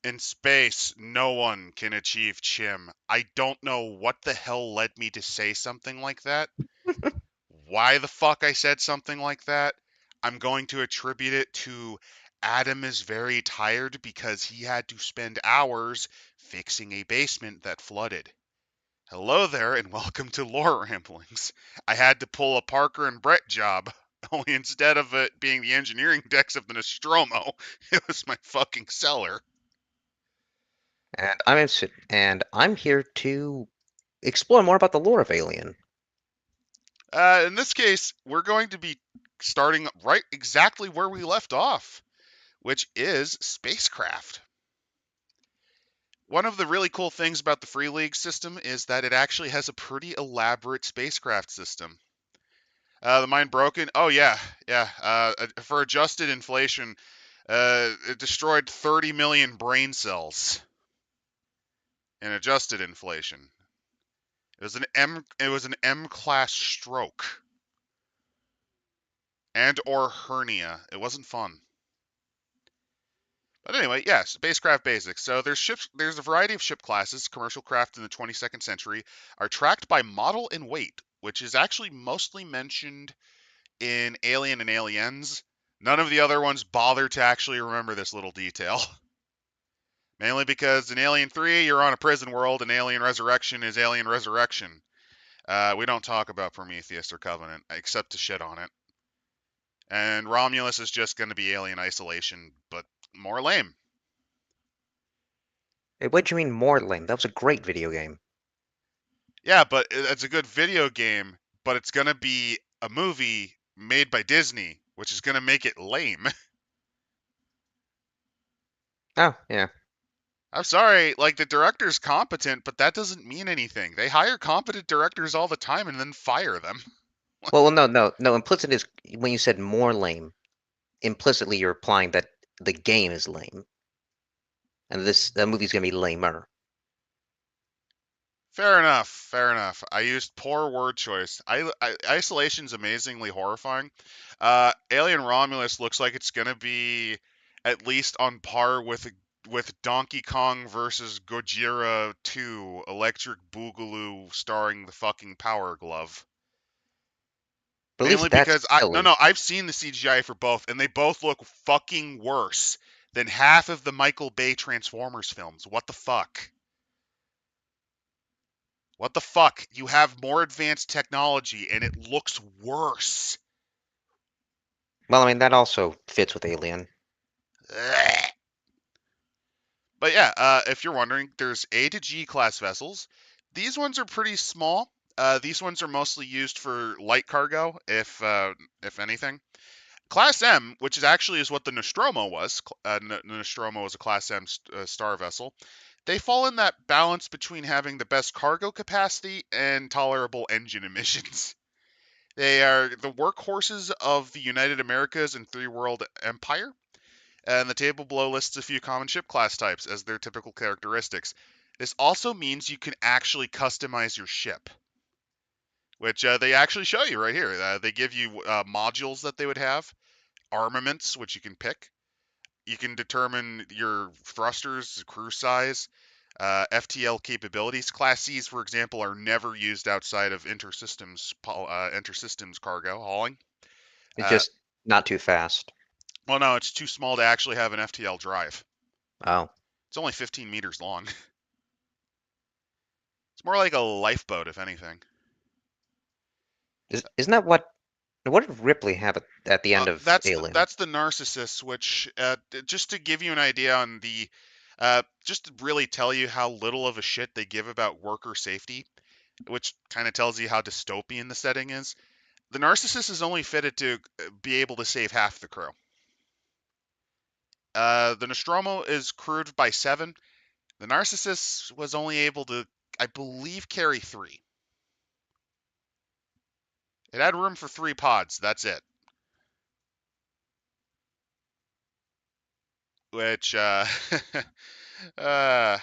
In space, no one can achieve Chim. I don't know what the hell led me to say something like that. Why the fuck I said something like that? I'm going to attribute it to Adam is very tired because he had to spend hours fixing a basement that flooded. Hello there, and welcome to Lore Ramblings. I had to pull a Parker and Brett job, only instead of it being the engineering decks of the Nostromo, it was my fucking cellar. And I'm here to explore more about the lore of Alien. In this case, we're going to be starting right exactly where we left off, which is spacecraft. One of the really cool things about the Free League system is that it actually has a pretty elaborate spacecraft system. The Mind Broken? Oh, yeah, yeah. For adjusted inflation, it destroyed 30 million brain cells in adjusted inflation. It was an M class stroke and or hernia. It wasn't fun. But anyway, yes, spacecraft basics. So there's ships. There's a variety of ship classes. Commercial craft in the 22nd century are tracked by model and weight, which is actually mostly mentioned in Alien and Aliens. None of the other ones bother to actually remember this little detail. Mainly because in Alien 3, you're on a prison world, and Alien Resurrection is Alien Resurrection. We don't talk about Prometheus or Covenant, except to shit on it. And Romulus is just going to be Alien Isolation, but more lame. What do you mean more lame? That was a great video game. Yeah, but it's a good video game, but it's going to be a movie made by Disney, which is going to make it lame. Oh, yeah. I'm sorry, like the director's competent, but that doesn't mean anything. They hire competent directors all the time and then fire them. Well, no, no, no. Implicit is when you said more lame. Implicitly, you're implying that the game is lame, and the movie's gonna be lamer. Fair enough. Fair enough. I used poor word choice. Isolation's amazingly horrifying. Alien Romulus looks like it's gonna be at least on par with Donkey Kong versus Gojira 2 Electric Boogaloo starring the fucking Power Glove. But at Mainly least that's because silly. I've seen the CGI for both and they both look fucking worse than half of the Michael Bay Transformers films. What the fuck? What the fuck? You have more advanced technology and it looks worse. Well, I mean that also fits with Alien. Ugh. But yeah, if you're wondering, there's A to G class vessels. These ones are pretty small. These ones are mostly used for light cargo, if anything. Class M, which is actually is what the Nostromo was. Nostromo was a Class M star vessel. They fall in that balance between having the best cargo capacity and tolerable engine emissions. They are the workhorses of the United Americas and Three World Empire, and the table below lists a few common ship class types as their typical characteristics. This also means you can actually customize your ship, which they actually show you right here. They give you modules that they would have, armaments, which you can pick. You can determine your thrusters, crew size, FTL capabilities. Class Cs, for example, are never used outside of intersystems cargo hauling. It's Uh, just not too fast. well, no, it's too small to actually have an FTL drive. Oh, It's only 15 meters long. It's more like a lifeboat, if anything. isn't that what did Ripley have at the end of Alien? That's the Narcissus, which just to give you an idea on just to really tell you how little of a shit they give about worker safety, which kind of tells you how dystopian the setting is. The Narcissus is only fitted to be able to save half the crew. The Nostromo is crewed by 7. The Narcissus was only able to, I believe, carry 3. It had room for 3 pods. That's it. Which, uh, Well,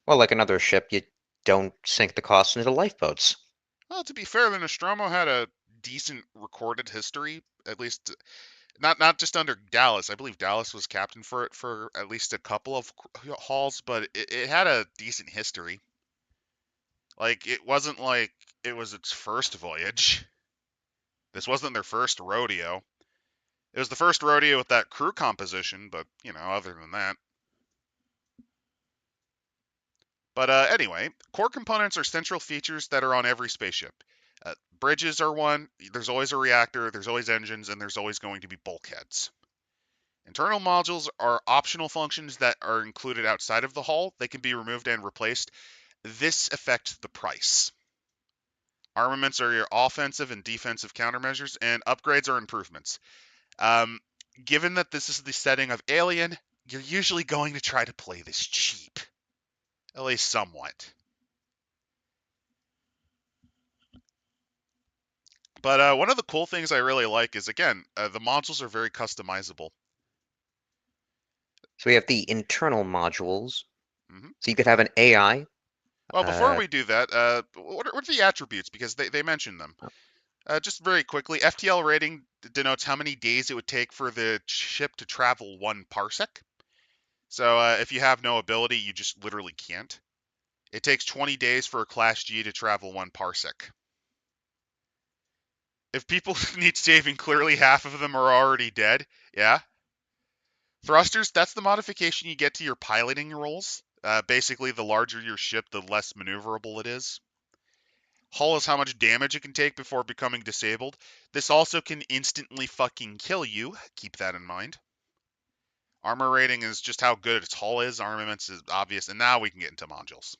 like another ship, you don't sink the cost into lifeboats. well, to be fair, the Nostromo had a decent recorded history. At least Not just under Dallas. I believe Dallas was captain for it for at least a couple of hauls, but it had a decent history. Like it wasn't like it was its first voyage. This wasn't their first rodeo. It was the first rodeo with that crew composition, but other than that. But anyway, core components are central features that are on every spaceship. Bridges are one. There's always a reactor. There's always engines, and there's always going to be bulkheads. Internal modules are optional functions that are included outside of the hull. They can be removed and replaced. This affects the price. Armaments are your offensive and defensive countermeasures, and upgrades are improvements. Um, Given that this is the setting of Alien, you're usually going to try to play this cheap, at least somewhat. But one of the cool things I really like is, again, the modules are very customizable. So we have the internal modules. Hmm. So you could have an AI. Well, before Uh, we do that, what are the attributes? Because they mention them. Just very quickly, FTL rating denotes how many days it would take for the ship to travel 1 parsec. So if you have no ability, you just literally can't. It takes 20 days for a Class G to travel 1 parsec. If people need saving, clearly half of them are already dead. Yeah. Thrusters, that's the modification you get to your piloting roles. Basically, the larger your ship, the less maneuverable it is. Hull is how much damage it can take before becoming disabled. This also can instantly fucking kill you. Keep that in mind. Armor rating is just how good its hull is. Armaments is obvious. And now we can get into modules.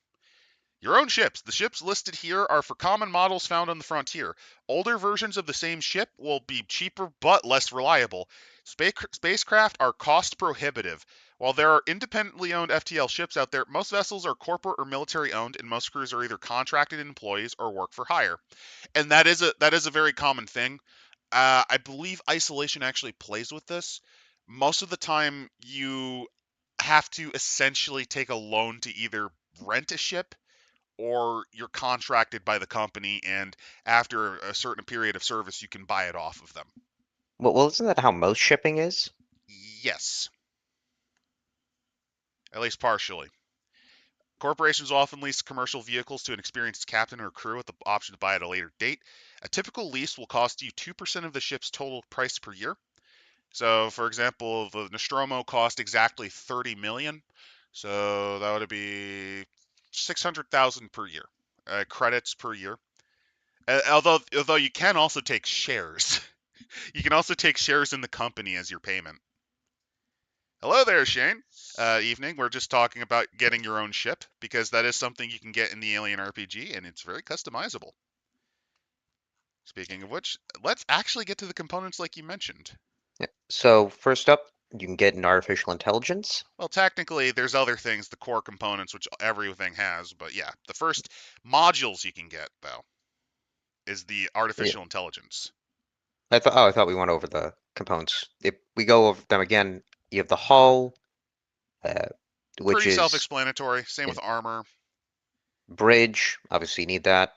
Your own ships. The ships listed here are for common models found on the frontier. Older versions of the same ship will be cheaper but less reliable. Spacecraft are cost prohibitive. While there are independently owned FTL ships out there, most vessels are corporate or military owned, and most crews are either contracted employees or work for hire. And that is a very common thing. I believe Isolation actually plays with this. Most of the time, you have to essentially take a loan to either rent a ship or you're contracted by the company, and after a certain period of service, you can buy it off of them. well, isn't that how most shipping is? Yes, at least partially. Corporations often lease commercial vehicles to an experienced captain or crew with the option to buy at a later date. A typical lease will cost you 2% of the ship's total price per year. So, for example, the Nostromo cost exactly 30 million, so that would be 600,000 per year, credits per year. Although you can also take shares. You can also take shares in the company as your payment. Hello there, Shane. Evening. We're just talking about getting your own ship because that is something you can get in the Alien RPG, and it's very customizable. Speaking of which, let's actually get to the components like you mentioned. Yeah. So first up, you can get an artificial intelligence. Well, technically, there's other things, the core components, which everything has, but yeah, the first modules you can get, though, is the Yeah. artificial intelligence. I thought we went over the components. If we go over them again, you have the hull, uh, which Pretty is self-explanatory. Same yeah, with armor. bridge. Obviously, you need that.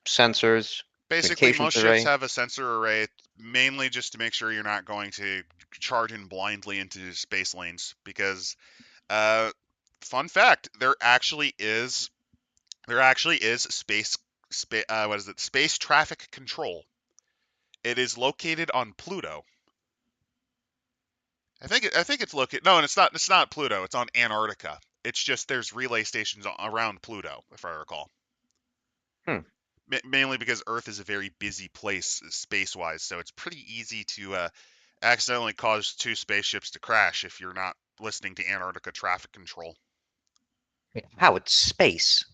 Sensors, Basically, communications most ships array. have a sensor array, mainly just to make sure you're not going to charge in blindly into space lanes. Because, uh, fun fact, there actually is what is it? Space traffic control. It is located on Pluto. I think it's located. No, and it's not. It's not Pluto. It's on Antarctica. It's just there's relay stations around Pluto, if I recall. Hmm. Mainly because Earth is a very busy place space-wise, so it's pretty easy to accidentally cause two spaceships to crash if you're not listening to Antarctica traffic control. How it's space.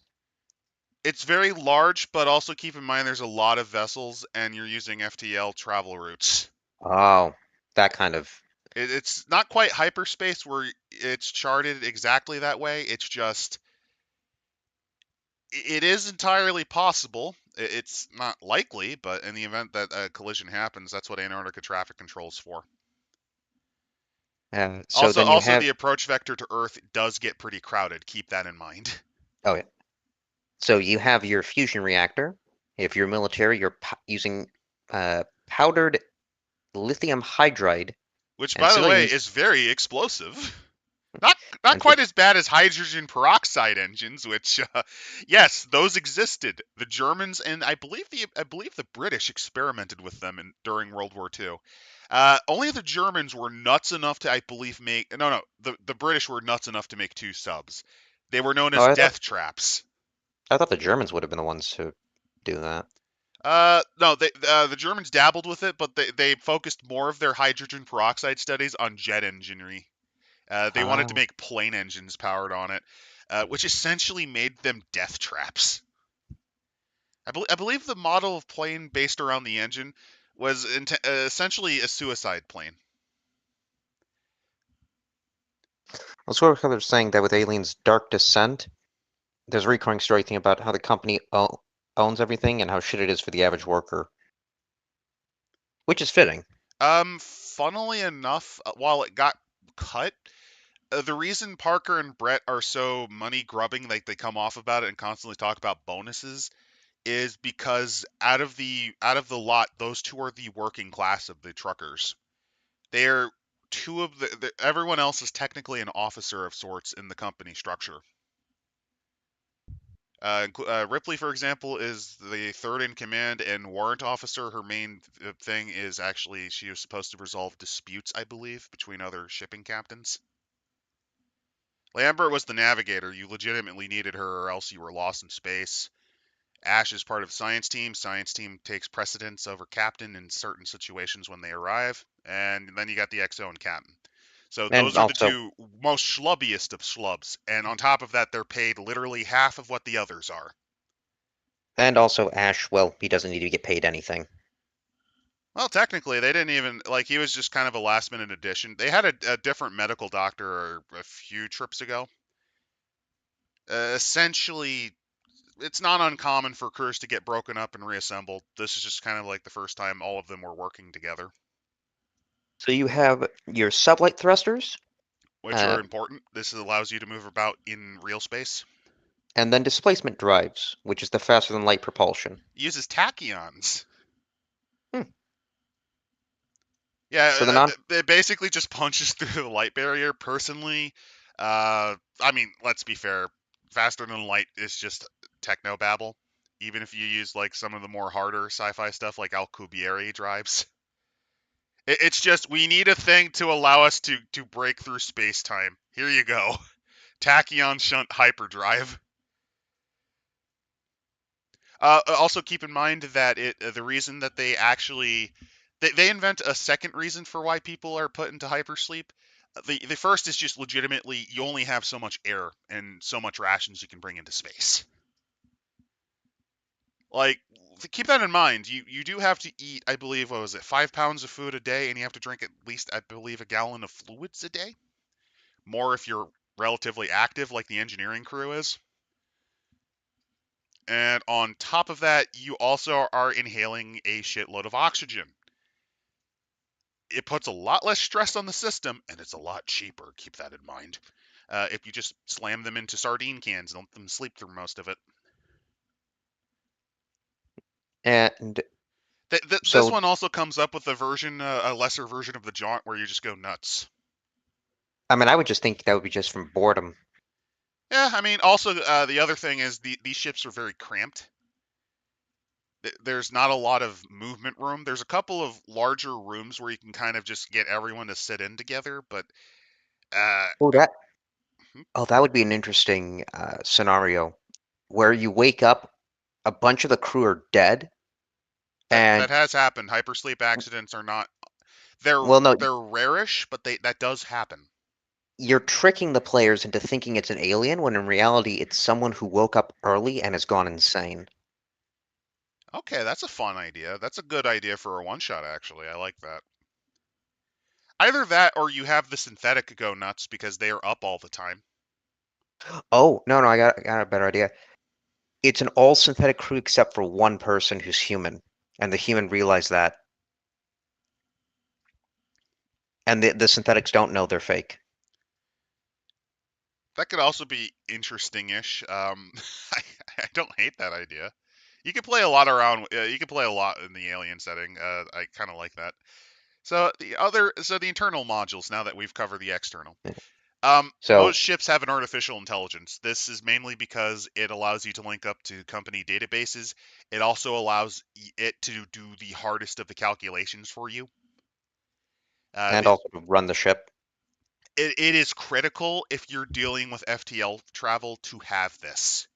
It's very large, but also keep in mind there's a lot of vessels and you're using FTL travel routes. Oh, that kind of. It's not quite hyperspace where it's charted exactly that way. It's just, it is entirely possible. It's not likely, but in the event that a collision happens, that's what Antarctica traffic control is for. So Also, then you also have. the approach vector to Earth does get pretty crowded. Keep that in mind. Oh yeah. So you have your fusion reactor. If you're military, you're using powdered lithium hydride, which, and by the way, civilians is very explosive. Not not and ci- quite as bad as hydrogen peroxide engines, which yes, those existed. The Germans and I believe the British experimented with them during World War II. Only the Germans were nuts enough to, I believe, make no, the British were nuts enough to make two subs. They were known oh, as death traps. I thought the Germans would have been the ones to do that. No, the Germans dabbled with it, but they focused more of their hydrogen peroxide studies on jet engineering. They wanted to Oh, make plane engines powered on it, which essentially made them death traps. I believe the model of plane based around the engine was essentially a suicide plane. well, sort of how they're saying that with Alien's Dark Descent, there's a recurring story thing about how the company owns everything and how shit it is for the average worker, which is fitting. Funnily enough, while it got cut, the reason Parker and Brett are so money grubbing, like they come off about it and constantly talk about bonuses, is because out of the lot, those two are the working class of the truckers. They're two of everyone else is technically an officer of sorts in the company structure. Ripley, for example, is the third in command and warrant officer. Her main thing is actually she was supposed to resolve disputes, I believe, between other shipping captains. Lambert was the navigator. You legitimately needed her, or else you were lost in space. Ash is part of the science team. Science team takes precedence over captain in certain situations when they arrive. And then you got the XO and captain. So And those are the also, two most schlubbiest of schlubs. And on top of that, they're paid literally half of what the others are. Ash, well, he doesn't need to get paid anything. Well, technically, they didn't even like he was just kind of a last minute addition. They had a different medical doctor a few trips ago. Essentially, it's not uncommon for crews to get broken up and reassembled. This is just kind of like the first time all of them were working together, So you have your sublight thrusters, which uh, are important. This allows you to move about in real space. and then displacement drives, which is the faster than light propulsion. Uses tachyons. Hmm. Yeah, So the non it basically just punches through the light barrier. Personally, I mean, let's be fair. Faster than light is just techno babble. Even if you use like some of the more harder sci-fi stuff like Alcubierre drives, it's just we need a thing to allow us to break through space time. Here you go, tachyon shunt hyperdrive. Also keep in mind that the reason that they actually they invent a second reason for why people are put into hypersleep. The first is just legitimately you only have so much air and so much rations you can bring into space. Like keep that in mind. You do have to eat, I believe, what was it, 5 pounds of food a day, and you have to drink at least, I believe, a gallon of fluids a day. More if you're relatively active, like the engineering crew is. And on top of that, you also are inhaling a shitload of oxygen. It puts a lot less stress on the system, and it's a lot cheaper. Keep that in mind. If you just slam them into sardine cans and let them sleep through most of it. and This so one also comes up with a lesser version of the jaunt, where you just go nuts. I mean, I would just think that would be just from boredom. Yeah, I mean, also the other thing is these ships are very cramped. There's not a lot of movement room. There's a couple of larger rooms where you can kind of just get everyone to sit in together, but uh, Oh, that hmm, oh, that would be an interesting scenario where you wake up, a bunch of the crew are dead, that and has happened. Hypersleep accidents are not they're well, no, they're rarish, but that does happen. you're tricking the players into thinking it's an alien when in reality it's someone who woke up early and has gone insane. Okay, that's a fun idea. That's a good idea for a one shot, actually. I like that. Either that or you have the synthetic go nuts because they are up all the time. Oh, no, I got a better idea. It's an all synthetic crew except for one person who's human, and the human realized that, and the synthetics don't know they're fake. That could also be interesting-ish. I, I don't hate that idea. You could play a lot around. You could play a lot in the alien setting. I kind of like that. So the internal modules. Now that we've covered the external, So, most ships have an artificial intelligence. This is mainly because it allows you to link up to company databases. It also allows it to do the hardest of the calculations for you. Uh, and it, also to run the ship. it is critical if you're dealing with FTL travel to have this.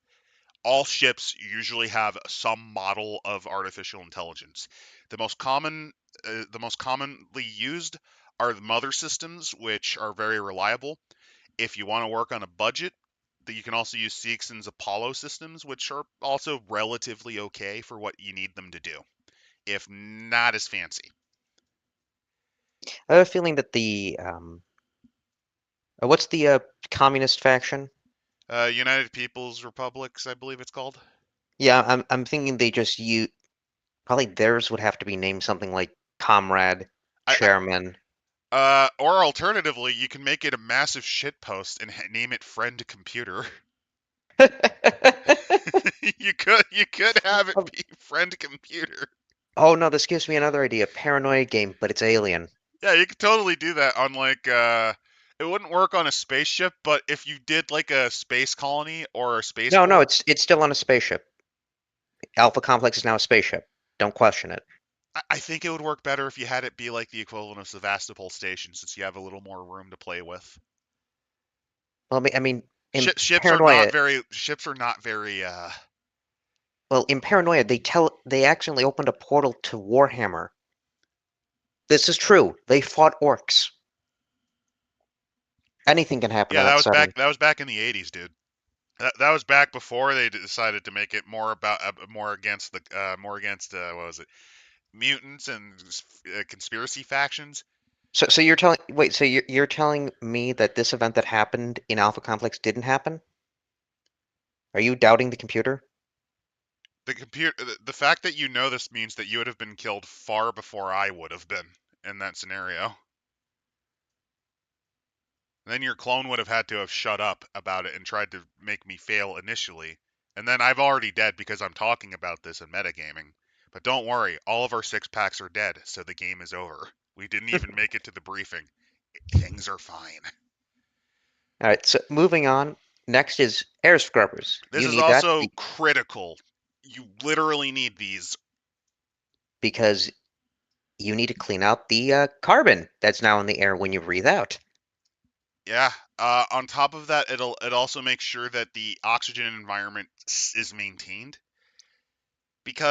All ships usually have some model of artificial intelligence. The most commonly used are the mother systems, which are very reliable. If you want to work on a budget, you can also use Seegson's Apollo systems, which are also relatively okay for what you need them to do, if not as fancy. I have a feeling that what's the communist faction? United People's Republics, I believe it's called. Yeah, I'm thinking they just use probably theirs would have to be named something like Comrade, I Chairman. or alternatively, you can make it a massive shit post and name it Friend Computer. You could have it be Friend Computer. Oh no, this gives me another idea. Paranoia game, but it's alien. Yeah, you could totally do that on like it wouldn't work on a spaceship, but if you did like a space colony or a No, no, spaceport, it's still on a spaceship. Alpha Complex is now a spaceship. Don't question it. I think it would work better if you had it be like the equivalent of Sevastopol Station, since you have a little more room to play with. Well, I mean, in Ships are not Paranoia, very ships are not very well, in Paranoia, they accidentally opened a portal to Warhammer. This is true. They fought orcs. Anything can happen yeah, in that setting. that was back in the 80s, dude. That was back before they decided to make it more about more against what was it, mutants and conspiracy factions. So you're telling wait, so you're telling me that this event that happened in Alpha Complex didn't happen? Are you doubting the computer? The fact that you know this means that you would have been killed far before I would have been in that scenario. Then your clone would have had to have shut up about it and tried to make me fail initially. And then I've already dead because I'm talking about this in metagaming. But don't worry, all of our six packs are dead, so the game is over. We didn't even make it to the briefing. Things are fine. All right, so moving on. Next is air scrubbers. This You is need that also critical. You literally need these. because you need to clean out the carbon that's now in the air when you breathe out. Yeah. On top of that, it also makes sure that the oxygen environment is maintained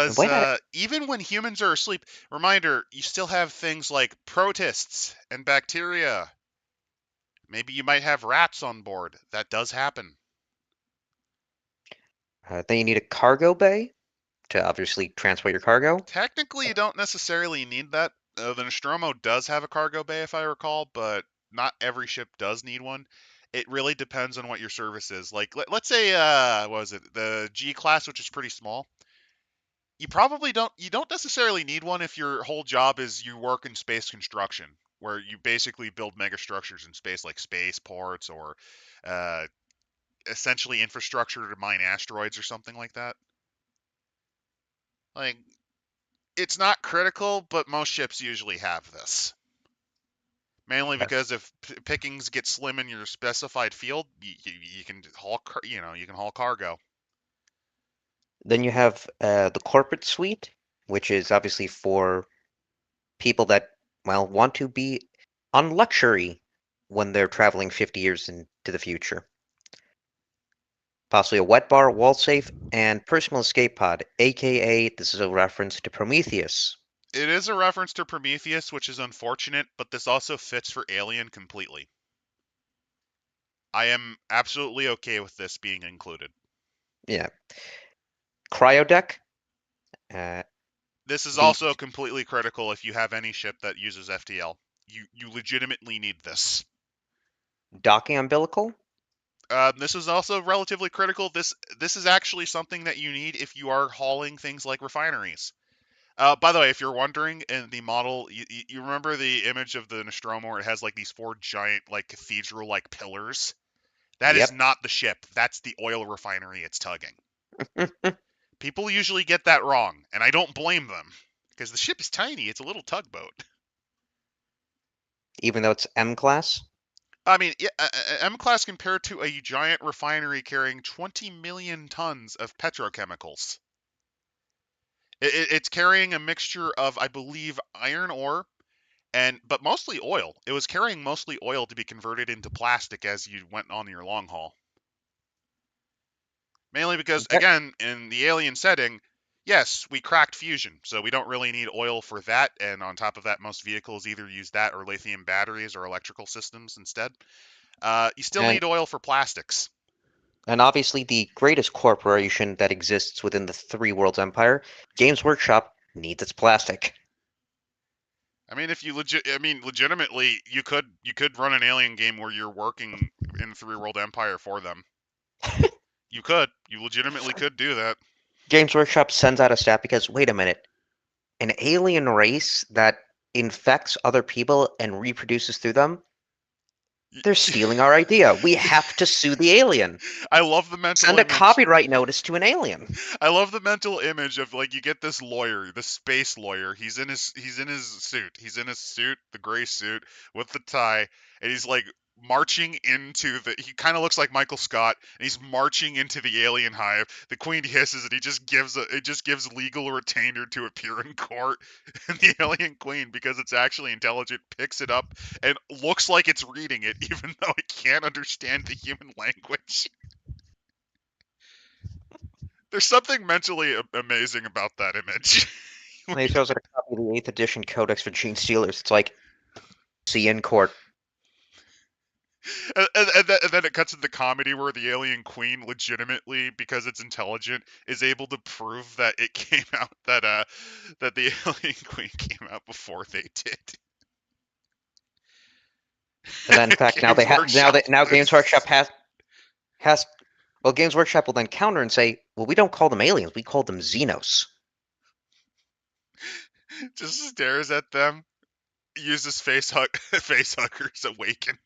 And because why not? even when humans are asleep, reminder, you still have things like protists and bacteria. Maybe you might have rats on board. That does happen. Then you need a cargo bay to obviously transport your cargo. Technically, you don't necessarily need that. The Nostromo does have a cargo bay, if I recall, but not every ship does need one. It really depends on what your service is. Like, let's say, what was it, the G class, which is pretty small. You don't necessarily need one if your whole job is you work in space construction, where you basically build megastructures in space, like spaceports or uh, essentially infrastructure to mine asteroids or something like that. Like, it's not critical, but most ships usually have this. Mainly Yes. because if pickings get slim in your specified field, you can haul you can haul cargo. Then you have the corporate suite, which is obviously for people that, well, want to be on luxury when they're traveling 50 years into the future. Possibly a wet bar, wall safe, and personal escape pod, aka this is a reference to Prometheus. It is a reference to Prometheus, which is unfortunate, but this also fits for Alien completely. I am absolutely okay with this being included. Yeah. Cryo deck, uh, This is the also completely critical if you have any ship that uses FTL. You legitimately need this. docking umbilical. This is also relatively critical. This is actually something that you need if you are hauling things like refineries. By the way, if you're wondering, in the model, you remember the image of the Nostromo where it has like these four giant, like cathedral-like pillars? That is Yep. not the ship. That's the oil refinery it's tugging. People usually get that wrong, and I don't blame them because the ship is tiny. It's a little tugboat. even though it's M class. I mean, yeah, M-class compared to a giant refinery carrying 20 million tons of petrochemicals. It's carrying a mixture of, I believe, iron ore but mostly oil. It was carrying mostly oil to be converted into plastic as you went on your long haul. Mainly because, That- again, in the alien setting, yes, we cracked fusion, so we don't really need oil for that. And on top of that, most vehicles either use that or lithium batteries or electrical systems instead. You still And need oil for plastics. and obviously the greatest corporation that exists within the Three Worlds Empire, Games Workshop, needs its plastic. I mean, if you legitimately, you could run an alien game where you're working in the Three World Empire for them. You legitimately could do that. Games Workshop sends out a stat because, wait a minute, an alien race that infects other people and reproduces through them, they're stealing our idea. We have to sue the alien. I love the mental Send a image. copyright notice to an alien. I love the mental image of, like, you get this lawyer, the space lawyer. He's in his suit. He's in his suit, the gray suit with the tie, and he's like marching into the. He kind of looks like Michael Scott, and he's marching into the alien hive. The queen hisses, and he just gives legal retainer to appear in court, and the alien queen, because it's actually intelligent, picks it up and looks like it's reading it, even though it can't understand the human language. There's something mentally amazing about that image. And he throws out a copy of the 8th edition Codex for Gene Stealers. It's like, see you in court. And then it cuts into comedy where the alien queen legitimately, because it's intelligent, is able to prove that it came out that the alien queen came out before they did. And then, in fact, now they Games have now Workshop that now Games Workshop loses. has well, Games Workshop will then counter and say, well, we don't call them aliens, we call them Xenos. Just stares at them, uses face huggers awaken.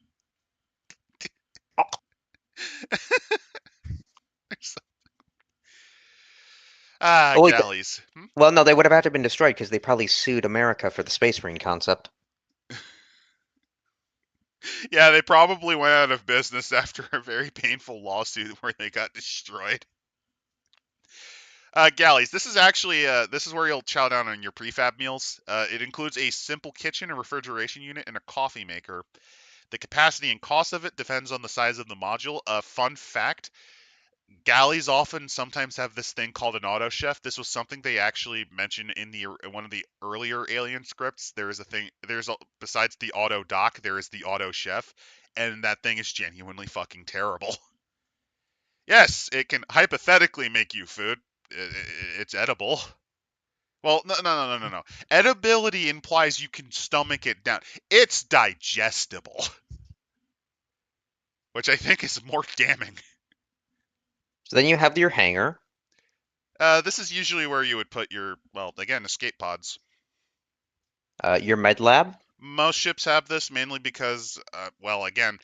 Ah, Oh wait, galleys. well, no, they would have had to have been destroyed because they probably sued America for the Space Marine concept. Yeah, they probably went out of business after a very painful lawsuit where they got destroyed. Galleys. This is where you'll chow down on your prefab meals. It includes a simple kitchen, a refrigeration unit, and a coffee maker. The capacity and cost of it depends on the size of the module. Fun fact: galleys often sometimes have this thing called an auto chef. This was something they actually mentioned in one of the earlier Alien scripts. There is a thing. Besides the auto dock, there is the auto chef, and that thing is genuinely fucking terrible. Yes, it can hypothetically make you food. It's edible. Well, no, no, no, no, no, no. Edibility implies you can stomach it down. It's digestible, which I think is more damning. So then you have your hangar, This is usually where you would put your, well, again, escape pods. your med lab. Most ships have this mainly because, well, again,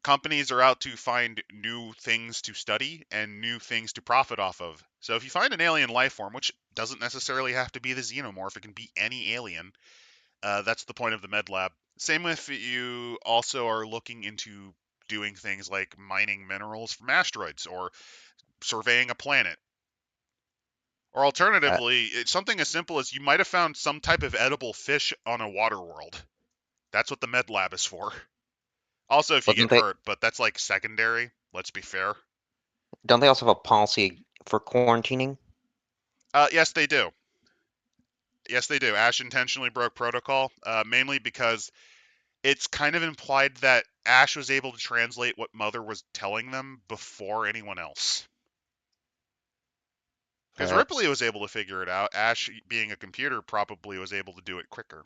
companies are out to find new things to study and new things to profit off of. So if you find an alien life form, which doesn't necessarily have to be the xenomorph, it can be any alien. That's the point of the med lab. Same if you also are looking into doing things like mining minerals from asteroids or surveying a planet. Or Uh, alternatively, it's something as simple as you might have found some type of edible fish on a water world. That's what the med lab is for. Also, if you but get hurt, but that's like secondary, let's be fair. don't they also have a policy for quarantining? Yes, they do. Yes, they do. Ash intentionally broke protocol, mainly because it's kind of implied that Ash was able to translate what Mother was telling them before anyone else. Because Ripley That's was able to figure it out. Ash, being a computer, probably was able to do it quicker.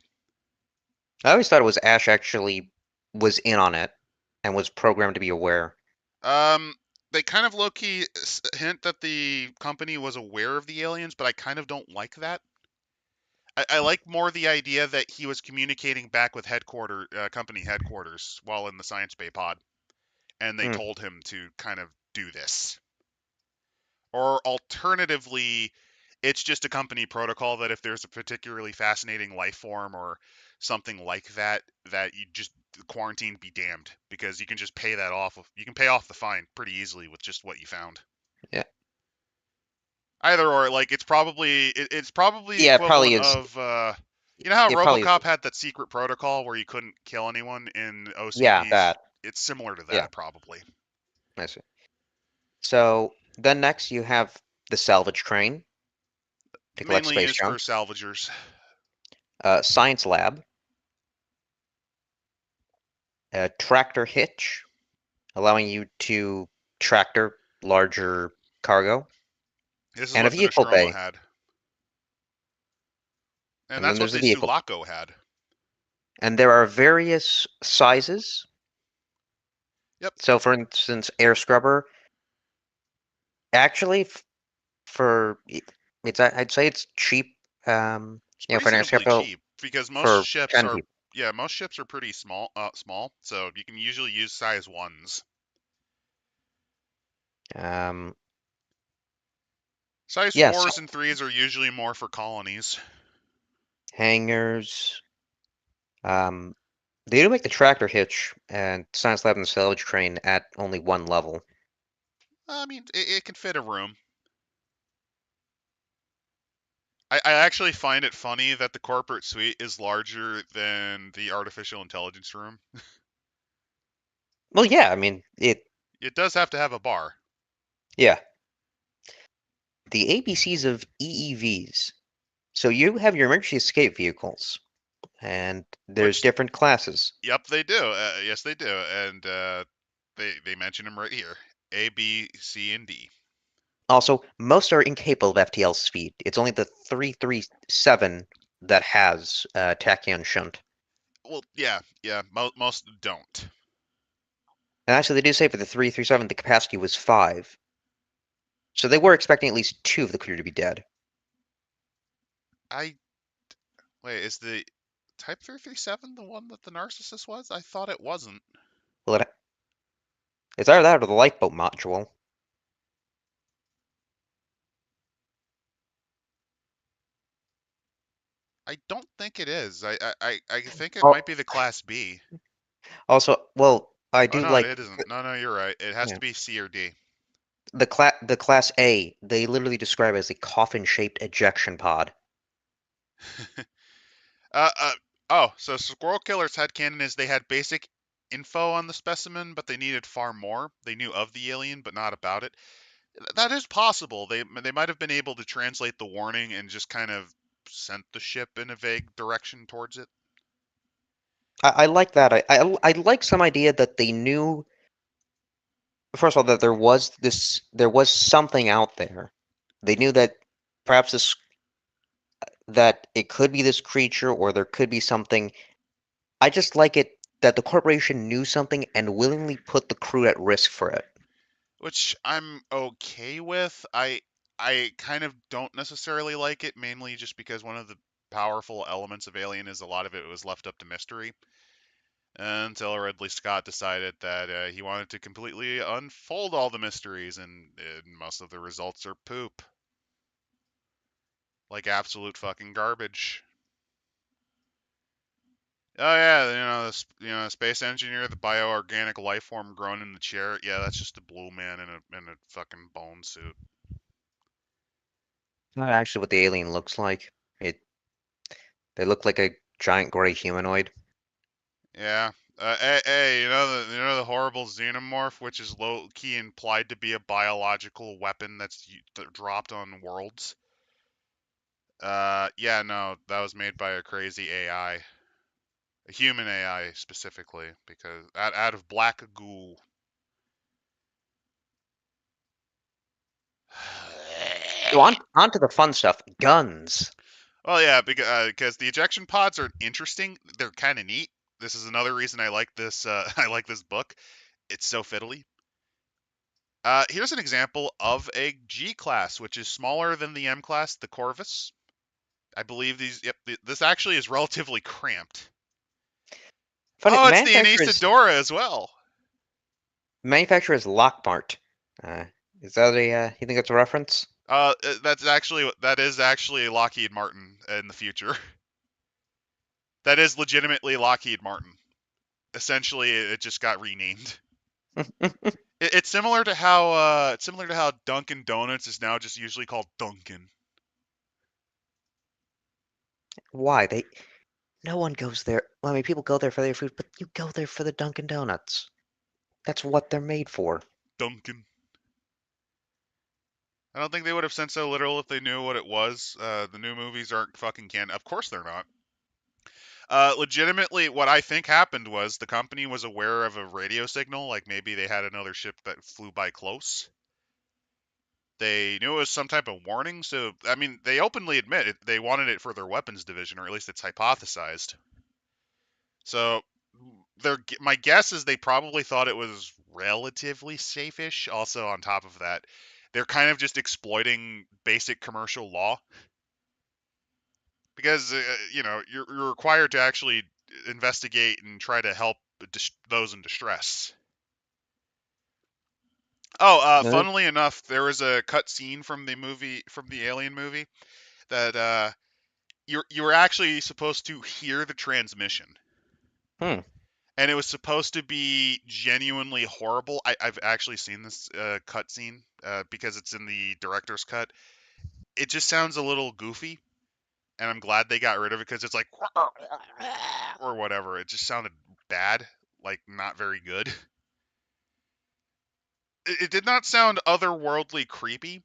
I always thought it was Ash actually was in on it and was programmed to be aware. Um, they kind of low key hint that the company was aware of the aliens, but I kind of don't like that. I like more the idea that he was communicating back with company headquarters while in the Science Bay pod, and they Hmm. told him to kind of do this. Or alternatively, it's just a company protocol that if there's a particularly fascinating life form or something like that, that you just quarantine be damned, because you can just pay that off. You can pay off the fine pretty easily with just what you found. Yeah. Either or, like it's probably the Yeah, it probably equivalent is. of you know how It probably is. RoboCop had that secret protocol where you couldn't kill anyone in Yeah, OCP's? that. It's similar to Yeah, that probably. I see. So then next you have the salvage train to collect Mainly space used for junk, salvagers. science lab, a tractor hitch, allowing you to tractor larger cargo, This is and a what the vehicle Nostromo bay. had, and And then that's what there's a the vehicle bay. Sulaco had. And there are various sizes. Yep, So for instance, air scrubber, actually for it's I'd say it's cheap. it's For an air reasonably scrubber cheap because most for ships 10 are, people. yeah, most ships are pretty small, so you can usually use size ones. Um, Size yeah, so fours and threes are usually more for colonies. hangars. Um, they do make the tractor hitch and science lab and salvage train at only one level. I mean, it can fit a room. I actually find it funny that the corporate suite is larger than the artificial intelligence room. Well, yeah, I mean it. It does have to have a bar, Yeah, the ABCs of EEVs. So you have your emergency escape vehicles, and there's which, different classes. yep, they do. Yes, they do, and they mention them right here: A, B, C, and D. Also, most are incapable of FTL speed. It's only the 337 that has tachyon shunt. Well, yeah, yeah. Most don't. And actually, they do say for the 337 the capacity was 5. So they were expecting at least 2 of the crew to be dead. I Wait. Is the Type 337 the one that the narcissist was? I thought it wasn't. Well, it's either that or the lifeboat module. I don't think it is. I think it Oh, might be the Class B. also, well, I Oh do no, it like isn't. No, no, you're right. It has yeah, to be C or D. the class A. They literally describe it as a coffin-shaped ejection pod. uh, uh, oh, so Squirrel Killer's headcanon is they had basic info on the specimen, but they needed far more. They knew of the alien, but not about it. That is possible. They might have been able to translate the warning and just kind of sent the ship in a vague direction towards it. I like that. I like some idea that they knew. First of all, that there was something out there. They knew that perhaps that it could be this creature or there could be something. I just like it that the corporation knew something and willingly put the crew at risk for it. Which I'm okay with. I kind of don't necessarily like it, mainly just because one of the powerful elements of Alien is a lot of it was left up to mystery until Ridley Scott decided that he wanted to completely unfold all the mysteries, and most of the results are poop, like absolute fucking garbage. Oh yeah, the space engineer, the bioorganic life form grown in the chair. Yeah, that's just a blue man in a fucking bone suit. Not actually what the alien looks like. It they look like a giant gray humanoid. Yeah. Hey, you know the horrible xenomorph, which is low key implied to be a biological weapon that's dropped on worlds. Yeah, no, that was made by a crazy AI, a human AI specifically, because out of black goo. So on to the fun stuff. Guns. Well, yeah, because the ejection pods are interesting. They're kind of neat. This is another reason I like this. I like this book. It's so fiddly. Here's an example of a G class, which is smaller than the M class, the Corvus. I believe these. Yep, this actually is relatively cramped. Funny, Oh, it's the Anesidora as well. manufacturer's Lockmart. Is that a you think that's a reference? That is actually Lockheed Martin in the future. That is legitimately Lockheed Martin. Essentially, it just got renamed. It's similar to how Dunkin' Donuts is now just usually called Dunkin'. Why? No one goes there. Well, I mean, people go there for their food, but you go there for the Dunkin' Donuts. That's what they're made for. Dunkin'. I don't think they would have sent so literal if they knew what it was. The new movies aren't fucking canon. Of course they're not. Legitimately, what I think happened was the company was aware of a radio signal, like maybe they had another ship that flew by close. They knew it was some type of warning, so I mean, they openly admit it, they wanted it for their weapons division, or at least it's hypothesized. So, my guess is they probably thought it was relatively safe-ish. Also, on top of that, they're kind of just exploiting basic commercial law because you're required to actually investigate and try to help those in distress. Oh, No? funnily enough, there was a cut scene from the Alien movie that you were actually supposed to hear the transmission, Hmm. and it was supposed to be genuinely horrible. I've actually seen this cut scene because it's in the director's cut. It just sounds a little goofy, and I'm glad they got rid of it because it's like or whatever. It just sounded bad, like not very good. It did not sound otherworldly creepy,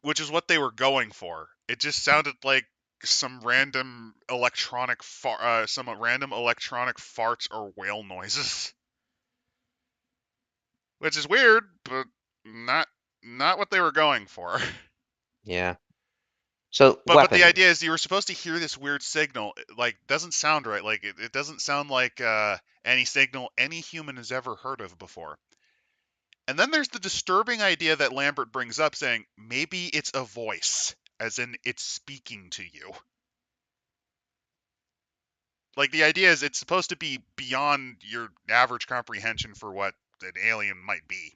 which is what they were going for. It just sounded like some random electronic farts or whale noises, which is weird, but not not what they were going for. Yeah. So, But the weapons. idea is you were supposed to hear this weird signal. Like doesn't sound right. Like it doesn't sound like any signal any human has ever heard of before. And then there's the disturbing idea that Lambert brings up, saying maybe it's a voice, as in it's speaking to you. Like the idea is it's supposed to be beyond your average comprehension for what an alien might be.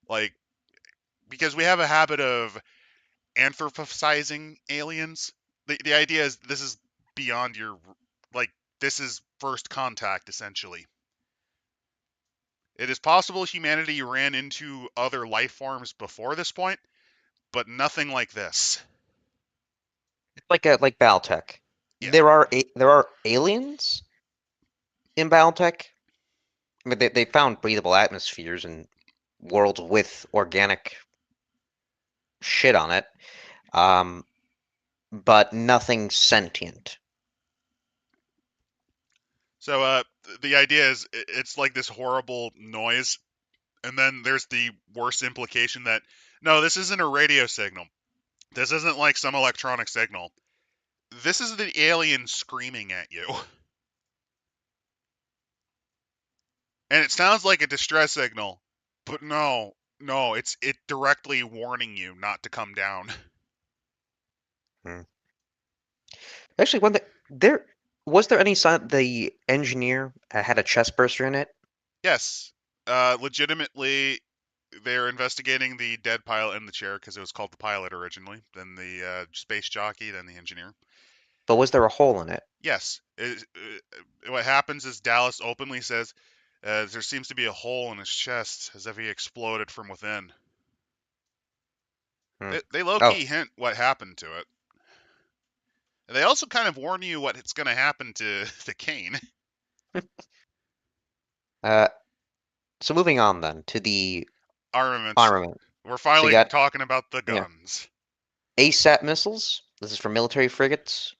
Like because we have a habit of anthropomorphizing aliens. The idea is this is beyond your like this is first contact essentially. It is possible humanity ran into other life forms before this point, but nothing like this. Like Baltech. Yeah. There are aliens in Baltech. I mean, they found breathable atmospheres and worlds with organic shit on it. Um, but nothing sentient. So the idea is it's like this horrible noise, and then there's the worst implication that no, this isn't a radio signal. This isn't like some electronic signal. This is the alien screaming at you. And it sounds like a distress signal, but no, it's it directly warning you not to come down. Hmm. Actually, one thing there was there any sign the engineer had a chest burster in it? Yes, legitimately, they're investigating the dead pilot in the chair because it was called the pilot originally, then the space jockey, then the engineer. But was there a hole in it? Yes, what happens is Dallas openly says there seems to be a hole in his chest as if he exploded from within. Hmm. They low Oh, key hint what happened to it. And they also kind of warn you what's going to happen to the Kane. uh, so moving on then to the Armaments. armament. We're So you finally got talking about the yeah guns. ASAT missiles. This is for military frigates.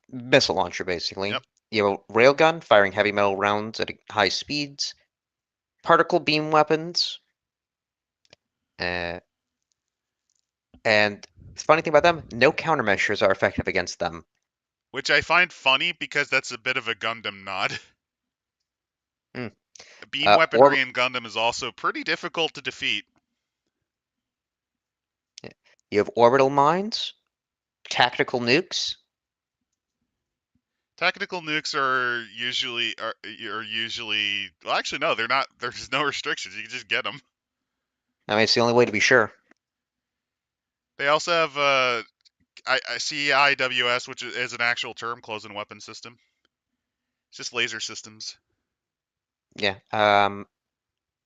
Missile launcher basically. Yep. You have a railgun firing heavy metal rounds at high speeds. Particle beam weapons. Uh, and the funny thing about them, no countermeasures are effective against them. Which I find funny because that's a bit of a Gundam nod. Hmm. Beam Or weaponry in Gundam is also pretty difficult to defeat. you have orbital mines, tactical nukes. Tactical nukes are usually well, actually no, they're not. There's no restrictions. You can just get them. I mean, it's the only way to be sure. They also have CIWS, which is an actual term, close-in weapon system. It's just laser systems. Yeah.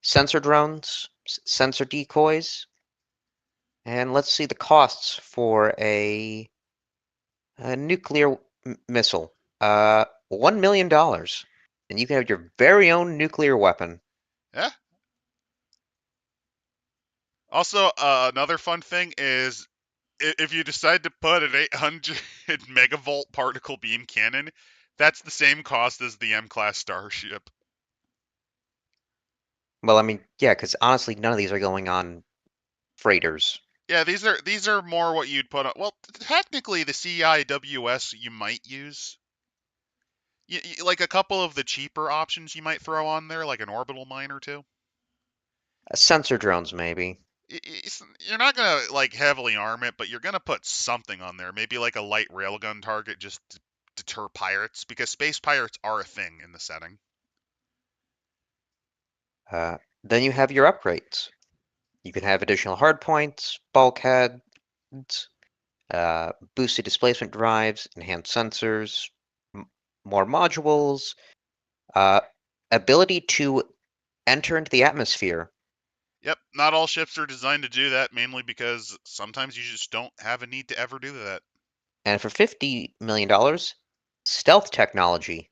Sensor drones, sensor decoys, and let's see the costs for a nuclear missile. $1 million, and you can have your very own nuclear weapon. Yeah. Also, another fun thing is if you decide to put an 800 megavolt particle beam cannon, that's the same cost as the M-class starship. Well, I mean, yeah, because honestly, none of these are going on freighters. Yeah, these are more what you'd put on. Well, technically, the CIWS you might use. Like a couple of the cheaper options you might throw on there, like an orbital mine or two. Sensor drones, maybe. You're not gonna like heavily arm it, but you're gonna put something on there. Maybe like a light railgun target just to deter pirates, because space pirates are a thing in the setting. Then you have your upgrades. You can have additional hardpoints, bulkheads, boosted displacement drives, enhanced sensors, more modules, uh, ability to enter into the atmosphere. Yep, not all ships are designed to do that, mainly because sometimes you just don't have a need to ever do that. And for $50 million, stealth technology.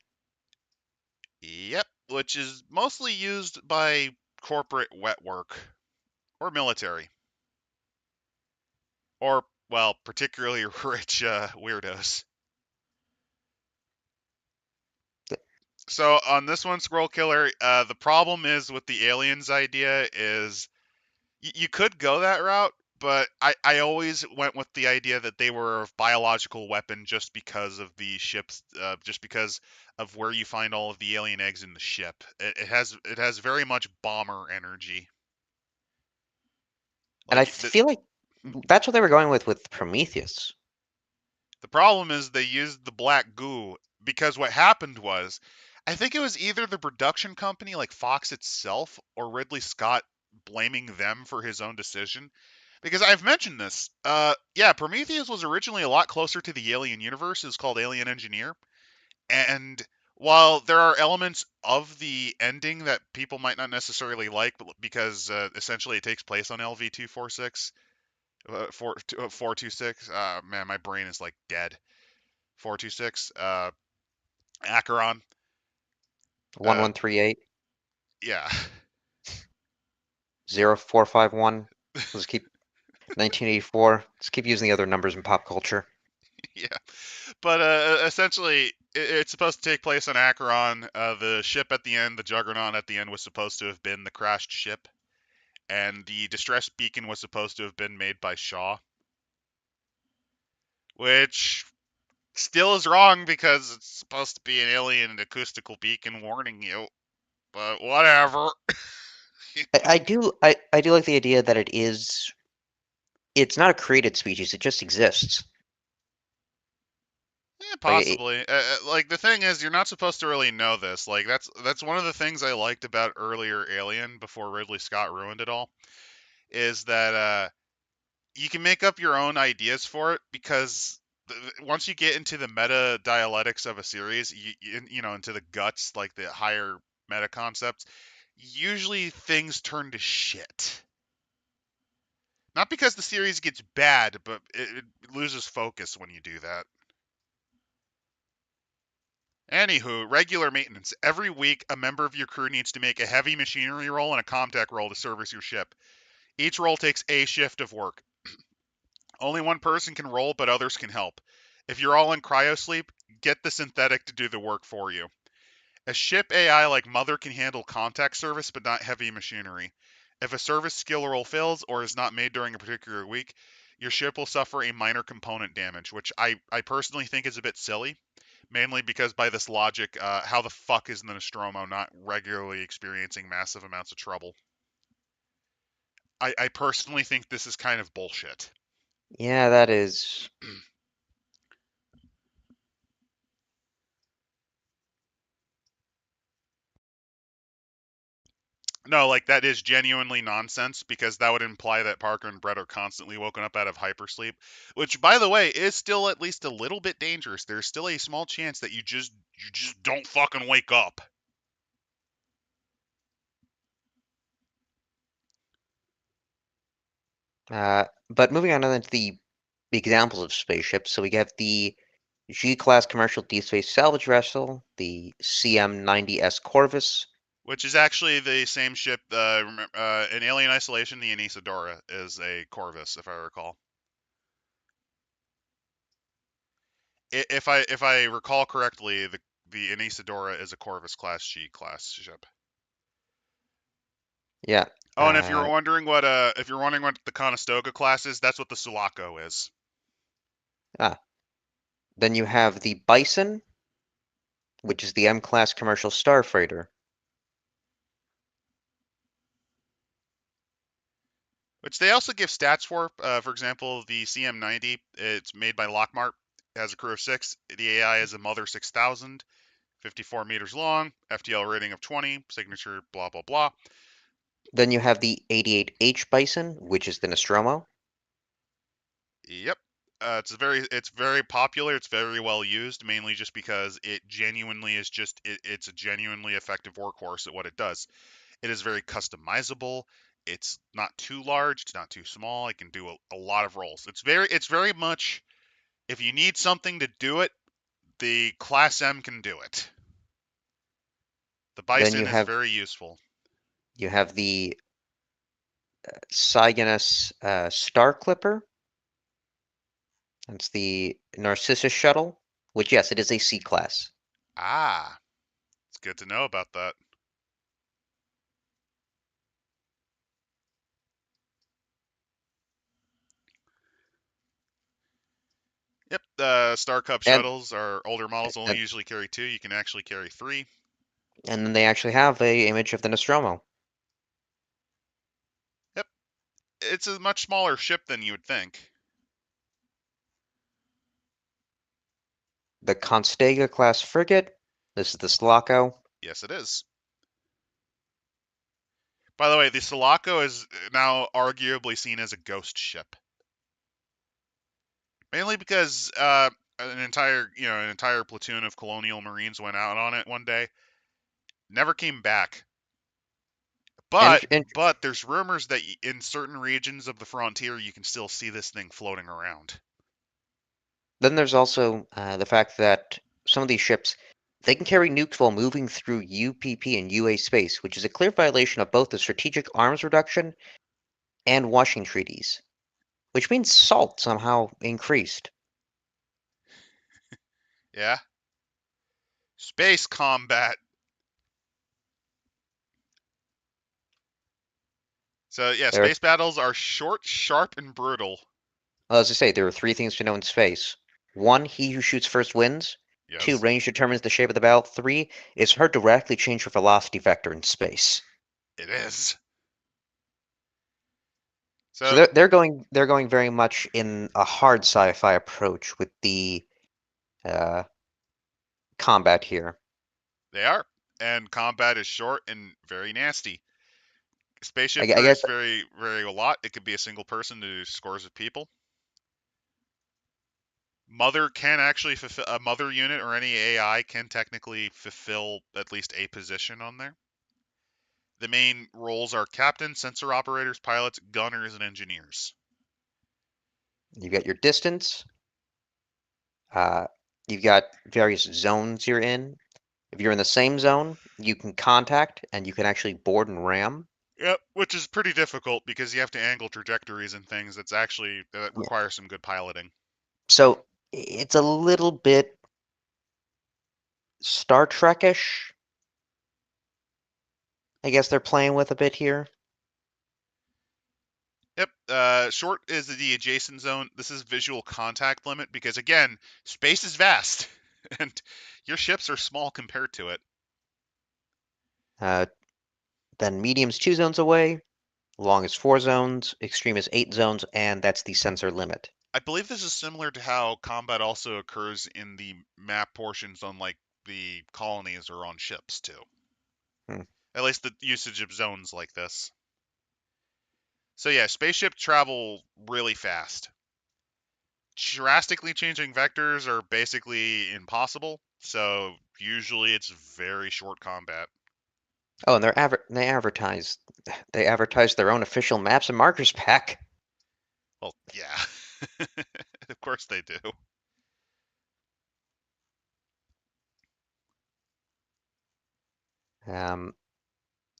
Yep, which is mostly used by corporate wet work or military, or well, particularly rich weirdos. So on this one, Squirrel Killer, the problem is with the aliens idea is you could go that route, but I always went with the idea that they were a biological weapon just because of the ships, just because of where you find all of the alien eggs in the ship. It has very much bomber energy. And I Like feel like that's what they were going with Prometheus. the problem is they used the black goo because what happened was, I think it was either the production company, like Fox itself, or Ridley Scott blaming them for his own decision. Because I've mentioned this. Yeah, Prometheus was originally a lot closer to the Alien universe. It was called Alien Engineer. And while there are elements of the ending that people might not necessarily like, because essentially it takes place on LV 246, 426. Man, my brain is like dead. 426. Acheron. Uh, 1138, yeah, 0451. Let's keep 1984. Let's keep using the other numbers in pop culture. yeah. But essentially, it's supposed to take place on Acheron. The ship at the end, the Juggernaut at the end, was supposed to have been the crashed ship, and the distress beacon was supposed to have been made by Shaw, which still is wrong because it's supposed to be an alien acoustical beacon warning you. But whatever. I do like the idea that it's not a created species, it just exists. Yeah, Like possibly. Like the thing is, you're not supposed to really know this. Like that's one of the things I liked about earlier Alien before Ridley Scott ruined it all, is that you can make up your own ideas for it, because once you get into the meta dialectics of a series, into the guts, like the higher meta concepts, usually things turn to shit. Not because the series gets bad, but it loses focus when you do that. Anywho, regular maintenance. Every week, a member of your crew needs to make a heavy machinery roll and a comtech roll to service your ship. Each roll takes a shift of work. Only one person can roll, but others can help. If you're all in cryosleep, get the synthetic to do the work for you. A ship AI like Mother can handle contact service, but not heavy machinery. If a service skill roll fails or is not made during a particular week, your ship will suffer a minor component damage, which I personally think is a bit silly, mainly because by this logic, how the fuck is the Nostromo not regularly experiencing massive amounts of trouble? I personally think this is kind of bullshit. yeah, that is. No, like that is genuinely nonsense because that would imply that Parker and Brett are constantly woken up out of hypersleep, which by the way is still at least a little bit dangerous. There's still a small chance that you just don't fucking wake up. But moving on into the examples of spaceships, so we have the G-class commercial deep space salvage vessel, the CM-90S Corvus. Which is actually the same ship. In Alien Isolation, the Anesidora is a Corvus, if I recall. If I recall correctly, the Anesidora is a Corvus class G class ship. Yeah. Oh, and if you're wondering what the Conestoga class is, that's what the Sulaco is. Ah, then you have the Bison, which is the M-class commercial star freighter. Which they also give stats for. For example, the CM90, it's made by Lockmart. It has a crew of 6. The AI is a Mother 6000, 54 meters long, FTL rating of 20, signature blah blah blah. Then you have the 88H Bison, which is the Nostromo. Yep. It's very popular. It's very well used, mainly just because it genuinely is it's a genuinely effective workhorse at what it does. It is very customizable. It's not too large. It's not too small. It can do a lot of roles. It's very much, if you need something to do it, the Class M can do it. The Then Bison is very useful. you have the Cygnus Star Clipper. That's the Narcissus shuttle, which yes, it is a C class. Ah, it's good to know about that. Yep, Star Cup And shuttles are older models only and, usually carry 2. You can actually carry 3. and then they actually have a image of the Nostromo. Yep, it's a much smaller ship than you would think. The Constega class frigate. This is the Sulaco. Yes, it is. By the way, the Sulaco is now arguably seen as a ghost ship, mainly because an entire platoon of Colonial Marines went out on it one day, never came back. But And but there's rumors that in certain regions of the frontier you can still see this thing floating around. then there's also the fact that some of these ships they can carry nukes while moving through UPP and UA space, which is a clear violation of both the Strategic Arms Reduction and Washington treaties, which means SALT somehow increased. Yeah, space combat. So yeah, There, space battles are short, sharp, and brutal. well, as I say, there are three things to know in space. One, he who shoots first wins. Two, Yes, range determines the shape of the battle. Three, it's hard to radically change your velocity vector in space. it is. So So they're going very much in a hard sci-fi approach with the uh, combat here. they are, and combat is short and very nasty. Spaceship I guess crews vary a lot. It could be a single person to scores of people. Mother can actually fulfill a mother unit, or any AI can technically fulfill at least a position on there. The main roles are captain, sensor operators, pilots, gunners, and engineers. you got your distance. Uh, you've got various zones you're in. If you're in the same zone, you can contact and you can actually board and ram. Yep, which is pretty difficult because you have to angle trajectories and things. That Yeah. requires some good piloting. So it's a little bit Star Trek-ish. I guess they're playing with a bit here. Yep. Short is the adjacent zone. This is visual contact limit because again, space is vast, and your ships are small compared to it. Uh, then medium's 2 zones away, long is 4 zones, extreme is 8 zones, and that's the sensor limit. I believe this is similar to how combat also occurs in the map portions on like the colonies or on ships too. Hmm. At least the usage of zones like this. So yeah, spaceship travel really fast. Drastically changing vectors are basically impossible, so usually it's very short combat. Oh, and they advertise their own official maps and markers pack. Well, yeah. Of course they do. Um,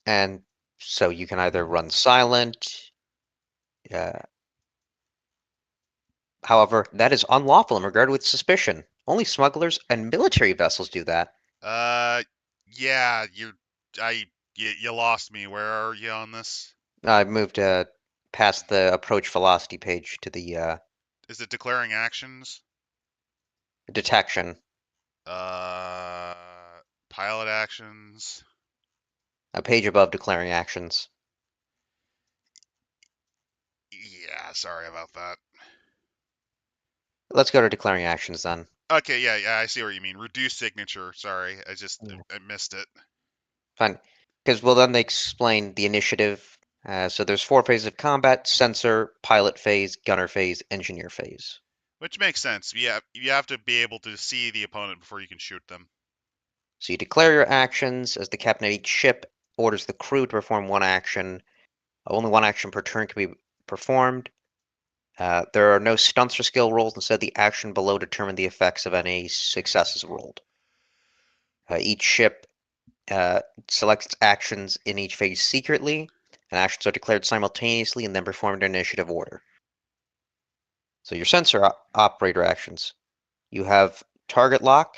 and so you can either run silent. Uh, However, that is unlawful and regarded with suspicion. Only smugglers and military vessels do that. Uh, yeah, I, you lost me. Where are you on this? I moved past the approach velocity page to the Is it declaring actions? detection, Uh, pilot actions. a page above declaring actions. Yeah, sorry about that. Let's go to declaring actions then. Okay, yeah, I see what you mean. Reduce signature. Sorry, Yeah. I missed it. Fine. Because, well, then they explain the initiative. So there's four phases of combat: sensor, pilot phase, gunner phase, engineer phase. Which makes sense. Yeah, you have to be able to see the opponent before you can shoot them. So you declare your actions as the captain of each ship orders the crew to perform one action. Only one action per turn can be performed. There are no stunts or skill rolls. Instead, the action below determine the effects of any successes rolled. Each ship selects its actions in each phase secretly, and actions are declared simultaneously and then performed in initiative order. So your sensor operator actions. You have target lock,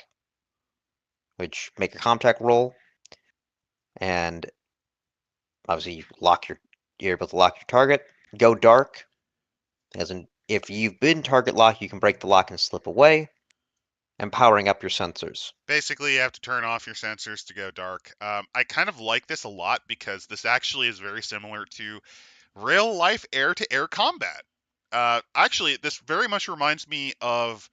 which make a contact roll, and obviously you're able to lock your target. Go dark, as in if you've been target locked, you can break the lock and slip away. And powering up your sensors. Basically, you have to turn off your sensors to go dark. I kind of like this a lot because this actually is very similar to real life air to air combat. Actually, this very much reminds me of.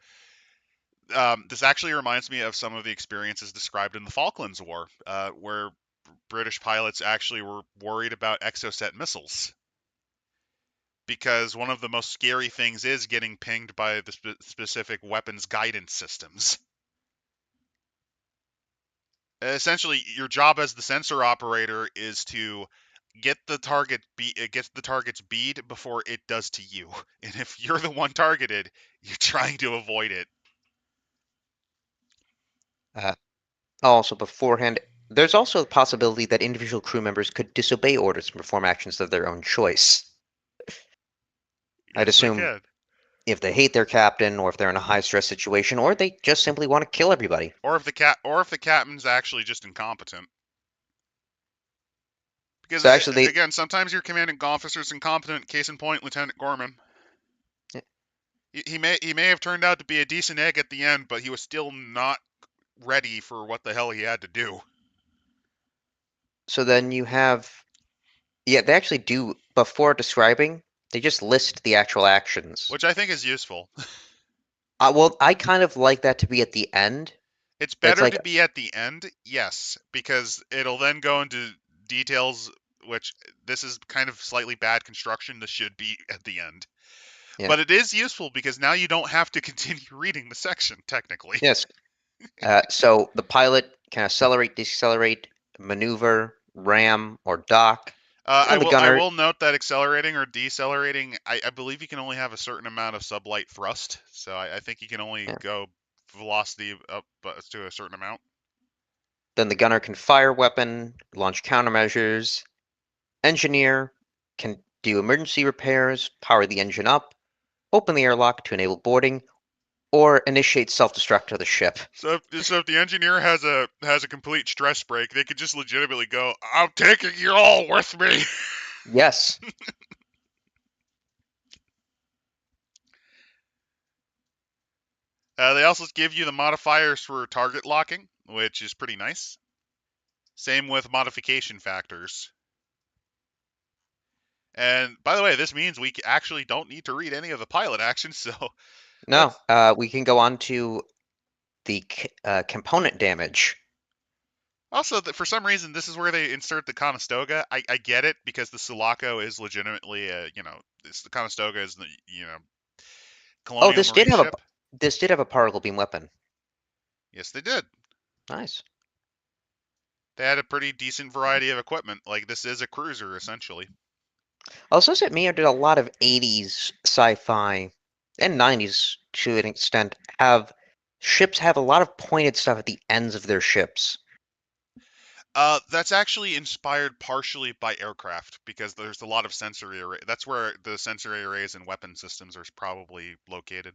This actually reminds me of some of the experiences described in the Falklands War, where British pilots actually were worried about exocet missiles. Because one of the most scary things is getting pinged by the specific weapons guidance systems. Essentially, your job as the sensor operator is to get the target's bead before it does to you. And if you're the one targeted, you're trying to avoid it. Uh, Also, beforehand, there's also the possibility that individual crew members could disobey orders and perform actions of their own choice. I'd Yes, they assume can. if they hate their captain, or if they're in a high stress situation, or they just simply want to kill everybody. Or if the captain's actually just incompetent. Because So actually, they again, sometimes your commanding officer's incompetent. Case in point, Lieutenant Gorman. He may have turned out to be a decent egg at the end, but he was still not ready for what the hell he had to do. so then you have, yeah, they actually do before describing. They just list the actual actions. Which I think is useful. Well, I kind of like that to be at the end. It's It's better like, to be at the end, yes, because it'll then go into details, which this is kind of slightly bad construction. This should be at the end. yeah, But it is useful because now you don't have to continue reading the section, technically. yes. So the pilot can accelerate, decelerate, maneuver, ram, or dock, and the I gunner. will note that accelerating or decelerating, I believe you can only have a certain amount of sublight thrust. So I think you can only Yeah. go velocity up to a certain amount. Then the gunner can fire weapon, launch countermeasures. Engineer can do emergency repairs, power the engine up, open the airlock to enable boarding, or initiate self-destruct of the ship. So if the engineer has a complete stress break, they could just legitimately go, "I'm taking you all with me." Yes. They also give you the modifiers for target locking, which is pretty nice. Same with modification factors. And by the way, this means we actually don't need to read any of the pilot actions, so No, that's we can go on to the component damage. Also, for some reason, this is where they insert the Conestoga. I get it because the Sulaco is legitimately the Conestoga is the Oh, colonial marine ship. this did have a particle beam weapon. Yes, they did. Nice. They had a pretty decent variety of equipment. Like this is a cruiser essentially. Also, it me did a lot of 80s sci-fi and 90s to an extent have ships have a lot of pointed stuff at the ends of their ships. That's actually inspired partially by aircraft because there's a lot of sensory array. That's where the sensory arrays and weapon systems are probably located.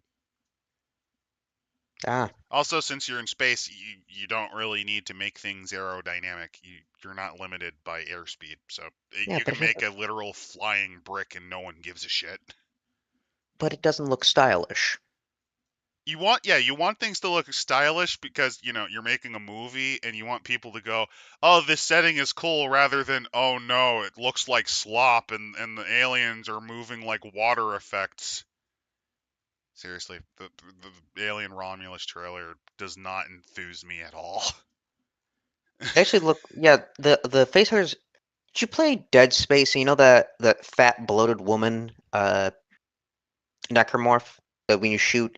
Ah, Also, since you're in space, you don't really need to make things aerodynamic. You're not limited by airspeed, so yeah, you can make a literal flying brick and no one gives a shit. but it doesn't look stylish. You want things to look stylish because you're making a movie and you want people to go, oh, this setting is cool, rather than, oh no, it looks like slop and the aliens are moving like water effects. Seriously, the Alien Romulus trailer does not enthuse me at all. They actually look, yeah, the facehuggers. Did you play Dead Space? And you know that fat bloated woman, necromorph that when you shoot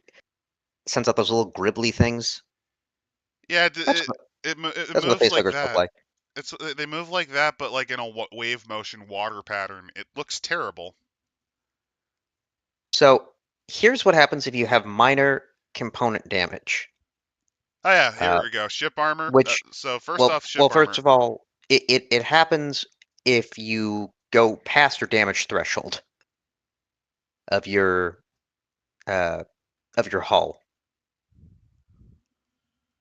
sends out those little gribbly things. Yeah, That's what it that's what the moves like facehuggers look that. like. They move like that, but like in a wave motion water pattern. It looks terrible. So here's what happens if you have minor component damage. Oh yeah, here Uh, we go. Ship armor. which So first off, well, ship first armor. of all, it happens if you go past your damage threshold of your uh, of your hull.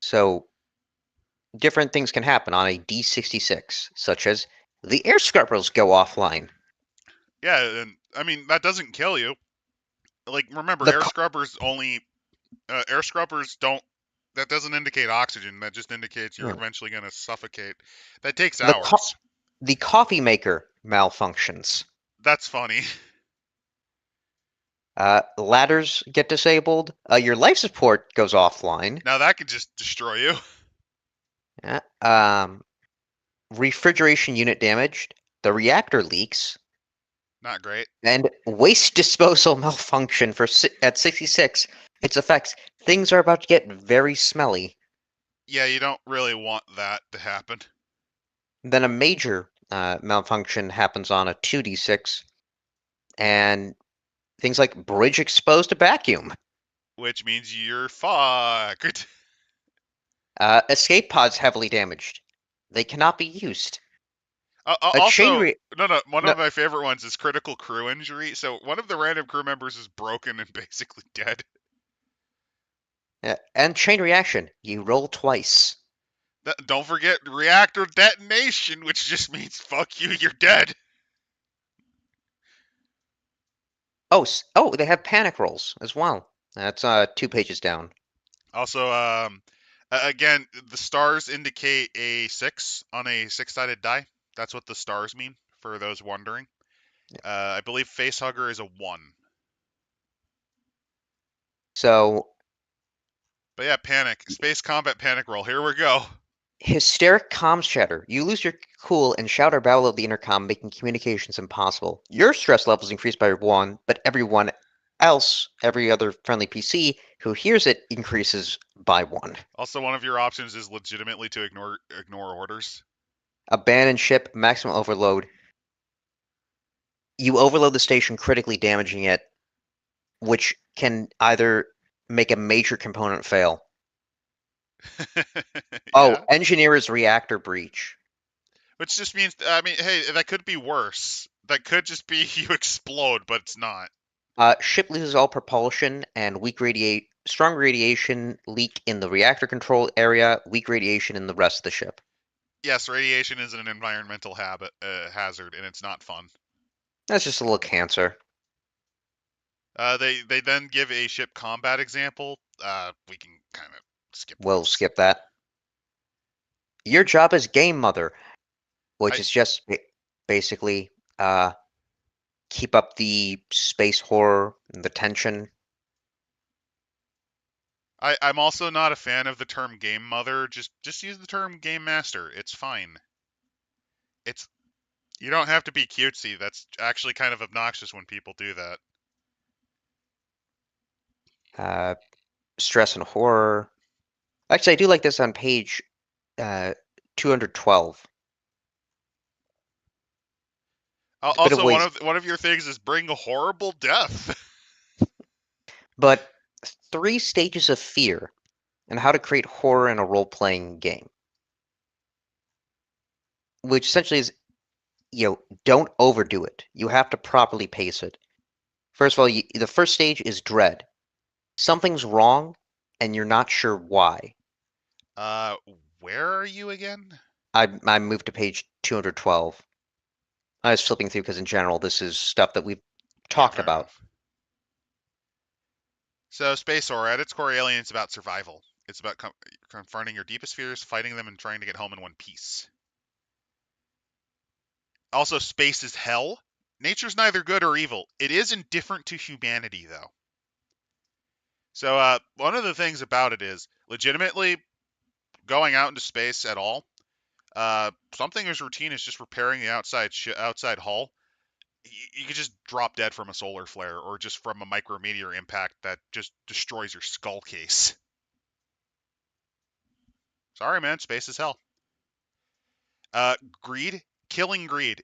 So different things can happen on a D66, such as the air scrubbers go offline. Yeah, and I mean that doesn't kill you. Like remember, The co- air scrubbers don't. That doesn't indicate oxygen. That just indicates you're yeah, eventually going to suffocate. That takes the co- hours. the coffee maker malfunctions. That's funny. Ladders get disabled. Your life support goes offline. Now that could just destroy you. Yeah. Refrigeration unit damaged. The reactor leaks. Not great. And waste disposal malfunction at 66. Its effects. Things are about to get very smelly. Yeah, you don't really want that to happen. Then a major malfunction happens on a 2d6, and things like bridge exposed to vacuum. Which means you're fucked. Escape pods heavily damaged. They cannot be used. A chain Also, re no, one no, of my favorite ones is critical crew injury. So one of the random crew members is broken and basically dead. and chain reaction. You roll twice. Don't forget reactor detonation, which just means fuck you, you're dead. Oh, they have panic rolls as well. That's 2 pages down. Also, again, the stars indicate a 6 on a six-sided die. That's what the stars mean, for those wondering. I believe Facehugger is a 1. So But yeah, panic. Space combat panic roll. Here we go. hysteric comms chatter. You lose your cool and shout or babble at the intercom, making communications impossible. Your stress levels increase by 1, but everyone else, every other friendly PC who hears it, increases by 1. Also, one of your options is legitimately to ignore orders. Abandon ship, maximum overload. You overload the station, critically damaging it, which can either make a major component fail. Oh, Yeah, engineer's reactor breach. which just means, I mean, hey, that could be worse. That could just be you explode, but it's not. Ship loses all propulsion and strong radiation leak in the reactor control area, weak radiation in the rest of the ship. Yes, radiation is an environmental hazard, and it's not fun. That's just a little cancer. They then give a ship combat example. We can kind of skip We'll those. skip that. Your job is game mother, which I is just basically keep up the space horror and the tension. I'm also not a fan of the term game mother. Just use the term game master. It's fine. It's You don't have to be cutesy. That's actually kind of obnoxious when people do that. Uh, stress and horror. Actually, I do like this on page uh, 212. It's a bit of Also, ways, one of your things is bring a horrible death. but three stages of fear and how to create horror in a role-playing game, which essentially is, don't overdo it. You have to properly pace it. First of all, the first stage is dread. Something's wrong, and you're not sure why. uh, where are you again? I moved to page 212. I was flipping through because in general, this is stuff that we've Yeah, talked fair about. enough. So, Space Horror, at its core, Alien's about survival. It's about confronting your deepest fears, fighting them, and trying to get home in one piece. Also, space is hell. Nature's neither good or evil. It is indifferent to humanity, though. So, one of the things about it is, legitimately, going out into space at all, something as routine as just repairing the outside hull, you could just drop dead from a solar flare or just from a micrometeor impact that just destroys your skull case. Sorry, man, space is hell. Greed, killing greed.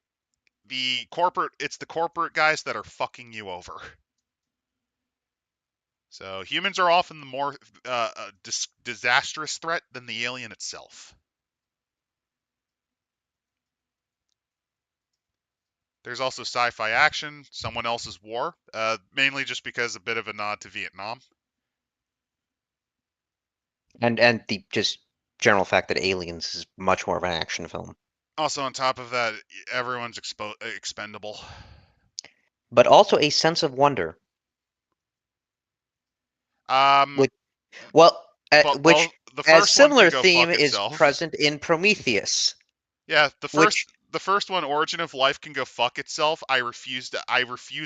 It's the corporate guys that are fucking you over. So humans are often the more disastrous threat than the alien itself. There's also sci-fi action, someone else's war, mainly just because a bit of a nod to Vietnam. And the just general fact that Aliens is much more of an action film. Also, on top of that, everyone's expendable. But also a sense of wonder. Um, Which, well, well, which the a first one can similar go theme fuck is itself. present in Prometheus, Yeah, which the first one, Origin of Life, can go fuck itself. I refuse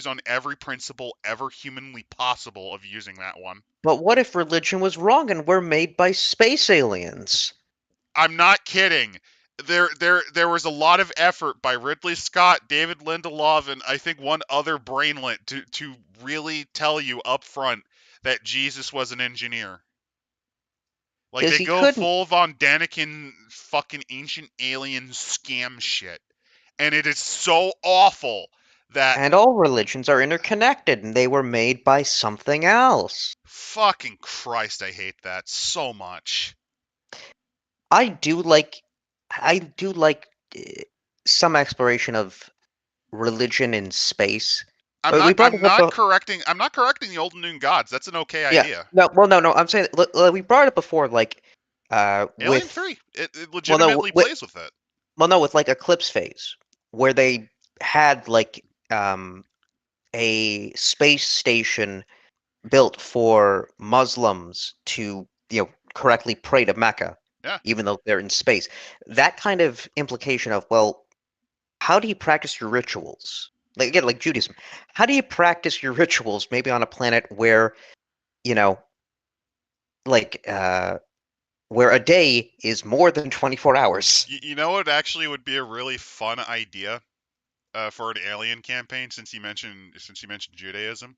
on every principle ever humanly possible of using that one. but what if religion was wrong and we're made by space aliens? I'm not kidding. There was a lot of effort by Ridley Scott, David Lindelof, and I think one other brainlet to really tell you up front that Jesus was an engineer. Like Because they he go couldn't. full Von Daniken fucking ancient alien scam shit. And it is so awful that And all religions are interconnected and they were made by something else. fucking Christ, I hate that so much. I do like I do like uh, some exploration of religion in space. We brought it up. I'm not correcting the old and new gods. That's an okay Yeah. idea. No. Well, no. I'm saying we brought it before, like Alien with 3, it well, no, legitimately plays with it. with like Eclipse Phase, where they had like a space station built for Muslims to, correctly pray to Mecca, Yeah. even though they're in space. That kind of implication of, well, how do you practice your rituals? Like again, like Judaism, how do you practice your rituals maybe on a planet where, you know, like where a day is more than 24 hours? You know what actually would be a really fun idea for an alien campaign since you mentioned Judaism?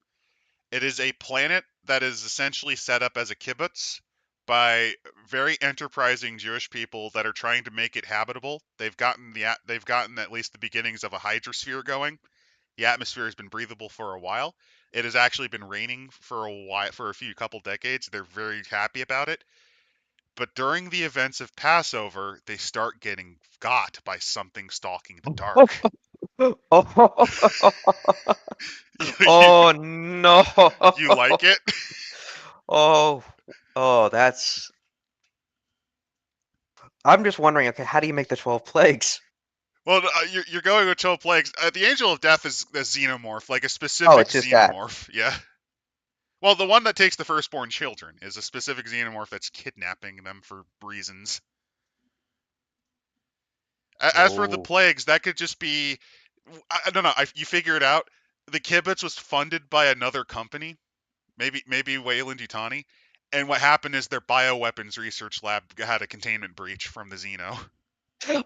It is a planet that is essentially set up as a kibbutz by very enterprising Jewish people that are trying to make it habitable. They've gotten at least the beginnings of a hydrosphere going. The atmosphere has been breathable for a while. It has actually been raining for a while, for a few couple decades. They're very happy about it. But during the events of Passover, they start getting got by something stalking the dark. you, Oh no. you like it? Oh, oh, that's. I'm just wondering, okay, how do you make the 12 plagues? Well, you're going with 12 plagues. The Angel of Death is a xenomorph, like a Oh, specific it's just that. xenomorph. Yeah. Well, the one that takes the firstborn children is a specific xenomorph that's kidnapping them for reasons. As for the Oh. plagues, that could just be. I don't know. You figure it out. The kibbutz was funded by another company, maybe Wayland Yutani, And what happened is their bioweapons research lab had a containment breach from the Xeno.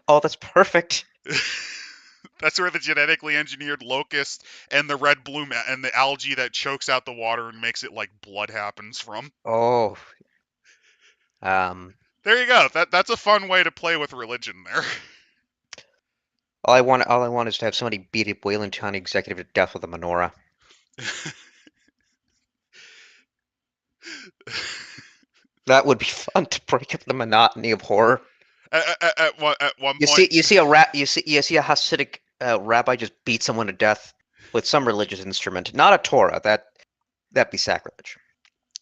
Oh, that's perfect. That's where the genetically engineered locust and the red bloom and the algae that chokes out the water and makes it like blood happens from. Oh, um, There you go. That's a fun way to play with religion there. all I want is to have somebody beat a Wayland County executive to death with a menorah. That would be fun to break up the monotony of horror. At one point, You see a Hasidic rabbi just beat someone to death with some religious instrument, not a Torah. That'd be sacrilege.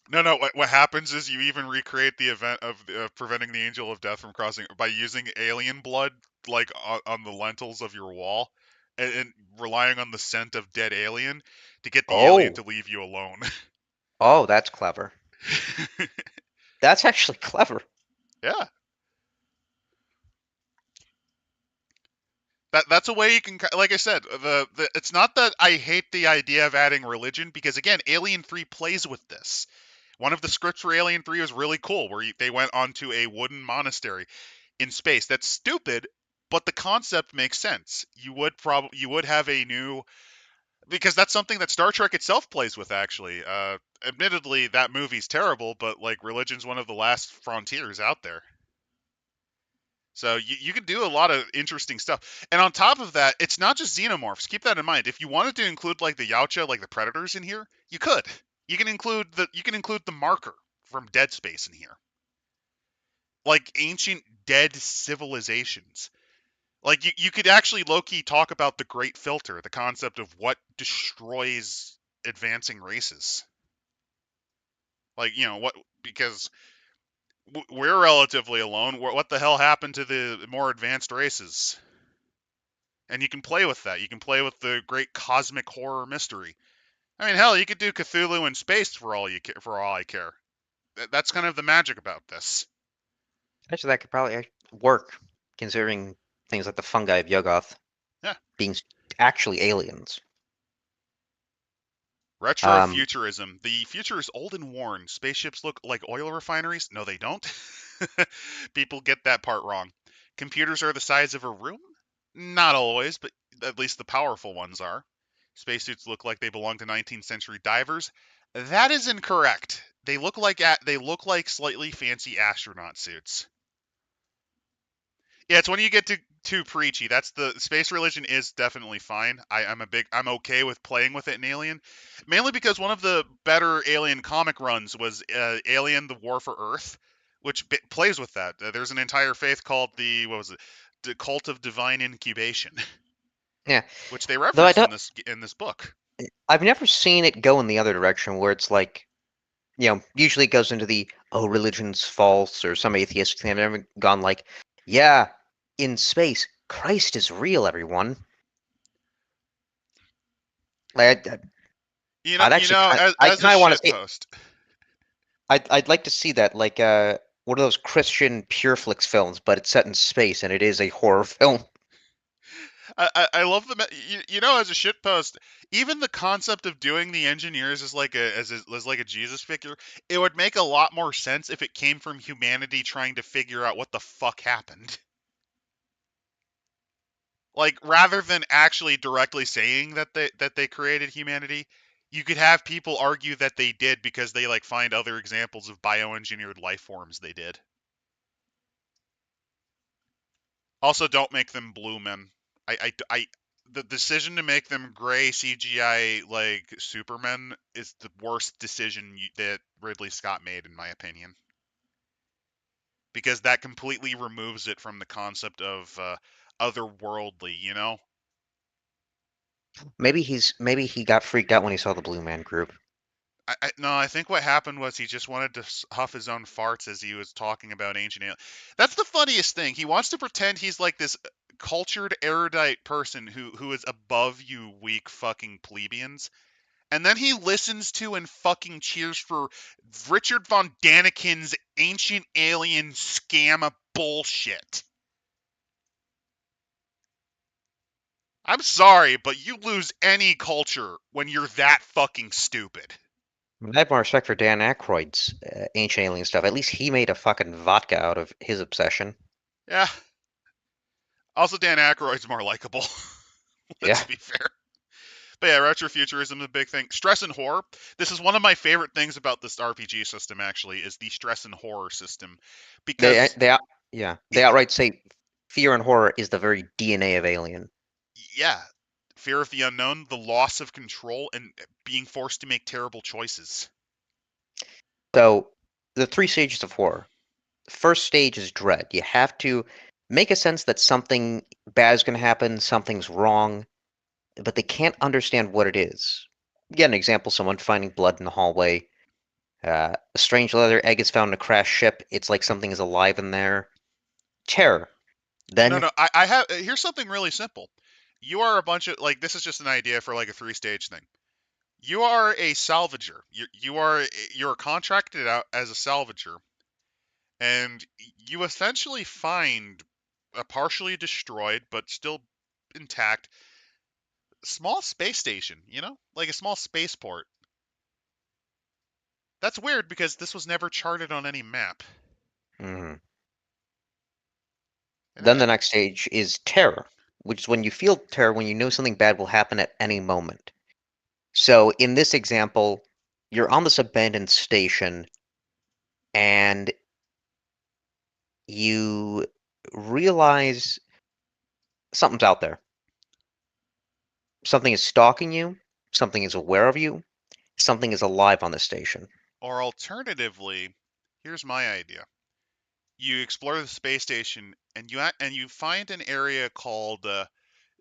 no. What happens is you even recreate the event of preventing the angel of death from crossing by using alien blood, like on the lentils of your wall, and relying on the scent of dead alien to get the alien Oh, to leave you alone. oh, that's clever. That's actually clever. Yeah, that's a way you can, like I said, the it's not that I hate the idea of adding religion because again, Alien 3 plays with this. One of the scripts for Alien 3 was really cool, where they went onto a wooden monastery in space. That's stupid, but the concept makes sense. You would have a new, because that's something that Star Trek itself plays with actually. Admittedly, that movie's terrible, but like religion's one of the last frontiers out there. So you can do a lot of interesting stuff. And on top of that, it's not just xenomorphs. Keep that in mind. If you wanted to include like the Yautja, like the predators in here, you could. You can include the marker from Dead Space in here. Like ancient dead civilizations. Like you could actually low key talk about the great filter, the concept of what destroys advancing races. Like, what, because we're relatively alone. What the hell happened to the more advanced races? And you can play with that. You can play with the great cosmic horror mystery. I mean, hell, you could do Cthulhu in space for all I care. That's kind of the magic about this. Actually, that could probably work, considering things like the fungi of Yoggoth Yeah. being actually aliens. Um, Retrofuturism. The future is old and worn. Spaceships look like oil refineries. No, they don't. People get that part wrong. Computers are the size of a room? Not always, but at least the powerful ones are. Spacesuits look like they belong to 19th century divers. That is incorrect. They look like slightly fancy astronaut suits. Yeah, it's when you get too preachy. That's the space religion is definitely fine. I'm okay with playing with it in Alien, mainly because one of the better Alien comic runs was Alien: The War for Earth, which plays with that. There's an entire faith called the what was it, the Cult of Divine Incubation, yeah, which they though I reference don't. in this book. I've never seen it go in the other direction, where it's like, usually it goes into the religion's false or some atheistic thing. I've never gone like, yeah, in space, Christ is real, everyone. Like, I'd actually I As a kind of want to shit see. post. I'd like to see that, like one of those Christian Pureflix films, but it's set in space and it is a horror film. I love as a shit post, even the concept of doing the engineers as like a Jesus figure, it would make a lot more sense if it came from humanity trying to figure out what the fuck happened. Like rather than actually directly saying that they created humanity, you could have people argue that they did because they like find other examples of bioengineered life forms they did. Also, don't make them blue men. The decision to make them gray CGI like Supermen is the worst decision that Ridley Scott made, in my opinion, because that completely removes it from the concept of otherworldly. Maybe he got freaked out when he saw the Blue Man Group. No, I think what happened was he just wanted to huff his own farts as he was talking about ancient aliens. That's the funniest thing. He wants to pretend he's like this cultured, erudite person who is above you, weak fucking plebeians. And then he listens to and fucking cheers for Richard Von Daniken's ancient alien scam of bullshit. I'm sorry, but you lose any culture when you're that fucking stupid. I have more respect for Dan Aykroyd's Ancient Alien stuff. At least he made a fucking vodka out of his obsession. Yeah. Also, Dan Aykroyd's more likable. Yeah. Let's be fair. But yeah, retrofuturism is a big thing. Stress and horror. This is one of my favorite things about this RPG system. Actually, is the stress and horror system, They because they out- yeah, they it, outright say fear and horror is the very DNA of Alien. yeah, fear of the unknown, the loss of control, and being forced to make terrible choices. So the three stages of horror. First stage is dread. You have to make a sense that something bad is going to happen, something's wrong, but they can't understand what it is. Get an example: someone finding blood in the hallway. A strange leather egg is found in a crashed ship. It's like something is alive in there. Terror. No, Then no, I have. Here's something really simple. You are a bunch of like. This is just an idea for like a three-stage thing. You are a salvager. You're contracted out as a salvager, and you essentially find a partially destroyed but still intact small space station. Like a small spaceport. That's weird because this was never charted on any map. mhm. And Then yeah, the next stage is terror, which is when you feel terror when you know something bad will happen at any moment. So in this example, you're on this abandoned station and you realize something's out there. Something is stalking you, something is aware of you, something is alive on the station. or alternatively, here's my idea. You explore the space station and you find an area called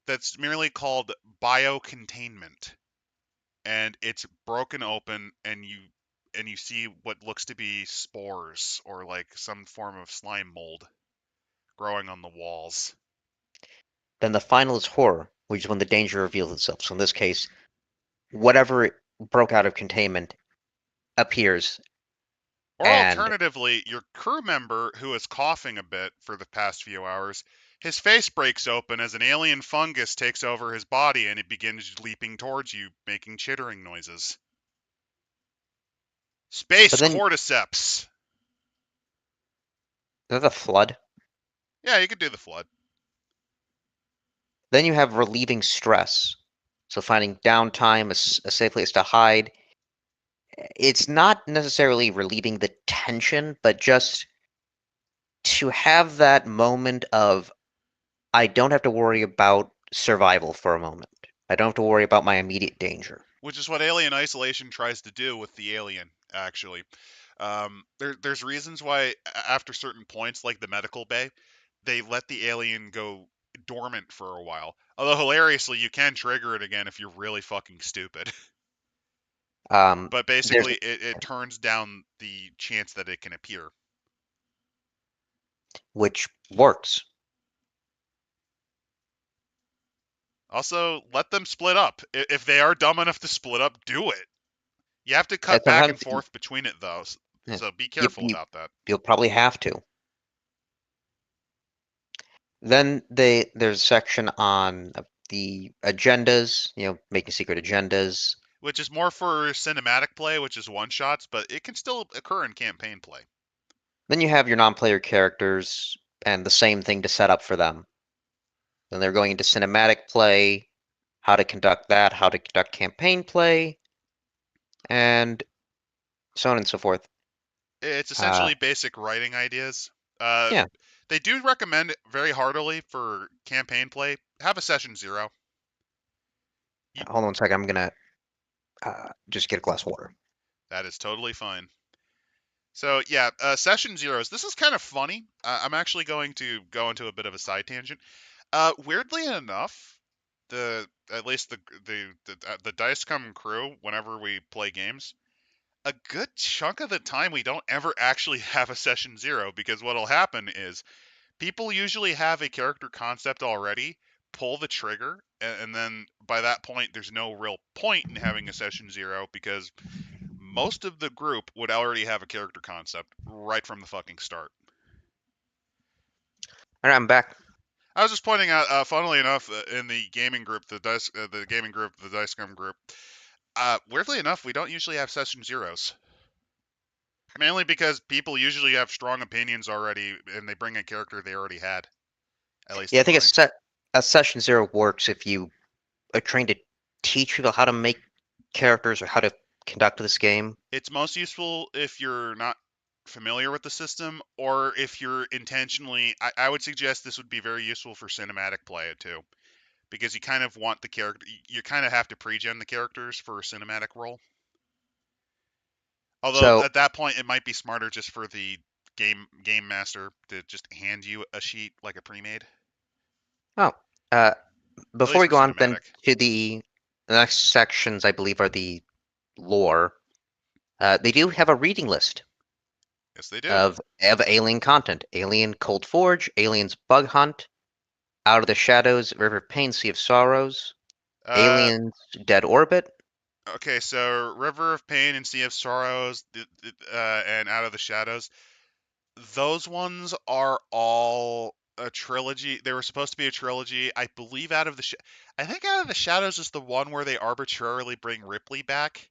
that's merely called biocontainment, and it's broken open, and you see what looks to be spores or like some form of slime mold growing on the walls. Then the final is horror, which is when the danger reveals itself. So in this case, whatever broke out of containment appears Or and alternatively, your crew member who is coughing a bit for the past few hours, his face breaks open as an alien fungus takes over his body and it begins leaping towards you, making chittering noises. but Space then cordyceps. there's a flood. Yeah, you could do the flood. Then you have relieving stress. So finding downtime, a safe place to hide. It's not necessarily relieving the tension, but just to have that moment of I don't have to worry about survival for a moment. I don't have to worry about my immediate danger. Which is what Alien Isolation tries to do with the alien, actually. There's reasons why, after certain points, like the medical bay, they let the alien go dormant for a while. Although, hilariously, you can trigger it again if you're really fucking stupid. Um, But there's basically, it turns down the chance that it can appear. which works. Also, let them split up. If they are dumb enough to split up, do it. You have to And cut back and sometimes forth between it, though, yeah, so be you, careful you about that. you'll probably have to. Then there's a section on the agendas, making secret agendas. Which is more for cinematic play, which is one shots, but it can still occur in campaign play. Then you have your non-player characters and the same thing to set up for them. Then they're going into cinematic play, how to conduct that, how to conduct campaign play, and so on and so forth. It's Uh, essentially basic writing ideas. Uh, yeah, they do recommend very heartily for campaign play, have a session zero. You, hold on a second. I'm gonna just get a glass of water. that is totally fine. So yeah, session zeros. This is kind of funny. I'm actually going to go into a bit of a side tangent. Weirdly enough, the at least the Dice Come crew, whenever we play games, a good chunk of the time we don't ever actually have a session zero, because what'll happen is people usually have a character concept already, pull the trigger, and then by that point there's no real point in having a session zero, because most of the group would already have a character concept right from the fucking start. All right, I'm back. I was just pointing out, funnily enough, in the gaming group, the gaming group, the Dice Gum group, Weirdly enough, we don't usually have session zeros. Mainly because people usually have strong opinions already, and they bring a character they already had, at least Yeah, I in think mind. a session zero works if you are trying to teach people how to make characters or how to conduct this game. It's most useful if you're not familiar with the system, or if you're intentionally. I would suggest this would be very useful for cinematic play too, because you kind of want the character. You kind of have to pre-gen the characters for a cinematic role. Although So, at that point, it might be smarter just for the game master to just hand you a sheet like a pre-made, oh, uh, at before least we for go on then cinematic. to the next sections, I believe are the lore. They do have a reading list Yes, they do. of alien content: Alien Cold Forge, Aliens Bug Hunt, Out of the Shadows, River of Pain, Sea of Sorrows, Uh, Aliens Dead Orbit. okay, so River of Pain and Sea of Sorrows, and Out of the Shadows. Those ones are all a trilogy. They were supposed to be a trilogy. I believe I think Out of the Shadows is the one where they arbitrarily bring Ripley back.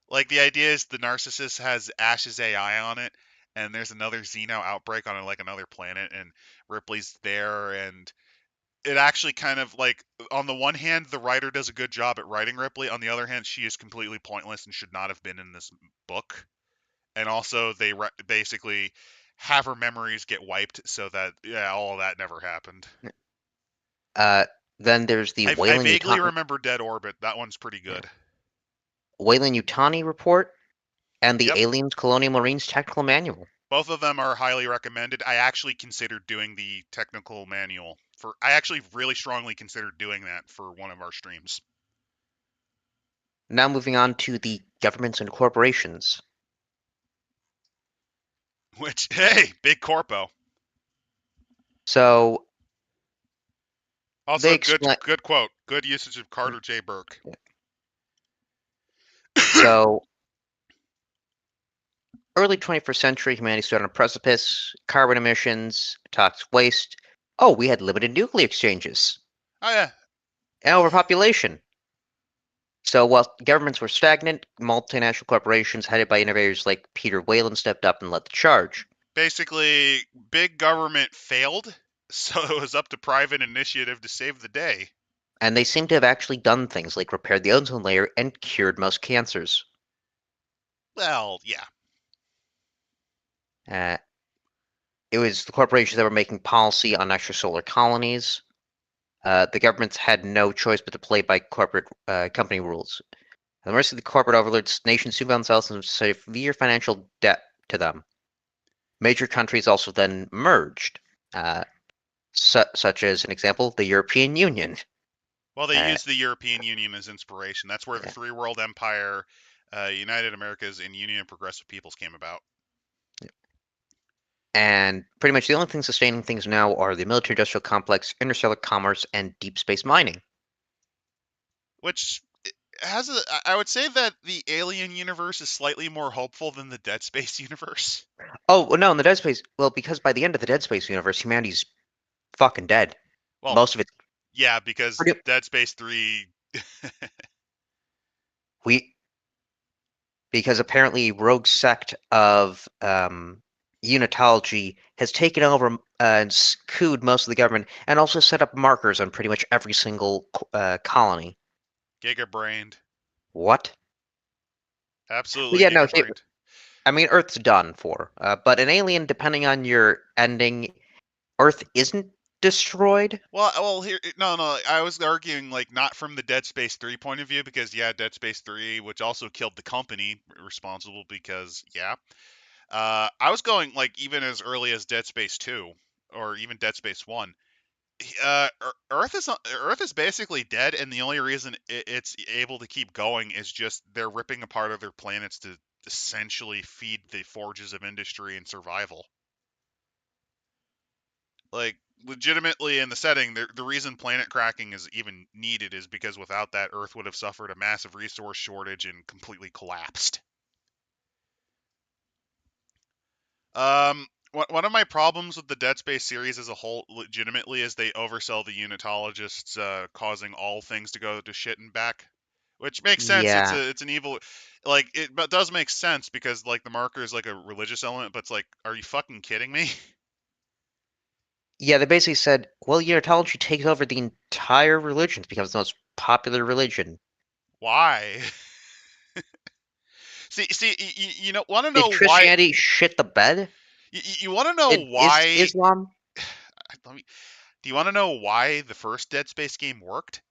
Like the idea is the narcissist has Ash's AI on it, and there's another Xeno outbreak on like another planet, and Ripley's there, and it actually kind of like on the one hand the writer does a good job at writing Ripley, on the other hand she is completely pointless and should not have been in this book. And also they basically have her memories get wiped so that yeah, all of that never happened. Uh, then there's the I vaguely remember Dead Orbit. That one's pretty good. Weyland Yutani report and the Yep. Aliens Colonial Marines Technical Manual. Both of them are highly recommended. I actually considered doing the technical manual for. I actually really strongly considered doing that for one of our streams. Now moving on to the governments and corporations. Which, hey, big corpo. So they Also, explain. good quote. Good usage of Carter J. Burke. So early 21st century, humanity stood on a precipice. Carbon emissions, toxic waste. Oh, we had limited nuclear exchanges Oh yeah, and overpopulation. So while governments were stagnant, multinational corporations headed by innovators like Peter Whalen stepped up and led the charge. basically, big government failed, so it was up to private initiative to save the day. And they seem to have actually done things like repaired the ozone layer and cured most cancers. Well, yeah. Uh, it was the corporations that were making policy on extrasolar colonies. The governments had no choice but to play by corporate company rules. At the mercy of the corporate overlords, nations soon found themselves in severe financial debt to them. Major countries also then merged, uh, such as an example, the European Union. Well, they Uh, used the European Union as inspiration. That's where the Three World Empire, United Americas, and Union of Progressive Peoples came about. and pretty much the only things sustaining things now are the military industrial complex, interstellar commerce, and deep space mining. Which has a. I would say that the Alien universe is slightly more hopeful than the Dead Space universe. Oh, well, no, in the Dead Space, well, because by the end of the Dead Space universe, humanity's fucking dead. Well, Most of it's yeah, because pretty. Dead Space 3. We because apparently rogue sect of unitology has taken over and cooed most of the government and also set up markers on pretty much every single colony. Giga-brained. What? But Absolutely yeah, no, giga-brained. I mean, Earth's done for. But an alien, depending on your ending, Earth isn't destroyed. Well, here, no, no. I was arguing like not from the Dead Space 3 point of view because yeah, Dead Space 3, which also killed the company responsible because yeah. I was going like even as early as Dead Space 2 or even Dead Space 1. Earth is basically dead, and the only reason it's able to keep going is just they're ripping apart other planets to essentially feed the forges of industry and survival. Like legitimately in the setting, the reason planet cracking is even needed is because without that, Earth would have suffered a massive resource shortage and completely collapsed. One of my problems with the Dead Space series as a whole, legitimately, is they oversell the unitologists, causing all things to go to shit and back. which makes sense. Yeah. It's an evil, like it, but does make sense because like the marker is like a religious element. But it's like, are you fucking kidding me? Yeah, they basically said, well, unitology takes over the entire religion, becomes the most popular religion. Why? You know, want to Did know why? Christianity shit the bed? You want to know Did is why? Islam? Let me. Do you want to know why the first Dead Space game worked?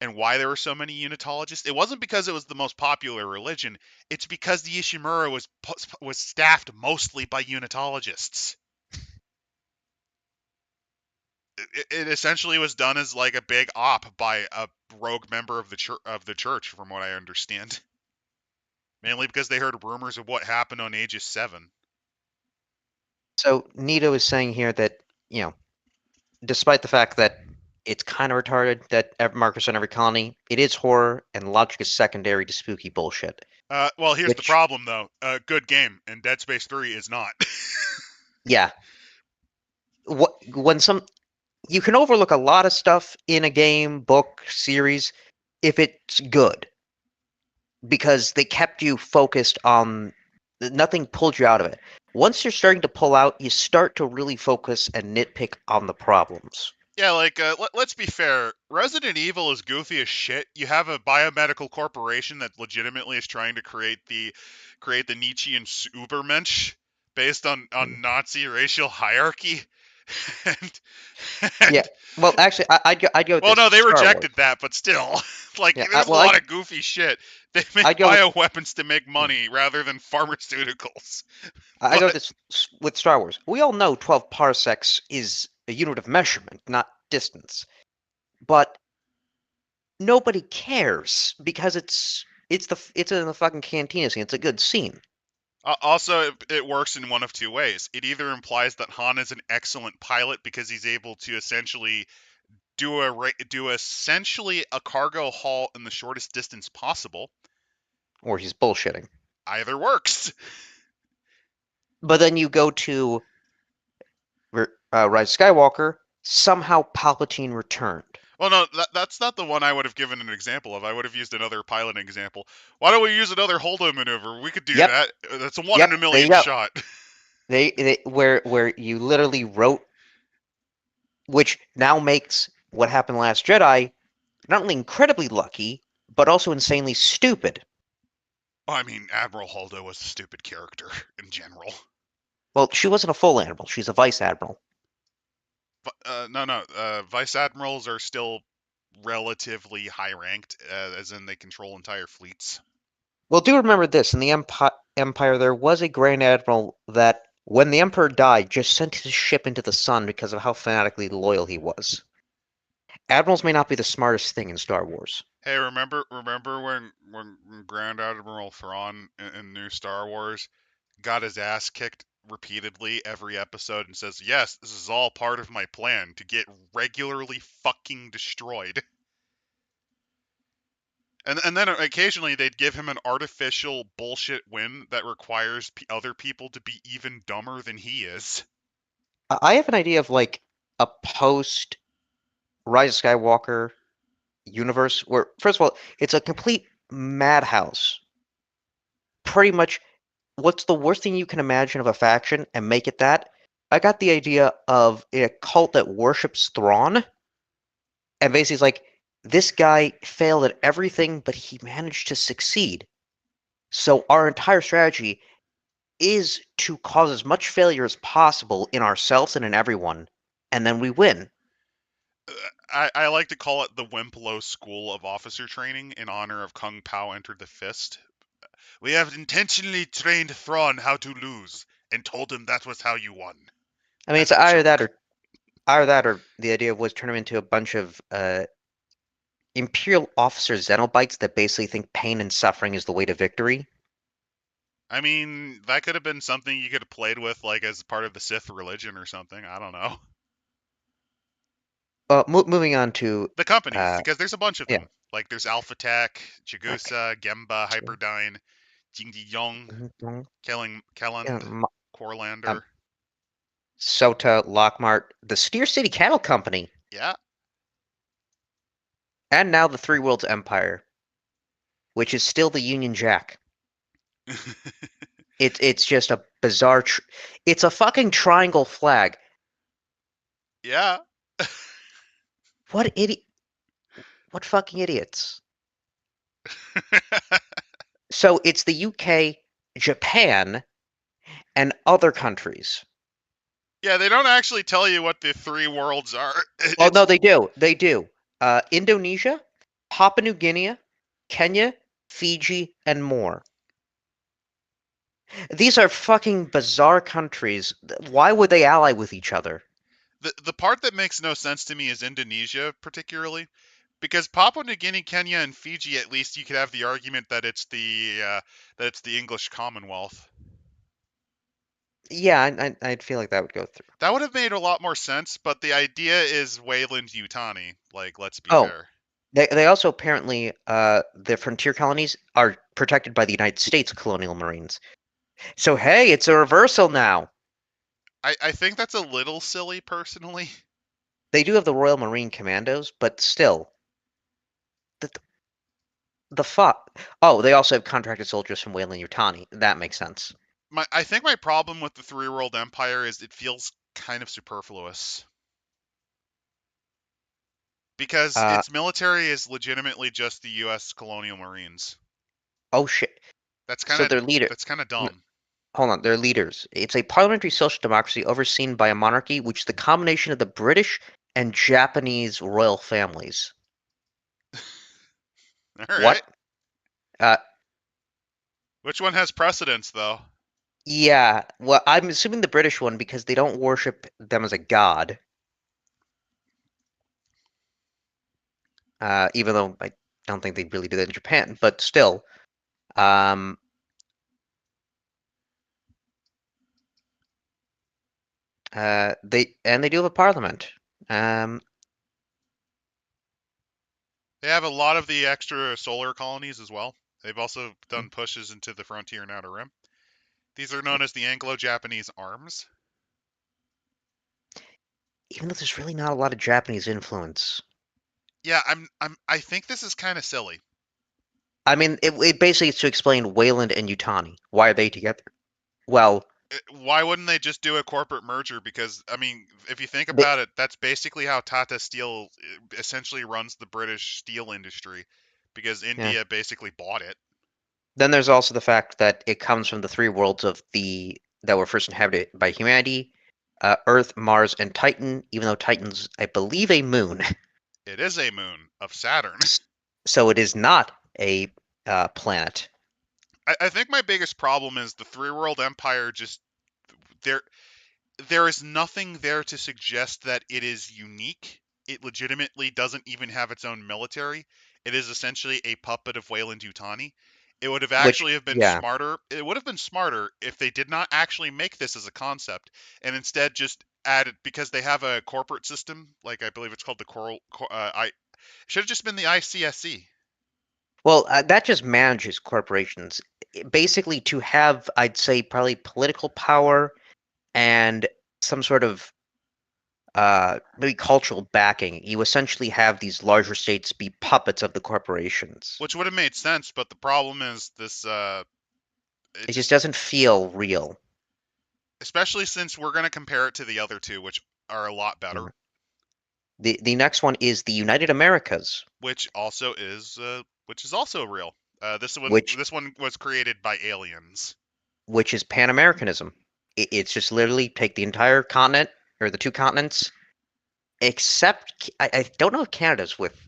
And why there were so many unitologists? It wasn't because it was the most popular religion. It's because the Ishimura was staffed mostly by unitologists. It essentially was done as like a big op by a rogue member of the church, from what I understand. Mainly because they heard rumors of what happened on Aegis 7. So Nito is saying here that, you know, despite the fact that it's kind of retarded that markers on every colony, it is horror, and logic is secondary to spooky bullshit. Well, here's the Which, problem though. Good game, and Dead Space 3 is not. yeah, when some you can overlook a lot of stuff in a game, book, series if it's good because they kept you focused on nothing pulled you out of it. Once you're starting to pull out, you start to really focus and nitpick on the problems. Yeah, like let's be fair. Resident Evil is goofy as shit. You have a biomedical corporation that legitimately is trying to create the Nietzschean Ubermensch based on Nazi racial hierarchy, and Yeah. and Well, actually, I'd go with well, this. no, they Star rejected Wars. that, but still, like Yeah. there's a Well, lot of goofy shit. They make I'd go with bioweapons to make money rather than pharmaceuticals. I go with But this with Star Wars. We all know 12 parsecs is a unit of measurement, not distance. But nobody cares because it's in the fucking cantina scene. It's a good scene. Also, it works in one of two ways. It either implies that Han is an excellent pilot because he's able to essentially do essentially a cargo haul in the shortest distance possible. Or he's bullshitting. Either works. But then you go to Rise of Skywalker. Somehow Palpatine returned. Well, no, that's not the one I would have given an example of. I would have used another piloting example. Why don't we use another holdo maneuver? We could do Yep, that. That's a one in yep. a There you million go. shot. They where you literally wrote, which now makes what happened Last Jedi not only incredibly lucky, but also insanely stupid. I mean, Admiral Holdo was a stupid character in general. Well, she wasn't a full admiral; she's a vice admiral. No. Vice admirals are still relatively high ranked, as in they control entire fleets. Well, do remember this: in the Empire, there was a Grand Admiral that, when the Emperor died, just sent his ship into the sun because of how fanatically loyal he was. Admirals may not be the smartest thing in Star Wars. Hey, remember when Grand Admiral Thrawn in New Star Wars got his ass kicked repeatedly every episode and says, "Yes, this is all part of my plan to get regularly fucking destroyed." And then occasionally they'd give him an artificial bullshit win that requires other people to be even dumber than he is. I have an idea of like a post Rise of Skywalker universe where, first of all, it's a complete madhouse. Pretty much, what's the worst thing you can imagine of a faction and make it that? I got the idea of a cult that worships Thrawn, and basically it's like this guy failed at everything, but he managed to succeed. So our entire strategy is to cause as much failure as possible in ourselves and in everyone, and then we win. I like to call it the Wimplo School of Officer Training in honor of Kung Pao Entered the Fist. We have intentionally trained Thrawn how to lose and told him that was how you won. I mean, As it's a joke. either that or the idea was turn them into a bunch of Imperial officer Xenobites that basically think pain and suffering is the way to victory. I mean, that could have been something you could have played with, like as part of the Sith religion or something. I don't know. Moving on to The companies, uh, because there's a bunch of yeah, them. Like there's Alpha Tech, like, Chigusa, Gemba, Hyperdyne, Jingdi Yong, yeah, Kelland, um, Corlander. Sota, Lockmart, the Steer City Cattle Company, Yeah, and now the Three Worlds Empire. which is still the Union Jack. It's just a bizarre. It's a fucking triangle flag. Yeah. What idiot? What fucking idiots? So it's the UK, Japan, and other countries. Yeah, they don't actually tell you what the three worlds are. Oh It's no, they do. They do. Indonesia, Papua New Guinea, Kenya, Fiji, and more. These are fucking bizarre countries. Why would they ally with each other? the part that makes no sense to me is Indonesia, particularly because Papua New Guinea, Kenya, and Fiji. At least you could have the argument that it's the English Commonwealth. Yeah, I'd feel like that would go through. That would have made a lot more sense. But the idea is Wayland Yutani. Like, let's be Oh, fair. they also apparently the frontier colonies are protected by the United States colonial marines. So hey, it's a reversal now. I think that's a little silly, personally. They do have the Royal Marine Commandos, but still, the the fuck. Oh, they also have contracted soldiers from Wayland Yutani. That makes sense. I think my problem with the Three World Empire is it feels kind of superfluous because Uh its military is legitimately just the U.S. colonial marines. oh shit. That's kind So of their leader. that's kind of dumb. Hold on, their leaders. It's a parliamentary social democracy overseen by a monarchy, which is the combination of the British and Japanese royal families. All What? right. Uh, Which one has precedence, though? yeah. Well, I'm assuming the British one because they don't worship them as a god. Even though I don't think they really do that in Japan, but still. Um, they do have a parliament. Um, They have a lot of the extra solar colonies as well. They've also done pushes into the frontier and outer rim. These are known as the Anglo-Japanese arms. even though there's really not a lot of Japanese influence. Yeah, I think this is kind of silly. I mean, it basically is to explain Wayland and Yutani. Why are they together? Well, Why wouldn't they just do a corporate merger? Because I mean, if you think they, about it, that's basically how Tata Steel essentially runs the British steel industry, because yeah. India basically bought it. Then there's also the fact that it comes from the three worlds of the that were first inhabited by humanity: Earth, Mars, and Titan. Even though Titan's, I believe, a moon, It is a moon of Saturn. so it is not a planet. I think my biggest problem is the three world empire just there there is nothing there to suggest that it is unique. It legitimately doesn't even have its own military. It is essentially a puppet of Wayland Yutani. It would have Which, actually have been yeah, smarter. It would have been smarter if they did not actually make this as a concept and instead just added, because they have a corporate system, like I believe it's called the Coral. I should have just been the ICSE. well, that just manages corporations. Basically, to have, I'd say, probably political power and some sort of maybe cultural backing, you essentially have these larger states be puppets of the corporations. Which would have made sense, but the problem is this. It It just just, doesn't feel real. especially since we're going to compare it to the other two, which are a lot better. Yeah. The next one is the United Americas, Which is also real. which This one was created by aliens. which is Pan Americanism. It's just literally take the entire continent or the two continents, except I don't know if Canada's with.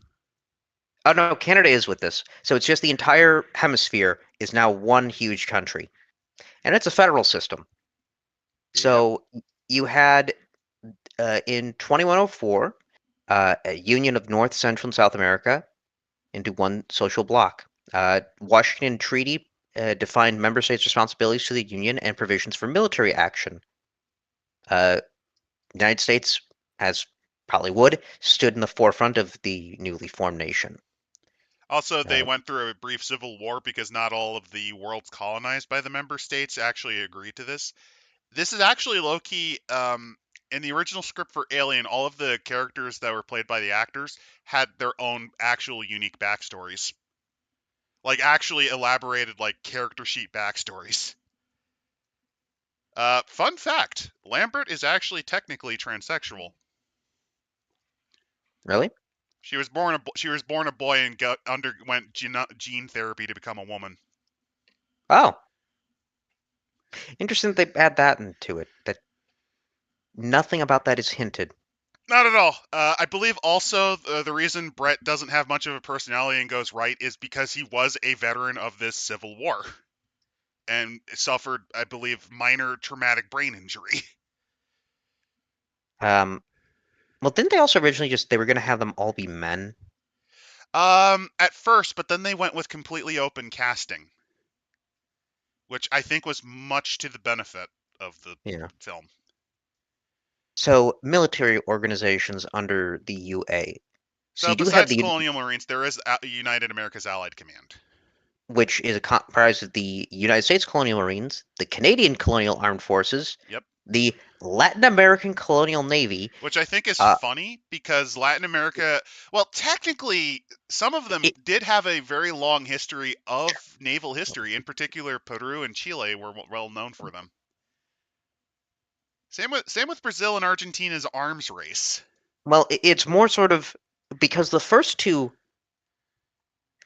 Oh no, Canada is with this. So it's just the entire hemisphere is now one huge country, and it's a federal system. Yep. So you had in 2104 a union of North, Central, and South America into one social bloc. Washington Treaty defined member states' responsibilities to the Union and provisions for military action. Uh, United States, as probably would, stood in the forefront of the newly formed nation. Also, they Uh, went through a brief civil war because not all of the worlds colonized by the member states actually agreed to this. This is actually low key. In the original script for Alien, all of the characters that were played by the actors had their own actual unique backstories. like actually elaborated like character sheet backstories. Fun fact: Lambert is actually technically transsexual. Really? She was born a boy and underwent gene therapy to become a woman. Oh, interesting that they add that into it. That nothing about that is hinted. Not at all. I believe also the reason Brett doesn't have much of a personality and goes right is because he was a veteran of this Civil War and suffered, I believe, minor traumatic brain injury. Um, well, didn't they also originally just they were going to have them all be men? At first, but then they went with completely open casting, which I think was much to the benefit of the Yeah. film. So military organizations under the UA. So So you do have besides the Colonial Marines, there is United America's Allied Command. which is comprised of the United States Colonial Marines, the Canadian Colonial Armed Forces, Yep. the Latin American Colonial Navy. Which I think is Uh, funny because Latin America, well, technically, some of them it, did have a very long history of naval history. In particular, Peru and Chile were well known for them. Same with Brazil and Argentina's arms race. well, it's more sort of because the first two.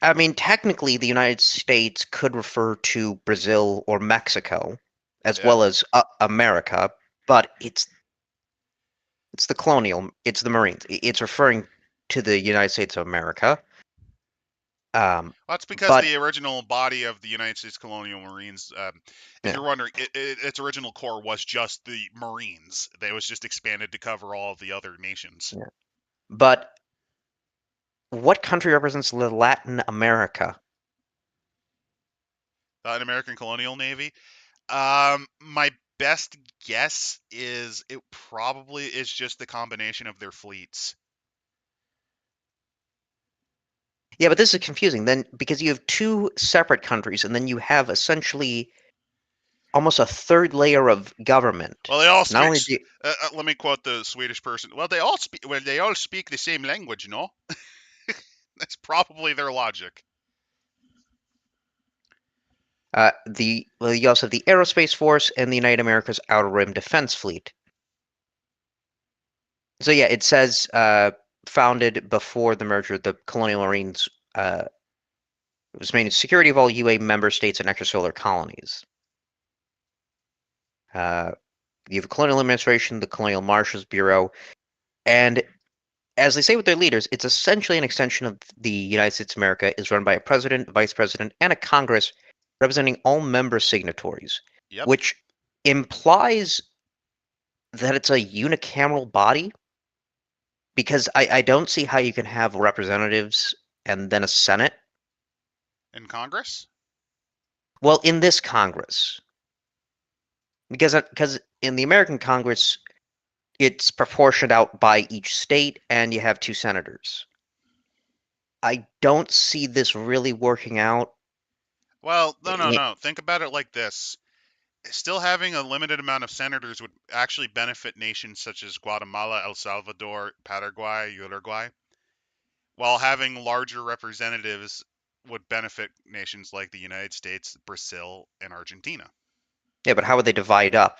I mean, technically, the United States could refer to Brazil or Mexico, as Yeah. well as America, but it's the colonial, it's the Marines. It's referring to the United States of America. Um, Well, that's because but the original body of the United States Colonial Marines, if yeah, you're wondering, its original core was just the Marines. They was just expanded to cover all of the other nations. yeah. But what country represents Latin America? The American Colonial Navy. My best guess is it probably is just the combination of their fleets. Yeah, but this is confusing then because you have two separate countries, and then you have essentially almost a third layer of government. Well, they all Not speak. only do Let me quote the Swedish person. Well, they all speak. Well, they all speak the same language, no? That's probably their logic. you also have the Aerospace Force and the United America's Outer Rim Defense Fleet. So yeah, it says founded before the merger, the Colonial Marines was maintaining security of all UA member states and extrasolar colonies. Uh, you have the Colonial Administration, the Colonial Marshals Bureau, and as they say with their leaders, it's essentially an extension of the United States of America. Is run by a president, vice president, and a Congress representing all member signatories, Yep. which implies that it's a unicameral body because I don't see how you can have representatives and then a Senate. In Congress. Well, in this Congress, because in the American Congress, it's proportioned out by each state, and you have two senators. I don't see this really working out. Well, no, no, Eh, no. Think about it like this. Still having a limited amount of senators would actually benefit nations such as Guatemala, El Salvador, Paraguay, Uruguay, while having larger representatives would benefit nations like the United States, Brazil, and Argentina. Yeah, but how would they divide up?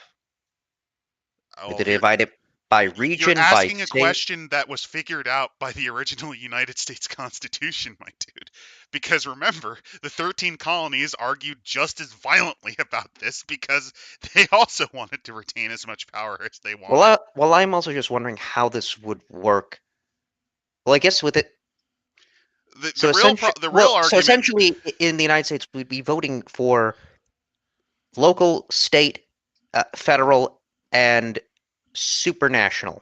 Would Oh, they divide it by you're region, by asking a state? question that was figured out by the original United States Constitution, my dude. Because remember, the 13 colonies argued just as violently about this because they also wanted to retain as much power as they wanted. Well, I'm also just wondering how this would work. Well, I guess with it, The real the real so argument. essentially, in the United States, we'd be voting for local, state, federal, and supranational.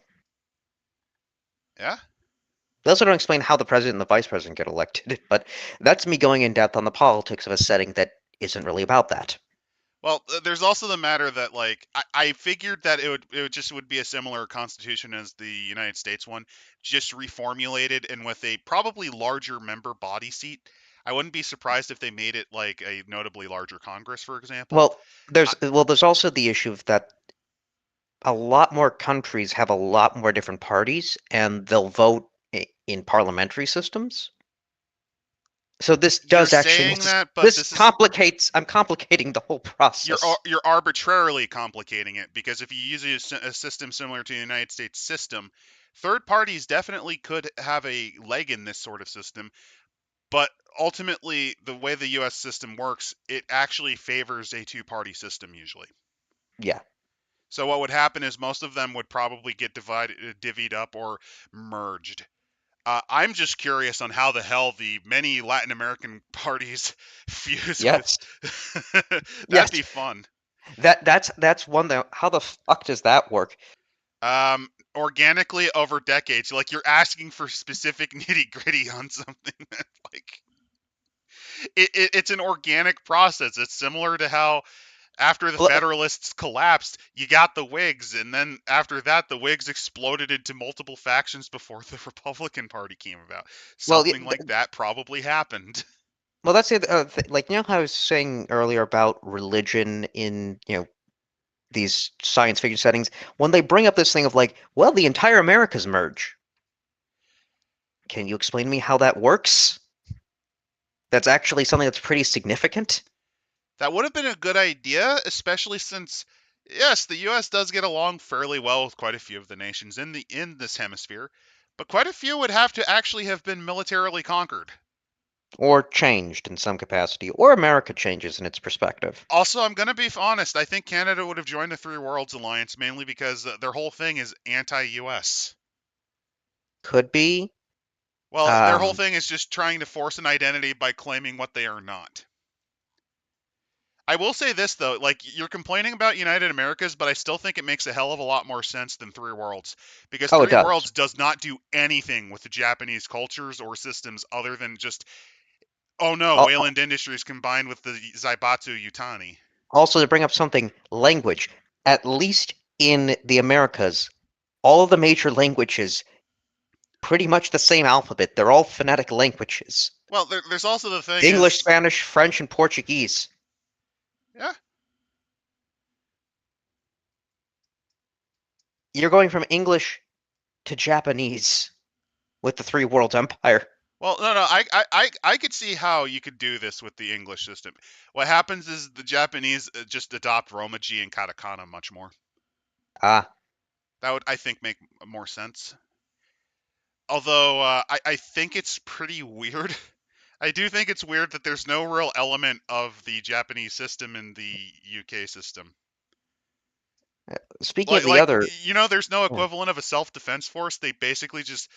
Yeah. They also don't explain how the president and the vice president get elected, but that's me going in depth on the politics of a setting that isn't really about that. Well, there's also the matter that like I figured that it would be a similar constitution as the United States one, just reformulated and with a probably larger member body seat. I wouldn't be surprised if they made it like a notably larger Congress, for example. I, There's also the issue of that a lot more countries have a lot more different parties, and they'll vote in parliamentary systems. So this You're does actually saying that, but this this is complicates. I'm complicating the whole process. you're arbitrarily complicating it because if you use a system similar to the United States system, third parties definitely could have a leg in this sort of system, but ultimately the way the US system works, it actually favors a two-party system usually. Yeah. So what would happen is most of them would probably get divided, divvied up or merged. I'm just curious on how the hell the many Latin American parties fuse with. Yes. That'd Yes. be fun. That's one that. How the fuck does that work? Organically over decades, like you're asking for specific nitty gritty on something that, like, it's an organic process. It's similar to how after the Well, Federalists collapsed, you got the Whigs, and then after that, the Whigs exploded into multiple factions before the Republican Party came about. well, Something like that probably happened. well. That's it. Like how I was saying earlier about religion in these science fiction settings. When they bring up this thing of like, well, the entire Americas merge. Can you explain to me how that works? That's actually something that's pretty significant. That would have been a good idea, especially since, yes, the U.S. does get along fairly well with quite a few of the nations in this hemisphere, but quite a few would have to actually have been militarily conquered. Or changed in some capacity, or America changes in its perspective. Also, I'm going to be honest, I think Canada would have joined the Three Worlds Alliance mainly because their whole thing is anti-US. Could be. Well, their whole Um, thing is just trying to force an identity by claiming what they are not. I will say this though, like you're complaining about United Americas, but I still think it makes a hell of a lot more sense than Three Worlds because oh, it Three does. Worlds does not do anything with the Japanese cultures or systems other than just, oh no, Al- Wayland Industries combined with the Zaibatsu Yutani. Also, to bring up something, language. At least in the Americas, all of the major languages pretty much the same alphabet. They're all phonetic languages. Well, there's also the thing English, is, Spanish, French, and Portuguese. yeah, You're going from English to Japanese with the Three Worlds Empire. well, no, no, I could see how you could do this with the English system. What happens is the Japanese just adopt Romaji and Katakana much more. Ah, That would, I think, make more sense. Although I think it's pretty weird. I do think it's weird that there's no real element of the Japanese system in the UK system. speaking of Like, the like other, there's no yeah, equivalent of a self-defense force. They basically just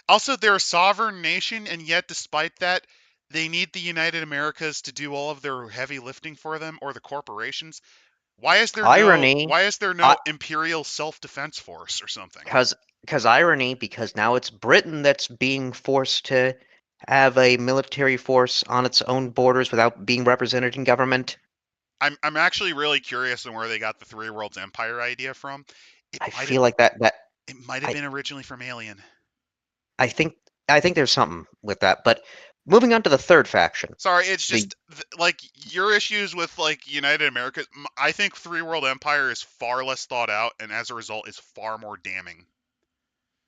also they're a sovereign nation, and yet despite that, they need the United Americas to do all of their heavy lifting for them, or the corporations. irony, Why is there I, no imperial self-defense force or something? because irony, because now it's Britain that's being forced to have a military force on its own borders without being represented in government. I'm actually really curious on where they got the Three Worlds Empire idea from. It I might have feel like that it might have I been originally from Alien. I think I think there's something with that. But moving on to the third faction, Sorry, it's the just like your issues with like United America. I think Three World Empire is far less thought out, and as a result, is far more damning.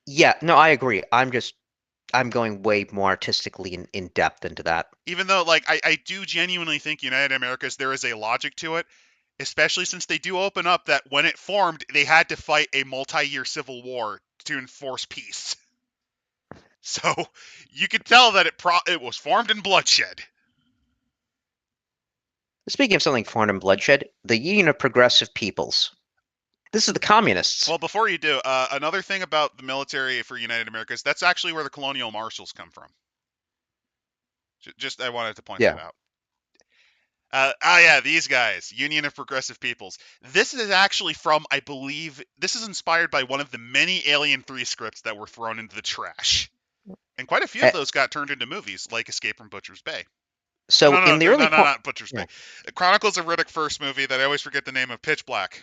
yeah, no, I agree. I'm going way more artistically in depth into that. Even though, like, I do genuinely think United Americas there is a logic to it, especially since they do open up that when it formed, they had to fight a multi-year civil war to enforce peace. So you could tell that it was formed in bloodshed. Speaking of something foreign and bloodshed, the Union of Progressive Peoples. This is the communists. Well, before you do, another thing about the military for United Americas, that's actually where the colonial marshals come from. Just I wanted to point that Yeah. out. Yeah, these guys, Union of Progressive Peoples. This is actually from, I believe, this is inspired by one of the many Alien 3 scripts that were thrown into the trash. And quite a few of Uh, those got turned into movies, like Escape from Butcher's Bay. so No, no, in the no, early no, no, point, not Butcher's Bay. yeah, Chronicles of Riddick first movie that I always forget the name of, Pitch Black.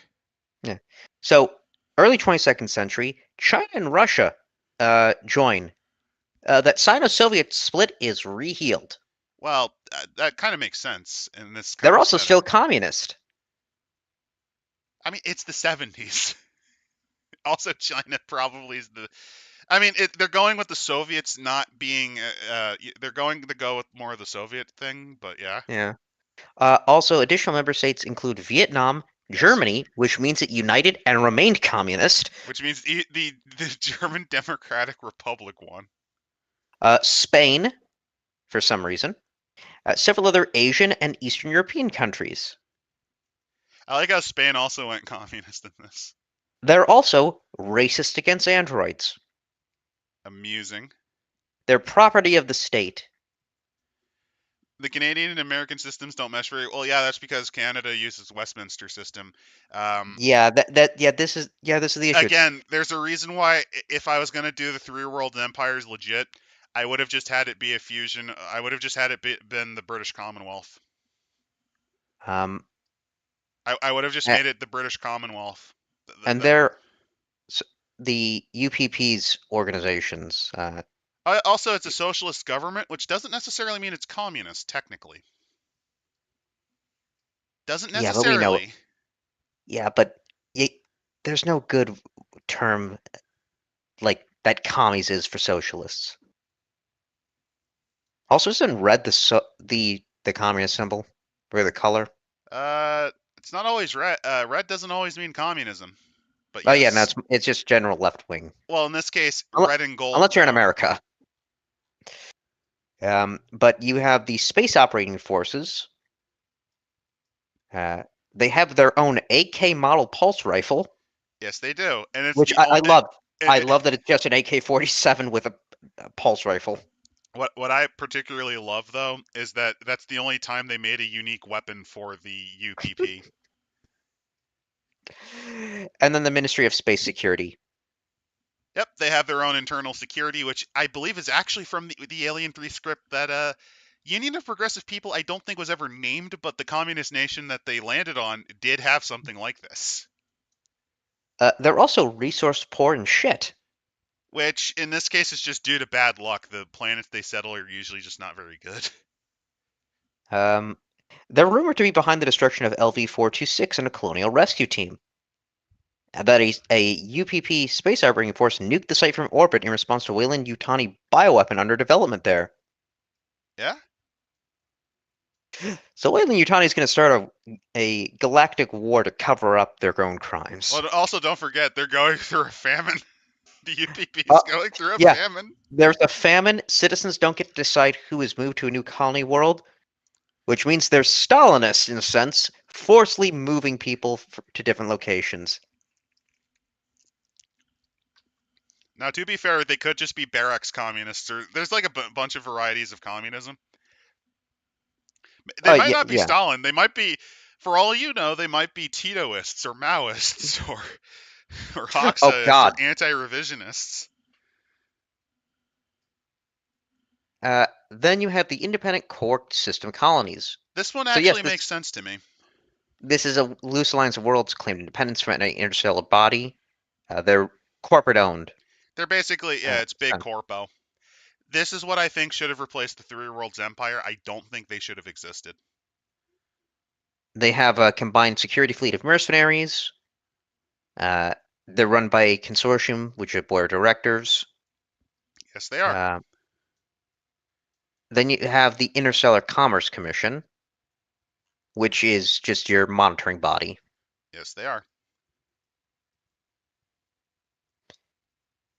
yeah. So early 22nd century, China and Russia join. That Sino-Soviet split is rehealed. Well, that kind of makes sense in this kind They're of also still setting. communist. I mean, it's the 70s. Also, China probably is the. I mean, they're going with the Soviets not being. They're going to go with more of the Soviet thing, but yeah, Yeah. Also, additional member states include Vietnam, yes. Germany, which means it united and remained communist, Which means the German Democratic Republic won. Spain, for some reason, several other Asian and Eastern European countries. I like how Spain also went communist in this. They're also racist against androids. Amusing. They're property of the state. The Canadian and American systems don't mesh very well. Yeah, that's because Canada uses Westminster system. Um, Yeah, this is the issue. It's Again, there's a reason why if I was gonna do the three world empires legit, I would have just had it be a fusion. I would have just had it been the British Commonwealth. um, I would have just a- made it the British Commonwealth. and they're the UPP's organizations. Also, it's a socialist government, which doesn't necessarily mean it's communist. Technically, doesn't Yeah, but we know. necessarily. Yeah, but y there's no good term like that commies is for socialists. Also, isn't red the communist symbol or the color? It's not always red. Red doesn't always mean communism, but Oh yeah, no, yes. it's just general left wing. Well, in this case, Unless, red and gold unless you're in count. America. But you have the space operating forces. Uh, they have their own AK model pulse rifle, Yes, they do, and it's which the I only. love. I love that it's just an AK-47 with a pulse rifle. What I particularly love though is that that's the only time they made a unique weapon for the UPP. And then the Ministry of Space Security. Yep, they have their own internal security, which I believe is actually from the Alien 3 script that Union of Progressive People I don't think was ever named, but the communist nation that they landed on did have something like this. They're also resource poor and shit. Which in this case is just due to bad luck. The planets they settle are usually just not very good. Um, they're rumored to be behind the destruction of LV-426 and a colonial rescue team. That a UPP space operating force nuked the site from orbit in response to Weyland-Yutani bioweapon under development there. Yeah? So Weyland-Yutani is going to start a galactic war to cover up their own crimes. Well, also don't forget they're going through a famine. The UPP is Uh, going through a yeah, famine. there's a famine. Citizens don't get to decide who is moved to a new colony world, which means they're Stalinists in a sense, forcefully moving people to different locations. Now, to be fair, they could just be barracks communists, or there's like a bunch of varieties of communism. They might Yeah, not be yeah. Stalin. They might be, for all you know, they might be Titoists or Maoists or Oh Hoxaists or God. anti-revisionists. Then you have the independent court system colonies. This one So yes, actually makes sense to me. this is a loose alliance of worlds claimed independence from any interstellar body. They're corporate owned. They're basically, yeah, it's big So corpo. This is what I think should have replaced the Three Worlds Empire. I don't think they should have existed. they have a combined security fleet of mercenaries. Uh, they're run by a consortium, which are board of directors. Yes, they are. Uh, then you have the Interstellar Commerce Commission, which is just your monitoring body. Yes, they are.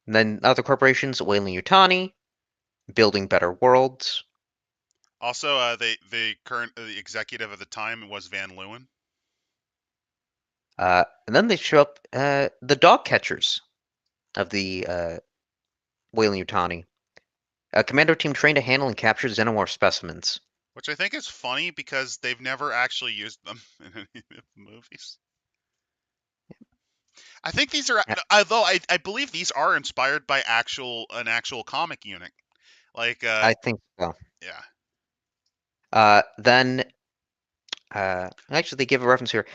And then other corporations, Weyland-Yutani, Building Better Worlds. Also, the current the executive at the time was Van Leeuwen. And then they show up the dog catchers of the Weyland-Yutani. A commando team trained to handle and capture xenomorph specimens. Which I think is funny because they've never actually used them in any of the movies. I think these are, Uh, although I believe these are inspired by an actual comic unit. Like, I think so. yeah. Then, actually, they give a reference here.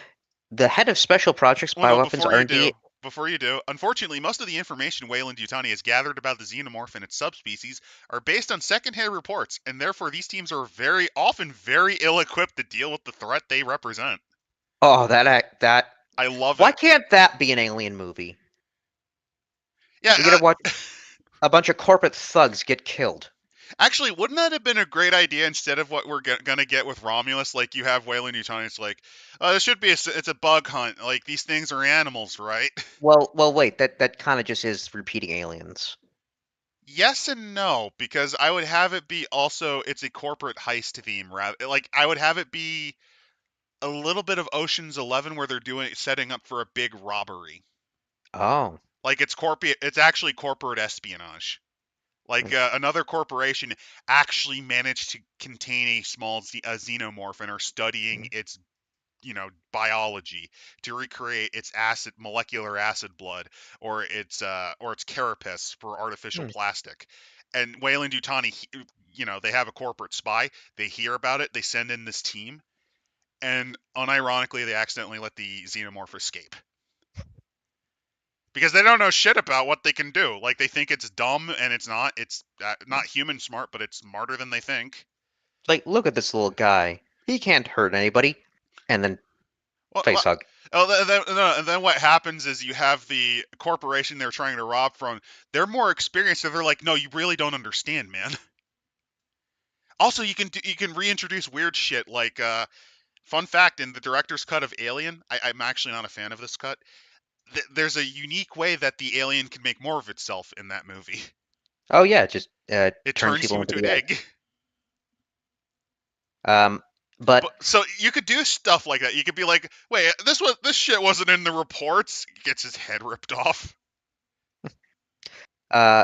The head of special projects, Well, no, bioweapons R&D. before you do, unfortunately, most of the information Weyland-Yutani has gathered about the xenomorph and its subspecies are based on secondhand reports, and therefore these teams are very often very ill-equipped to deal with the threat they represent. Oh, that. I love Why it. can't that be an alien movie? Yeah, We gotta watch. A bunch of corporate thugs get killed. Actually, wouldn't that have been a great idea instead of what we're gonna get with Romulus? Like you have Weyland-Yutani, it's like, oh, this should be it's a bug hunt. Like these things are animals, right? Well, wait. That kind of just is repeating aliens. Yes and no, because I would have it be also it's a corporate heist theme rather like I would have it be a little bit of Ocean's 11 where they're doing setting up for a big robbery. Oh. Like it's actually corporate espionage. Like another corporation actually managed to contain a small a xenomorph and are studying its biology to recreate its acid molecular acid blood or its carapace for artificial Hmm. plastic. And Wayland Yutani, they have a corporate spy. They hear about it. They send in this team, and unironically, they accidentally let the xenomorph escape because they don't know shit about what they can do. Like they think it's dumb, and it's not. It's not human smart, but it's smarter than they think. Like, look at this little guy. He can't hurt anybody. And then Well, face hug. oh, no, and then what happens is you have the corporation they're trying to rob from. They're more experienced, so they're like, "No, you really don't understand, man." Also, you can reintroduce weird shit like fun fact in the director's cut of Alien. I'm actually not a fan of this cut. There's a unique way that the alien can make more of itself in that movie. Oh yeah, it just It turns turns people you into into an the egg. egg. Um, but But so you could do stuff like that. You could be like, "Wait, this shit wasn't in the reports." Gets his head ripped off. uh,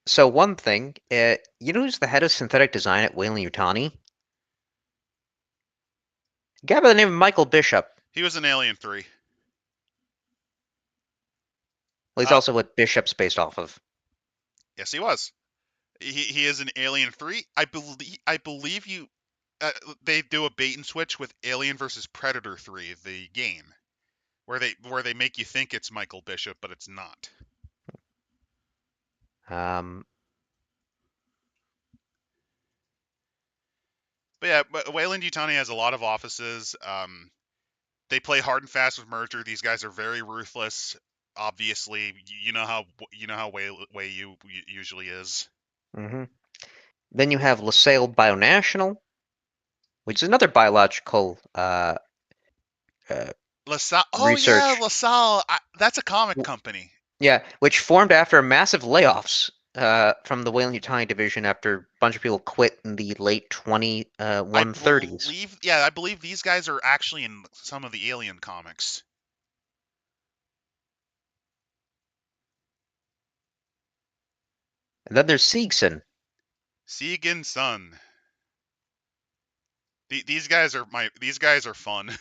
so one thing, you know who's the head of synthetic design at Weyland-Yutani? A guy by the name of Michael Bishop. He was in Alien 3. Well, he's Uh, also what Bishop's based off of. yes, he was. He is in Alien 3. I believe you. They do a bait and switch with Alien versus Predator 3, the game, where they make you think it's Michael Bishop, but it's not. Um, But yeah, Wayland Yutani has a lot of offices. They play hard and fast with merger. These guys are very ruthless. Obviously, you know how way you usually is. mhm. Then you have LaSalle Bionational, which is another biological uh, LaSalle. Oh yeah, research. LaSalle. That's a comic company. Yeah, which formed after massive layoffs from the Weyland-Yutani division after a bunch of people quit in the late I 2130s. believe, yeah, I believe these guys are actually in some of the Alien comics. And then there's Siegson. Segan's son. These guys are fun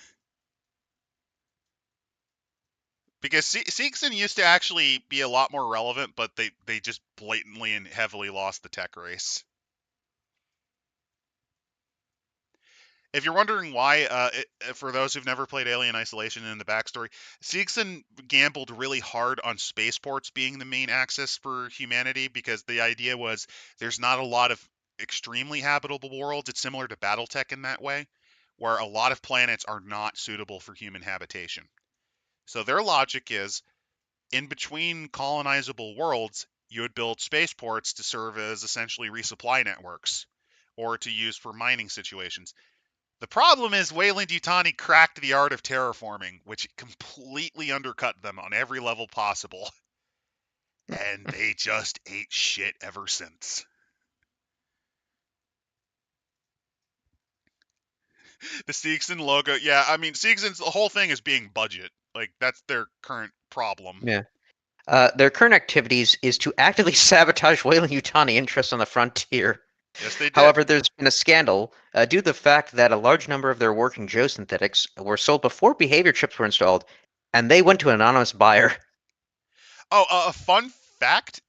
because Seegson used to actually be a lot more relevant, but they just blatantly and heavily lost the tech race. If you're wondering why, for those who've never played Alien Isolation in the backstory, Seegson gambled really hard on spaceports being the main axis for humanity because the idea was there's not a lot of extremely habitable worlds. It's similar to BattleTech in that way, where a lot of planets are not suitable for human habitation. So their logic is in between colonizable worlds, you would build spaceports to serve as essentially resupply networks or to use for mining situations. The problem is Weyland-Yutani cracked the art of terraforming, which completely undercut them on every level possible, and they just ate shit ever since. The Seegson logo, yeah, I mean, Seegson's the whole thing is being budget. Like that's their current problem. Yeah. Their current activities is to actively sabotage Weyland-Yutani interests on the frontier. Yes, they did. However, there's been a scandal due to the fact that a large number of their working geosynthetics were sold before behavior chips were installed, and they went to an anonymous buyer. Oh, a fun fact: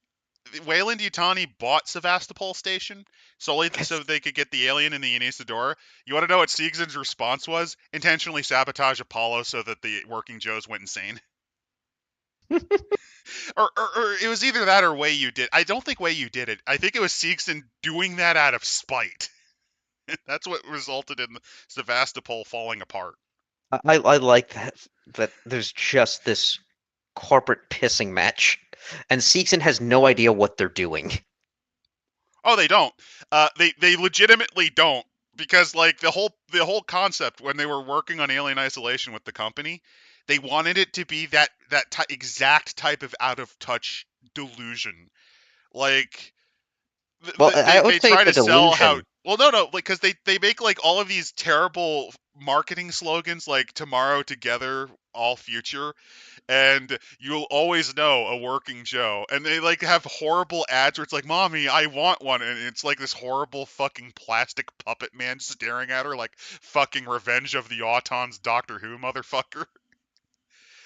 Weyland-Yutani bought Sevastopol Station solely so they could get the alien in the Anesidora. You want to know what Siegson's response was? Intentionally sabotage Apollo so that the working Joes went insane. Or it was either that or Way You did. I don't think Way You did it. I think it was Siegson doing that out of spite. That's what resulted in Sevastopol falling apart. I like that there's just this corporate pissing match. And Seegson has no idea what they're doing. Oh, they don't. They legitimately don't, because like the whole concept when they were working on Alien Isolation with the company, they wanted it to be that exact type of out of touch delusion. Like Well, I they would say try it's a to sell how, delusion. well, no, like, because they make like all of these terrible marketing slogans like tomorrow together all future, and you'll always know a working Joe. And they like have horrible ads where it's like, "Mommy, I want one," and it's like this horrible fucking plastic puppet man staring at her like fucking Revenge of the Autons Doctor Who motherfucker.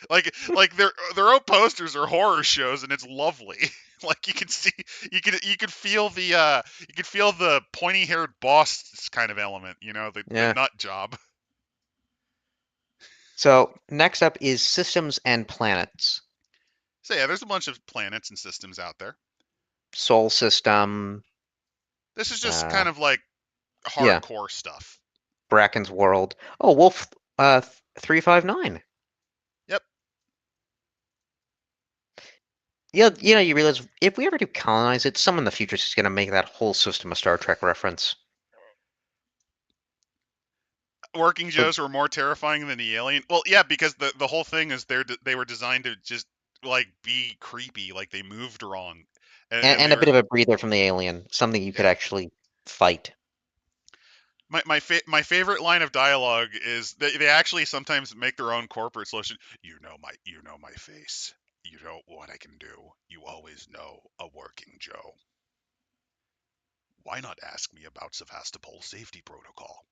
Like their own posters are horror shows, and it's lovely. Like you can see, you could feel the pointy haired boss kind of element, the Yeah. nut job. So next up is systems and planets. So yeah, there's a bunch of planets and systems out there. Sol system. This is just Uh, kind of like yeah. hardcore stuff. Bracken's world. Oh, Wolf. 359. Yep. Yeah, you realize if we ever do colonize it, someone in the future is just gonna make that whole system a Star Trek reference. Working With Joes were more terrifying than the alien. Well, yeah, because the whole thing is they were designed to just like be creepy, like they moved wrong, and and they a bit were, of a breather from the alien, something you could yeah. actually fight. My favorite line of dialogue is they actually sometimes make their own corporate solution. You know my face. You know what I can do. You always know a working Joe. Why not ask me about Sevastopol's safety protocol?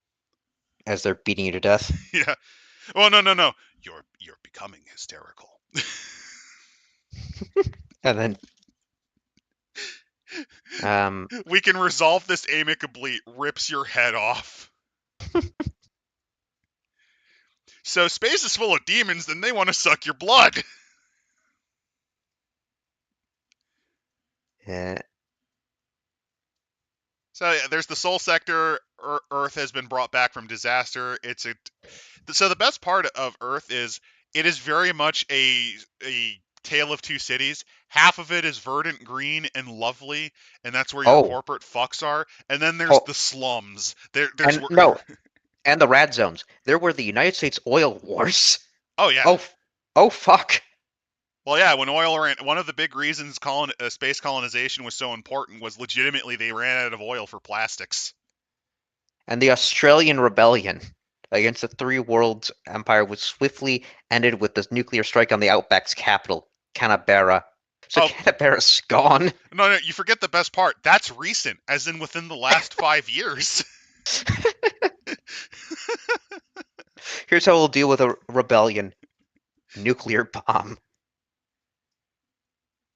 As they're beating you to death. Yeah. Oh, no. You're becoming hysterical. And then We can resolve this amicably. Rips your head off. So space is full of demons, then they want to suck your blood. uh, So yeah, there's the Soul Sector. Earth has been brought back from disaster. So the best part of Earth is it is very much a tale of two cities. Half of it is verdant green and lovely, and that's where your oh, corporate fucks are. And then there's oh, the slums. There's and no, and the rad zones. There were the United States oil wars. oh yeah. Oh, oh fuck. Well, yeah. When oil ran, one of the big reasons space colonization was so important was legitimately they ran out of oil for plastics. And the Australian rebellion against the Three Worlds Empire was swiftly ended with the nuclear strike on the Outback's capital, Canberra. So Oh Canberra's gone. no, you forget the best part. That's recent, as in within the last 5 years. Here's how we'll deal with a rebellion. Nuclear bomb.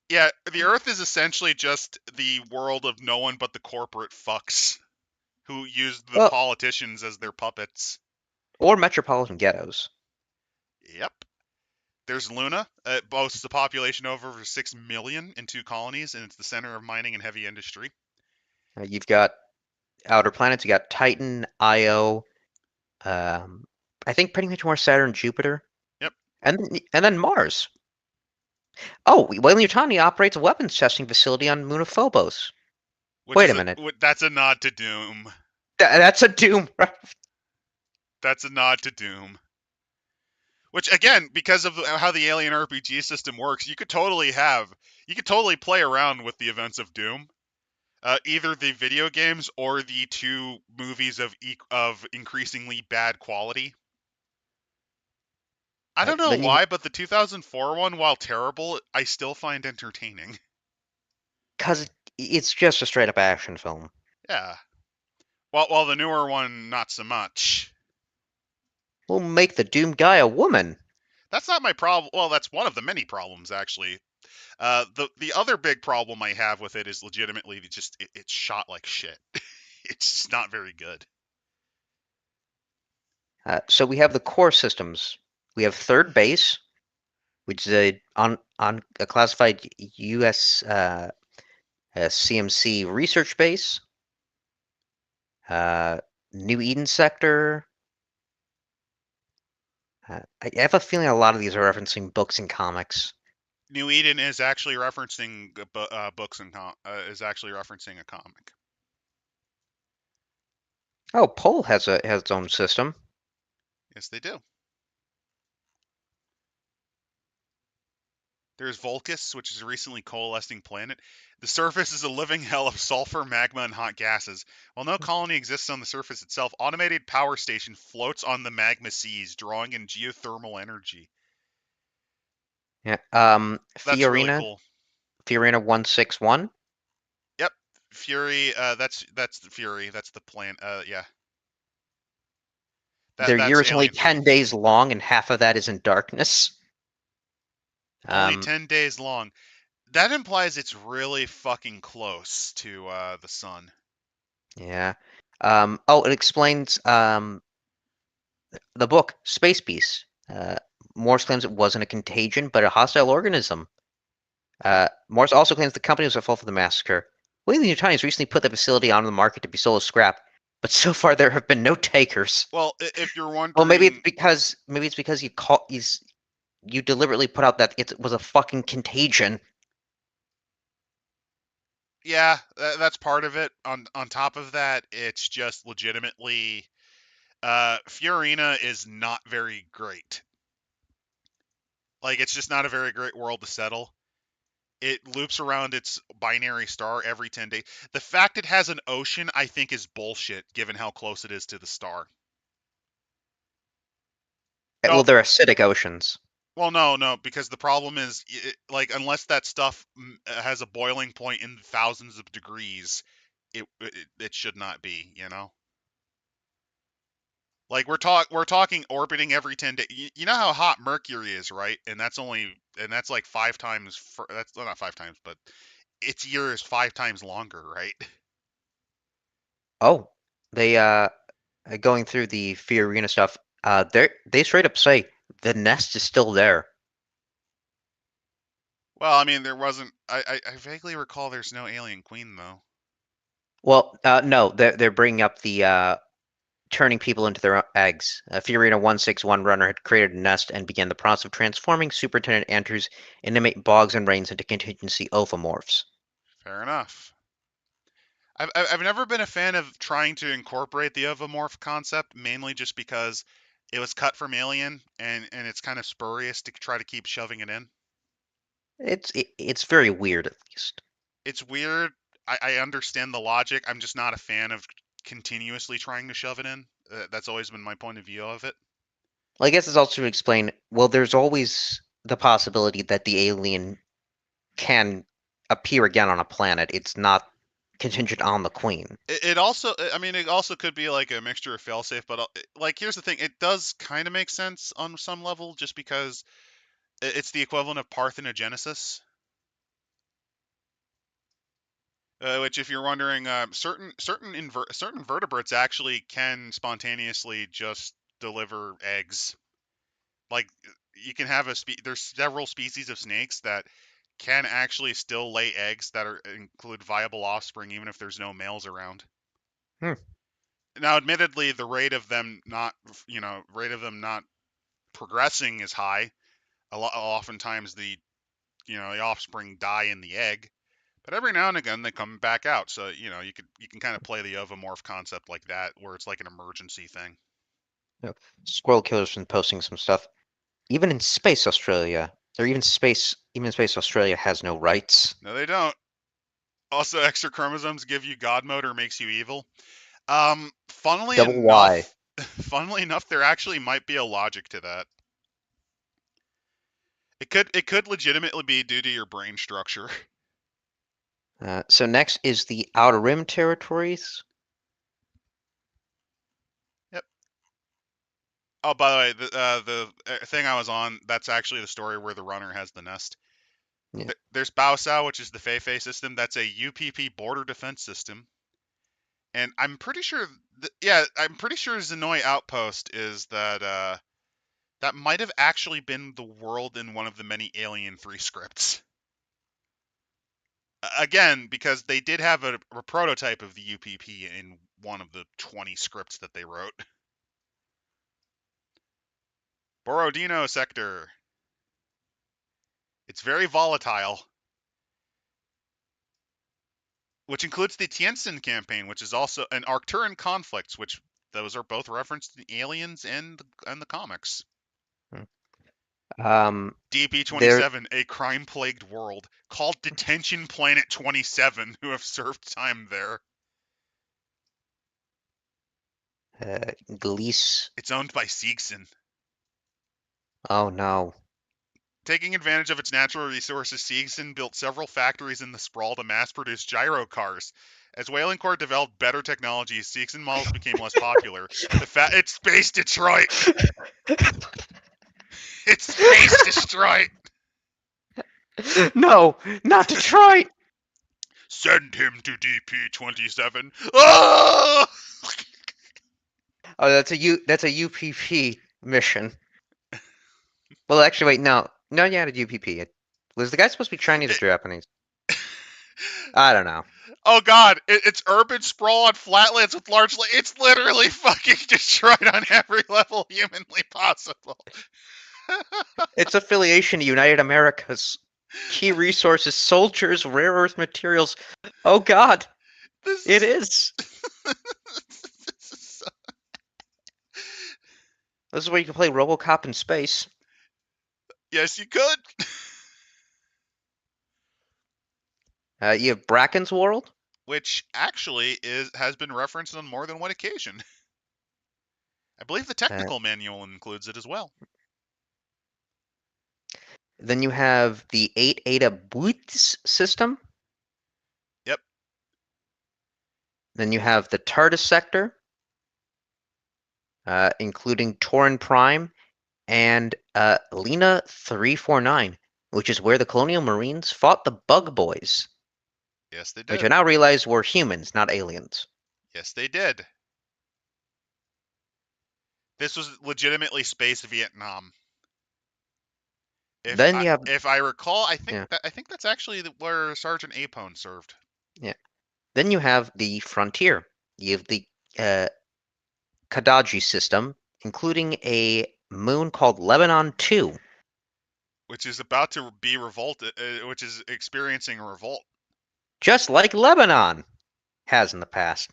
Yeah, the Earth is essentially just the world of no one but the corporate fucks who use the Well, politicians as their puppets. or metropolitan ghettos. Yep. There's Luna. It boasts a population of over 6 million in 2 colonies, and it's the center of mining and heavy industry. You've got outer planets. You got Titan, Io. Um, I think pretty much more Saturn, Jupiter, Yep. and then Mars. Oh, Weyland-Yutani operates a weapons testing facility on moon of Phobos. Which Wait is a minute. that's a nod to Doom. That's a Doom. That's a nod to Doom. Which again, because of how the Alien RPG system works, you could totally play around with the events of Doom. Either the video games or the two movies of increasingly bad quality. I don't know Then you, why, but the 2004 one, while terrible, I still find entertaining. because it's just a straight up action film. Yeah. While the newer one, not so much. We'll make the Doom guy a woman. That's not my problem. Well, that's one of the many problems, actually. The other big problem I have with it is legitimately just it's shot like shit. It's just not very good. So we have the core systems. We have third base, which is on a classified U.S. CMC research base. Uh, New Eden sector. I have a feeling a lot of these are referencing books and comics. New Eden is actually referencing books and is actually referencing a comic. Oh, Pole has its own system. Yes, they do. There's Volcus, which is a recently coalescing planet. The surface is a living hell of sulfur, magma, and hot gases. While no colony exists on the surface itself, automated power station floats on the magma seas, drawing in geothermal energy. Yeah. That's really Fiorina, cool. Fiorina 161. Yep, Fury. That's the Fury. That's the plan. Yeah, Their that's year is only Alien 3. 10 days long, and half of that is in darkness. Only Um, 10 days long. That implies it's really fucking close to the sun. yeah. Oh, it explains the book Space Beast. Morse claims it wasn't a contagion, but a hostile organism. Okay. Morse also claims the company was at fault for the massacre. Wheatley New Times recently put the facility on the market to be sold as scrap, but so far there have been no takers. Well, if you're Well, wondering, maybe it's because you deliberately put out that it was a fucking contagion. yeah, that's part of it. On top of that, it's just legitimately Fiorina is not very great. Like it's just not a very great world to settle. It loops around its binary star every 10 days. The fact it has an ocean, I think, is bullshit given how close it is to the star. Well, No, they're acidic oceans. well, no, because the problem is, like, unless that stuff has a boiling point in thousands of degrees, it should not be, you know. Like we're talking orbiting every 10 days. You know how hot Mercury is, right? And that's like 5 times. That's well, not 5 times, but its year is 5 times longer, right? Oh, they going through the Fiorina stuff. They straight up say the nest is still there. Well, I mean, there wasn't. I vaguely recall there's no alien queen though. Well, no, they're bringing up the turning people into their eggs. Fiorina 161 runner had created a nest and began the process of transforming Superintendent Andrews' intimate bogs and rains into contingency ovomorphs. Fair enough. I've never been a fan of trying to incorporate the ovomorph concept, mainly just because it was cut from Alien, and it's kind of spurious to try to keep shoving it in. It's very weird, at least. It's weird. I understand the logic. I'm just not a fan of continuously trying to shove it in. That's always been my point of view of it. Well, I guess it's also to explain. Well, there's always the possibility that the alien can appear again on a planet. It's not contingent on the queen. It also, I mean, it also could be like a mixture of failsafe, but like here's the thing: it does kind of make sense on some level, just because it's the equivalent of parthenogenesis. Which, if you're wondering, certain vertebrates actually can spontaneously just deliver eggs. Like you can have there's several species of snakes that can actually still lay eggs that include viable offspring even if there's no males around. Hmm. Now, admittedly, the rate of them not progressing is high. Oftentimes the offspring die in the egg, but every now and again they come back out. So you can kind of play the ovomorph concept like that, where it's like an emergency thing. Yeah. Squirrel Killer's been posting some stuff. Even in space Australia, or even space Australia has no rights. No, they don't. Also, extra chromosomes give you god mode or makes you evil. Funnily Double Y. enough, funnily enough, there actually might be a logic to that. It could legitimately be due to your brain structure. So next is the Outer Rim territories. Yep. Oh, by the way, the thing I was on, that's actually the story where the runner has the nest. Yeah. There's Baosao, which is the Fei system. That's a UPP border defense system. And I'm pretty sure, yeah, I'm pretty sure Zanoi Outpost is that might have actually been the world in one of the many Alien 3 scripts. Again, because they did have a prototype of the UPP in one of the 20 scripts that they wrote. Borodino sector. It's very volatile, which includes the Tientsin campaign, which is also an Arcturan conflicts, which those are both referenced in Aliens and the comics. Um, there, DP-27, a crime-plagued world, called Detention Planet 27, who have served time there. Glees. It's owned by Seegson. Oh no. Taking advantage of its natural resources, Seegson built several factories in the sprawl to mass-produce gyro cars. As Whaling Corps developed better technologies, Seegson models became less popular. It's Space Detroit! It's Space Detroit! No, not Detroit. Send him to DP-27. Oh! Oh, that's a UPP mission. Well, actually, wait, no, no, yeah, a UPP. Was the guy supposed to be Chinese or It, Japanese? I don't know. oh god, it's urban sprawl on flatlands with large. It's literally fucking Detroit on every level humanly possible. Its affiliation to United Americas. Key resources, soldiers, rare earth materials. Oh God, This it is. is. This is so, This is where you can play RoboCop in space. yes, you could. You have Bracken's World. Which actually has been referenced on more than one occasion. I believe the Uh, technical manual includes it as well. then you have the 8 Eta Boots system. Yep. Then you have the TARDIS sector, including Torin Prime and Lena 349, which is where the Colonial Marines fought the Bug Boys, Yes, they which I did. now realize were humans, not aliens. Yes, they did. This was legitimately space Vietnam. If Then I you have if I recall, yeah, I think that's actually where Sergeant Apone served. yeah. Then you have the Frontier. You have the uh, Kadaji system, including a moon called Lebanon 2, Which is about to be revolted, which is experiencing a revolt. just like Lebanon has in the past.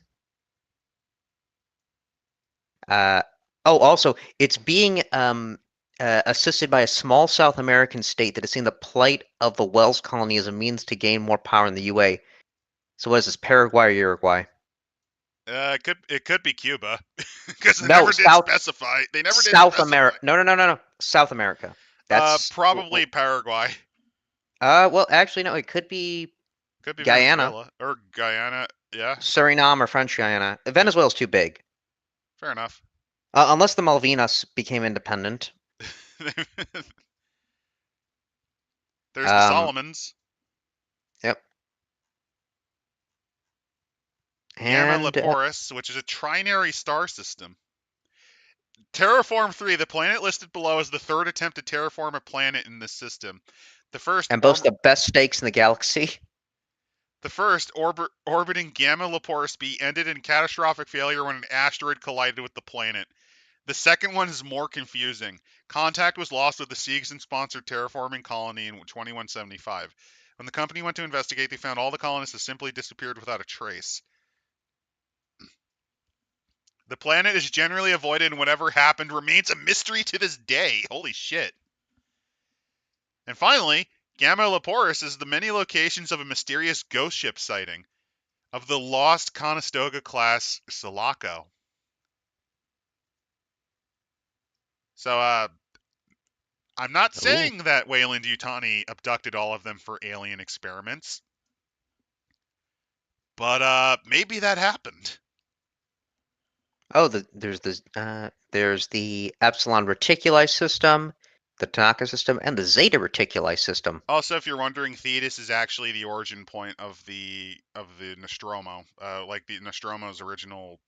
Uh, oh, also, it's being assisted by a small South American state that has seen the plight of the Wells colony as a means to gain more power in the UA. So what is this, Paraguay or Uruguay? It could be Cuba, because they No, never did specify. They never did South specify. America. No, no, no, no, no. South America. That's Probably Paraguay. well, actually, no. It could be Could be Guyana, Venezuela or Guyana. Yeah, Suriname, or French Guyana. yeah, Venezuela's too big. fair enough. Unless the Malvinas became independent. There's the Um, Solomons. yep. Gamma And Leporis, which is a trinary star system. Terraform 3, the planet listed below, is the third attempt to terraform a planet in this system. The first, and boasts the best stakes in the galaxy. orbiting Gamma Leporis B, ended in catastrophic failure when an asteroid collided with the planet. The second one is more confusing. Contact was lost with the Seegson-sponsored terraforming colony in 2175. When the company went to investigate, they found all the colonists had simply disappeared without a trace. The planet is generally avoided, and whatever happened remains a mystery to this day. Holy shit. And finally, Gamma Leporis is the many locations of a mysterious ghost ship sighting of the lost Conestoga class Sulaco. So, I'm not Ooh. saying that Weyland-Yutani abducted all of them for alien experiments, but maybe that happened. Oh, there's the Epsilon Reticuli system, the Tanaka system, and the Zeta Reticuli system. Also, if you're wondering, Thetis is actually the origin point of the Nostromo, like the Nostromo's original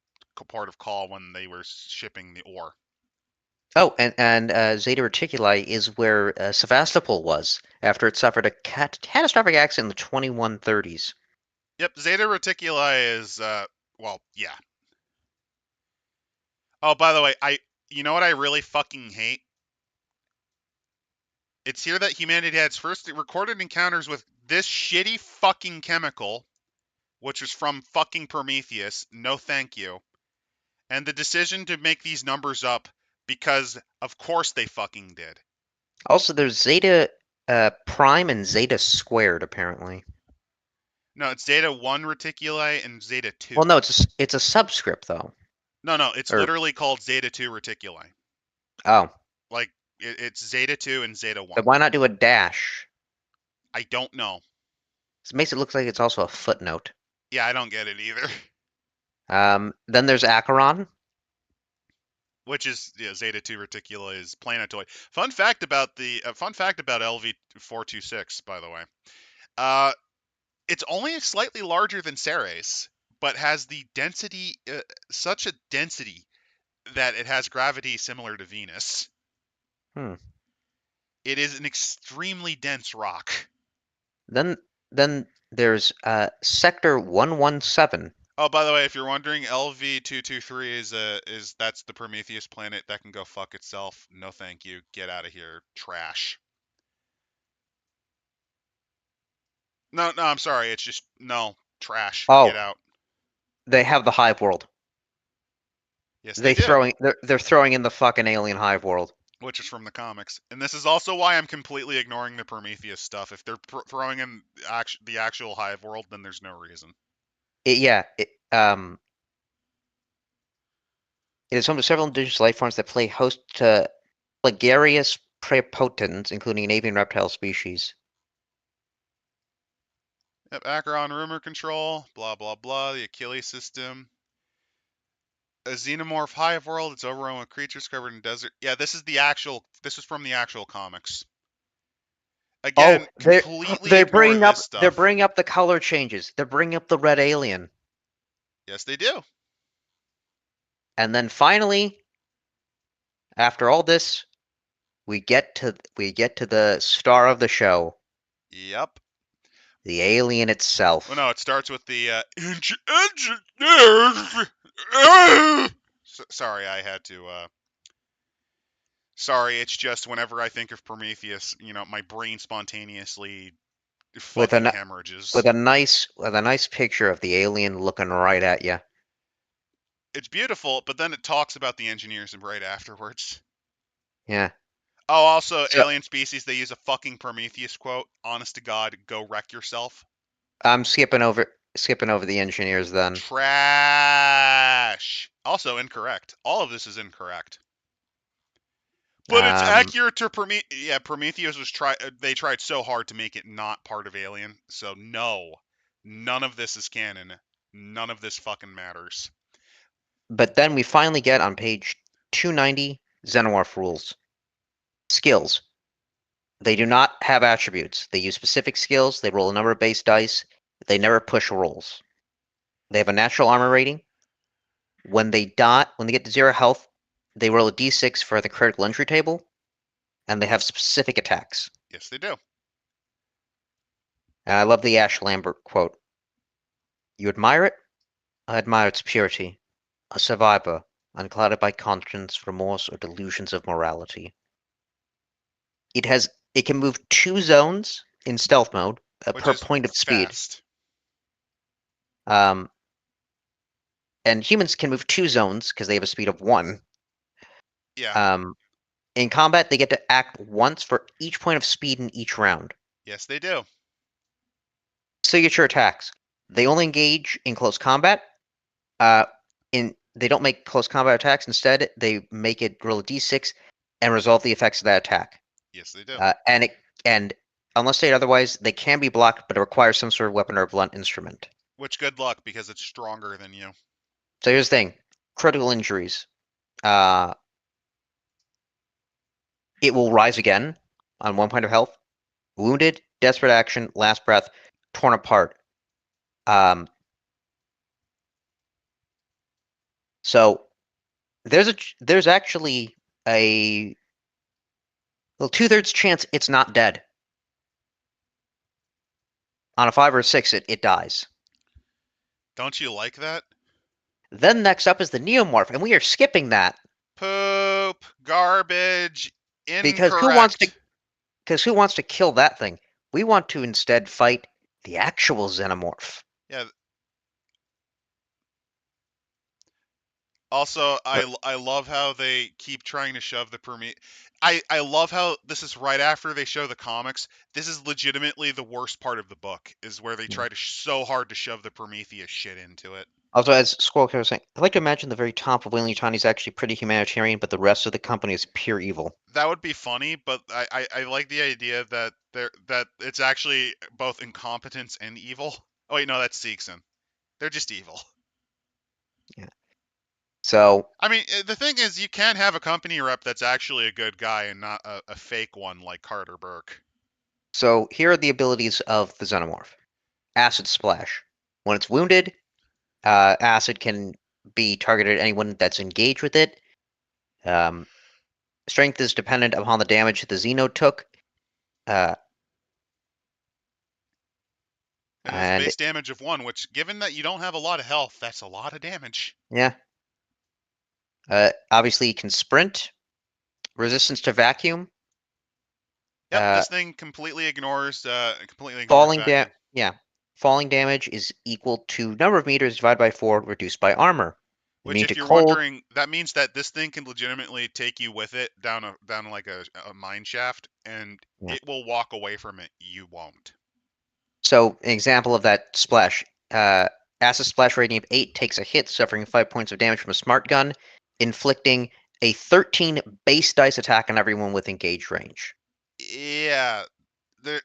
part of call when they were shipping the ore. Oh, and Zeta Reticuli is where Sevastopol was after it suffered a catastrophic accident in the 2130s. Yep, Zeta Reticuli is well, yeah. Oh, by the way, you know what I really fucking hate It's here that humanity had its first recorded encounters with this shitty fucking chemical, which was from fucking Prometheus. No thank you. And the decision to make these numbers up because of course they fucking did. Also, there's Zeta Prime and Zeta Squared, apparently. No, it's Zeta 1 Reticuli and Zeta Well, 2. no, it's a subscript, though. No, it's Or, literally called Zeta 2 Reticuli. oh. Like, it's Zeta 2 and Zeta But 1. why not do a dash? I don't know. It makes it look like it's also a footnote. Yeah, I don't get it either. Then there's Acheron. Which is Zeta 2 Reticuli is planetoid. Fun fact about LV426, by the way. Uh, it's only slightly larger than Ceres, but has the density, such a density that it has gravity similar to Venus. Hmm. It is an extremely dense rock. Then then there's Sector 117. Oh, by the way, if you're wondering, LV223 is that's the Prometheus planet that can go fuck itself. No, thank you. Get out of here, trash. No, I'm sorry. It's just no trash. Get Oh, out. they have the Hive World. Yes, they do. They're throwing in the fucking alien Hive World. Which is from the comics, and this is also why I'm completely ignoring the Prometheus stuff. If they're throwing in the actual Hive world, then there's no reason. It is home to several indigenous life forms that play host to Plegarious prepotens, including an avian reptile species. Yep, Acheron rumor control, blah blah blah. The Achilles system. A xenomorph hive world. It's overrun with creatures covered in desert. Yeah, this is the actual. This is from the actual comics. Oh, Again, completely ignore this they're stuff. bringing up the color changes. They're bringing up the red alien. Yes, they do. And then finally, after all this, we get to the star of the show, Yep. the alien Well, itself. no, it starts with the sorry, I had to. Sorry, it's just whenever I think of Prometheus, my brain spontaneously with fucking a hemorrhages. with a nice picture of the alien looking right at you. It's beautiful, but then it talks about the engineers right afterwards. Yeah. Oh, also, So alien species, they use a fucking Prometheus quote. Honest to God, go wreck yourself. I'm skipping over the engineers then. Trash. Also incorrect. All of this is incorrect. But it's Um, accurate to Prometheus. Yeah, Prometheus was they tried so hard to make it not part of Alien. So no, none of this is canon. None of this fucking matters. but then we finally get on page 290 Xenomorph rules. Skills. They do not have attributes. They use specific skills. They roll a number of base dice. They never push rolls. They have a natural armor rating. When they get to 0 health, they roll a d6 for the critical injury table, and they have specific attacks. Yes, they do. And I love the Ash Lambert quote. You admire it? I admire its purity. A survivor, unclouded by conscience, remorse, or delusions of morality. It can move 2 zones in stealth mode Which per is point of speed. fast. Um, and humans can move 2 zones because they have a speed of 1. Yeah. In combat, they get to act once for each point of speed in each round. Yes, they do. Signature attacks. They only engage in close combat. They don't make close combat attacks. Instead, they make it roll a d6 and resolve the effects of that attack. Yes, they do. And unless stated otherwise, they can be blocked, but it requires some sort of weapon or blunt instrument. Which good luck because it's stronger than you. So here's the thing: critical injuries. It will rise again on 1 point of health. Wounded, desperate action, last breath, torn apart. So there's actually a 2/3 chance it's not dead. On a 5 or a 6, it dies. Don't you like that? Then next up is the Neomorph, and we are skipping that Poop. Garbage. because who wants to Incorrect. Because who wants to kill that thing? We want to instead fight the actual xenomorph. Yeah. Also, But I love how they keep trying to shove the Prometheus. I love how this is right after they show the comics. This is legitimately the worst part of the book, is where they yeah. try to so hard to shove the Prometheus shit into it. Also, as Squirrel was saying, I like to imagine the very top of Weyland Yutani is actually pretty humanitarian, but the rest of the company is pure evil. That would be funny, but I like the idea that that it's actually both incompetence and evil. Oh wait, no, that's Seegson. They're just evil. Yeah. So, I mean, the thing is, you can have a company rep that's actually a good guy and not a fake one like Carter Burke. so here are the abilities of the xenomorph. Acid splash. When it's wounded, acid can be targeted at anyone that's engaged with it. Um, strength is dependent upon the damage the Xeno took. Uh, It has a and base damage of 1, which, given that you don't have a lot of health, that's a lot of damage. yeah, obviously you can sprint. Resistance to vacuum. Yep, Uh, this thing completely ignores falling da- vacuum. yeah, falling damage is equal to number of meters divided by 4 reduced by armor. Which, Immune to if you're cold. wondering, that means that this thing can legitimately take you with it down like a mine shaft, and Yeah. it will walk away from it. You won't. So an example of that splash. Uh, acid splash rating of 8 takes a hit, suffering 5 points of damage from a smart gun, inflicting a 13 base dice attack on everyone with engaged range. Yeah,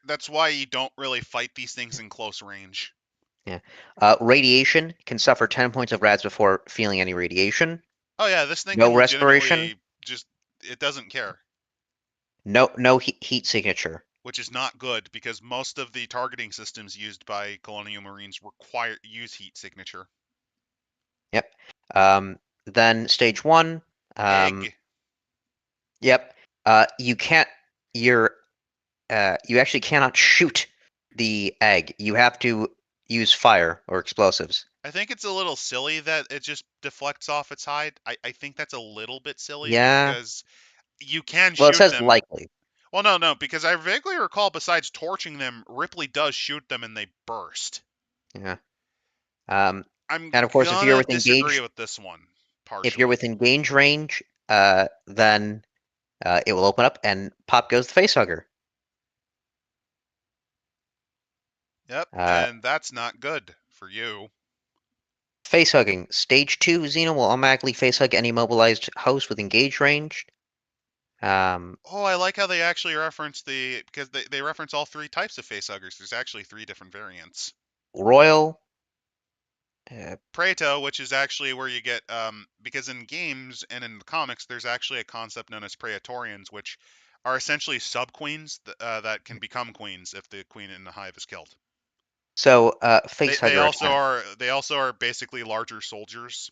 that's why you don't really fight these things in close range. Yeah. Radiation can suffer 10 points of rads before feeling any radiation. Oh yeah, this thing No can respiration. legitimately just it doesn't care, No heat signature. which is not good because most of the targeting systems used by Colonial Marines use heat signature. Yep. Then stage 1. Um, Egg. yep. You can't. You're. You actually cannot shoot the egg. You have to use fire or explosives. I think it's a little silly that it just deflects off its hide. I think that's a little bit silly Yeah. because you can Well, it shoot says them. likely. Well, no, because I vaguely recall besides torching them, Ripley does shoot them and they burst. Yeah. Um, I'm and of course, gonna disagree with this one, if you're partially. within engage range, then it will open up and pop goes the facehugger. Yep, Uh, and that's not good for you. Facehugging. Stage 2, Xeno will automatically facehug any mobilized host with engage range. Um, Oh, I like how they actually reference because they reference all 3 types of facehuggers. There's actually 3 different variants. Royal. Uh, Preto, which is actually where you get because in games and in the comics, there's actually a concept known as Praetorians, which are essentially sub queens that can become queens if the queen in the hive is killed. so, They facehugger also attack. are basically larger soldiers.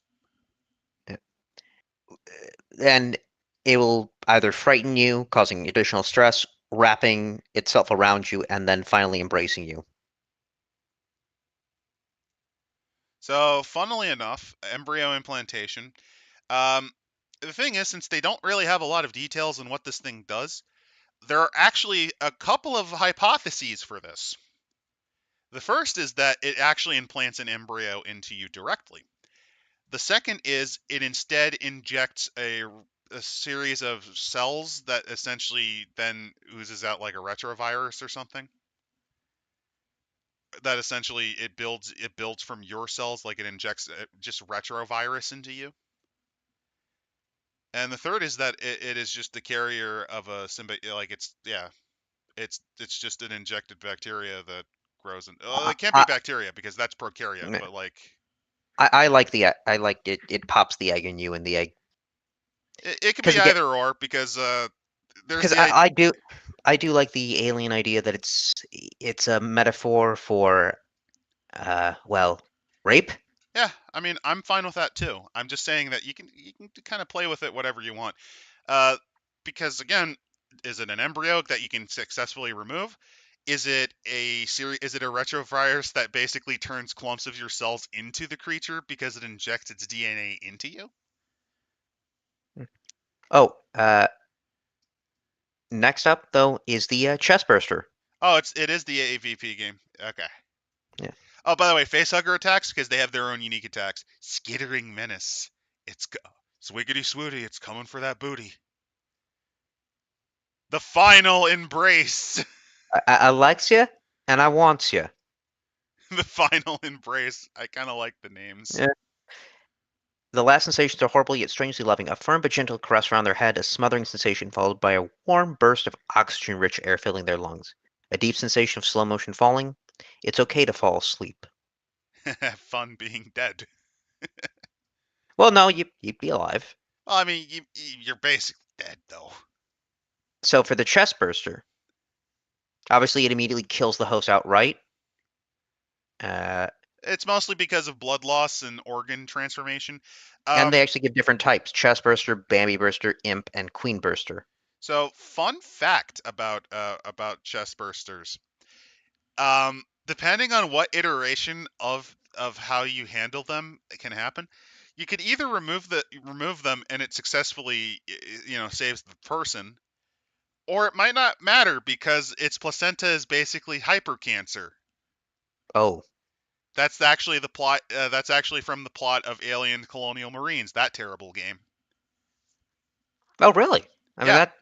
And it will either frighten you, causing additional stress, wrapping itself around you, and then finally embracing you. So, funnily enough, embryo implantation. Um, the thing is, since they don't really have a lot of details on what this thing does, there are actually a couple of hypotheses for this. The first is that it actually implants an embryo into you directly. The second is it instead injects a series of cells that essentially then oozes out like a retrovirus or something. That essentially it builds from your cells, like it injects just retrovirus into you. And the third is that it is just the carrier of a symbiote, like it's just an injected bacteria that grows in. Oh, I, it can't be I, bacteria because that's prokaryote, but like I like the I like it. It pops the egg in you, and the egg it could because be again, either or because there's because the idea. I do like the alien idea that it's a metaphor for well, rape. Yeah, I mean, I'm fine with that too. I'm just saying that you can kind of play with it whatever you want. Uh, because again, is it an embryo that you can successfully remove? Is it a retrovirus that basically turns clumps of your cells into the creature because it injects its DNA into you? Oh, Next up, though, is the chest burster. Oh, it is the AVP game. Okay. Yeah. Oh, by the way, facehugger attacks because they have their own unique attacks. Skittering menace. It's swiggity swooty. It's coming for that booty. The final embrace. I likes you, and I wants you. The final embrace. I kind of like the names. Yeah. The last sensations are horrible yet strangely loving. A firm but gentle caress around their head, a smothering sensation followed by a warm burst of oxygen-rich air filling their lungs. A deep sensation of slow motion falling. It's okay to fall asleep. Have fun being dead. Well, no, you'd be alive. Well, I mean, you're basically dead though. So for the chest burster, obviously it immediately kills the host outright. Uh, It's mostly because of blood loss and organ transformation. and Um, they actually give different types: chest burster, Bambi burster, imp, and queen burster. so fun fact about chest bursters. Depending on what iteration of how you handle them can happen, you could either remove them and it successfully saves the person, or it might not matter because its placenta is basically hypercancer. Oh, That's actually the plot. That's actually from the plot of Alien Colonial Marines, that terrible game. oh, really? I mean Yeah, that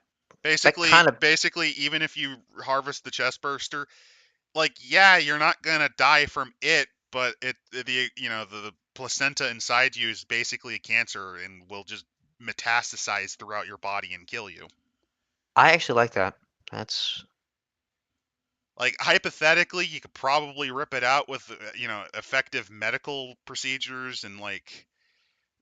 basically, kind of. basically, even if you harvest the chest burster, like, yeah, you're not gonna die from it, but the placenta inside you is basically a cancer and will just metastasize throughout your body and kill you. I actually like that. That's Like, hypothetically, you could probably rip it out with effective medical procedures and like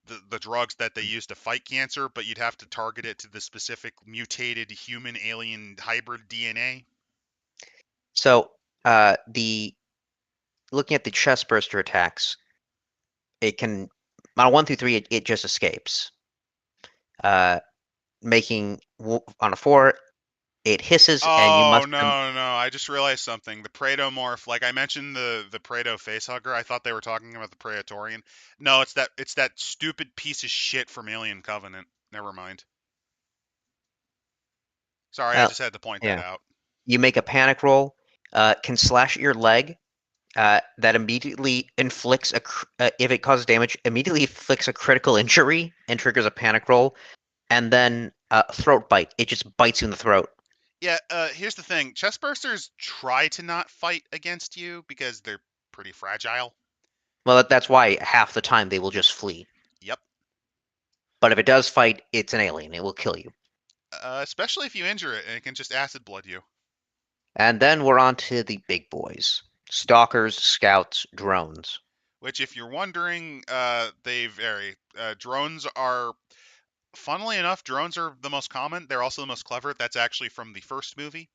the drugs that they use to fight cancer, but you'd have to target it to the specific mutated human alien hybrid DNA. so. The looking at the chest burster attacks, it can on a 1 through 3 it just escapes. Uh, making on a 4 it hisses and you Oh must. no, no! I just realized something. The Praetomorph, like I mentioned, the Praeto facehugger. I thought they were talking about the Praetorian. No, it's that stupid piece of shit from Alien Covenant. Never mind. Sorry, I Uh, just had to point that yeah, out. you make a panic roll. Can slash at your leg. That immediately inflicts if it causes damage, immediately inflicts a critical injury and triggers a panic roll. And then throat bite. It just bites you in the throat. Yeah, here's the thing. Chestbursters try to not fight against you because they're pretty fragile. Well, that's why half the time they will just flee. Yep. But if it does fight, it's an alien. It will kill you. Especially if you injure it and it can just acid blood you. And then we're on to the big boys. Stalkers, scouts, drones. Which, if you're wondering, they vary. Funnily enough, drones are the most common. They're also the most clever. That's actually from the first movie.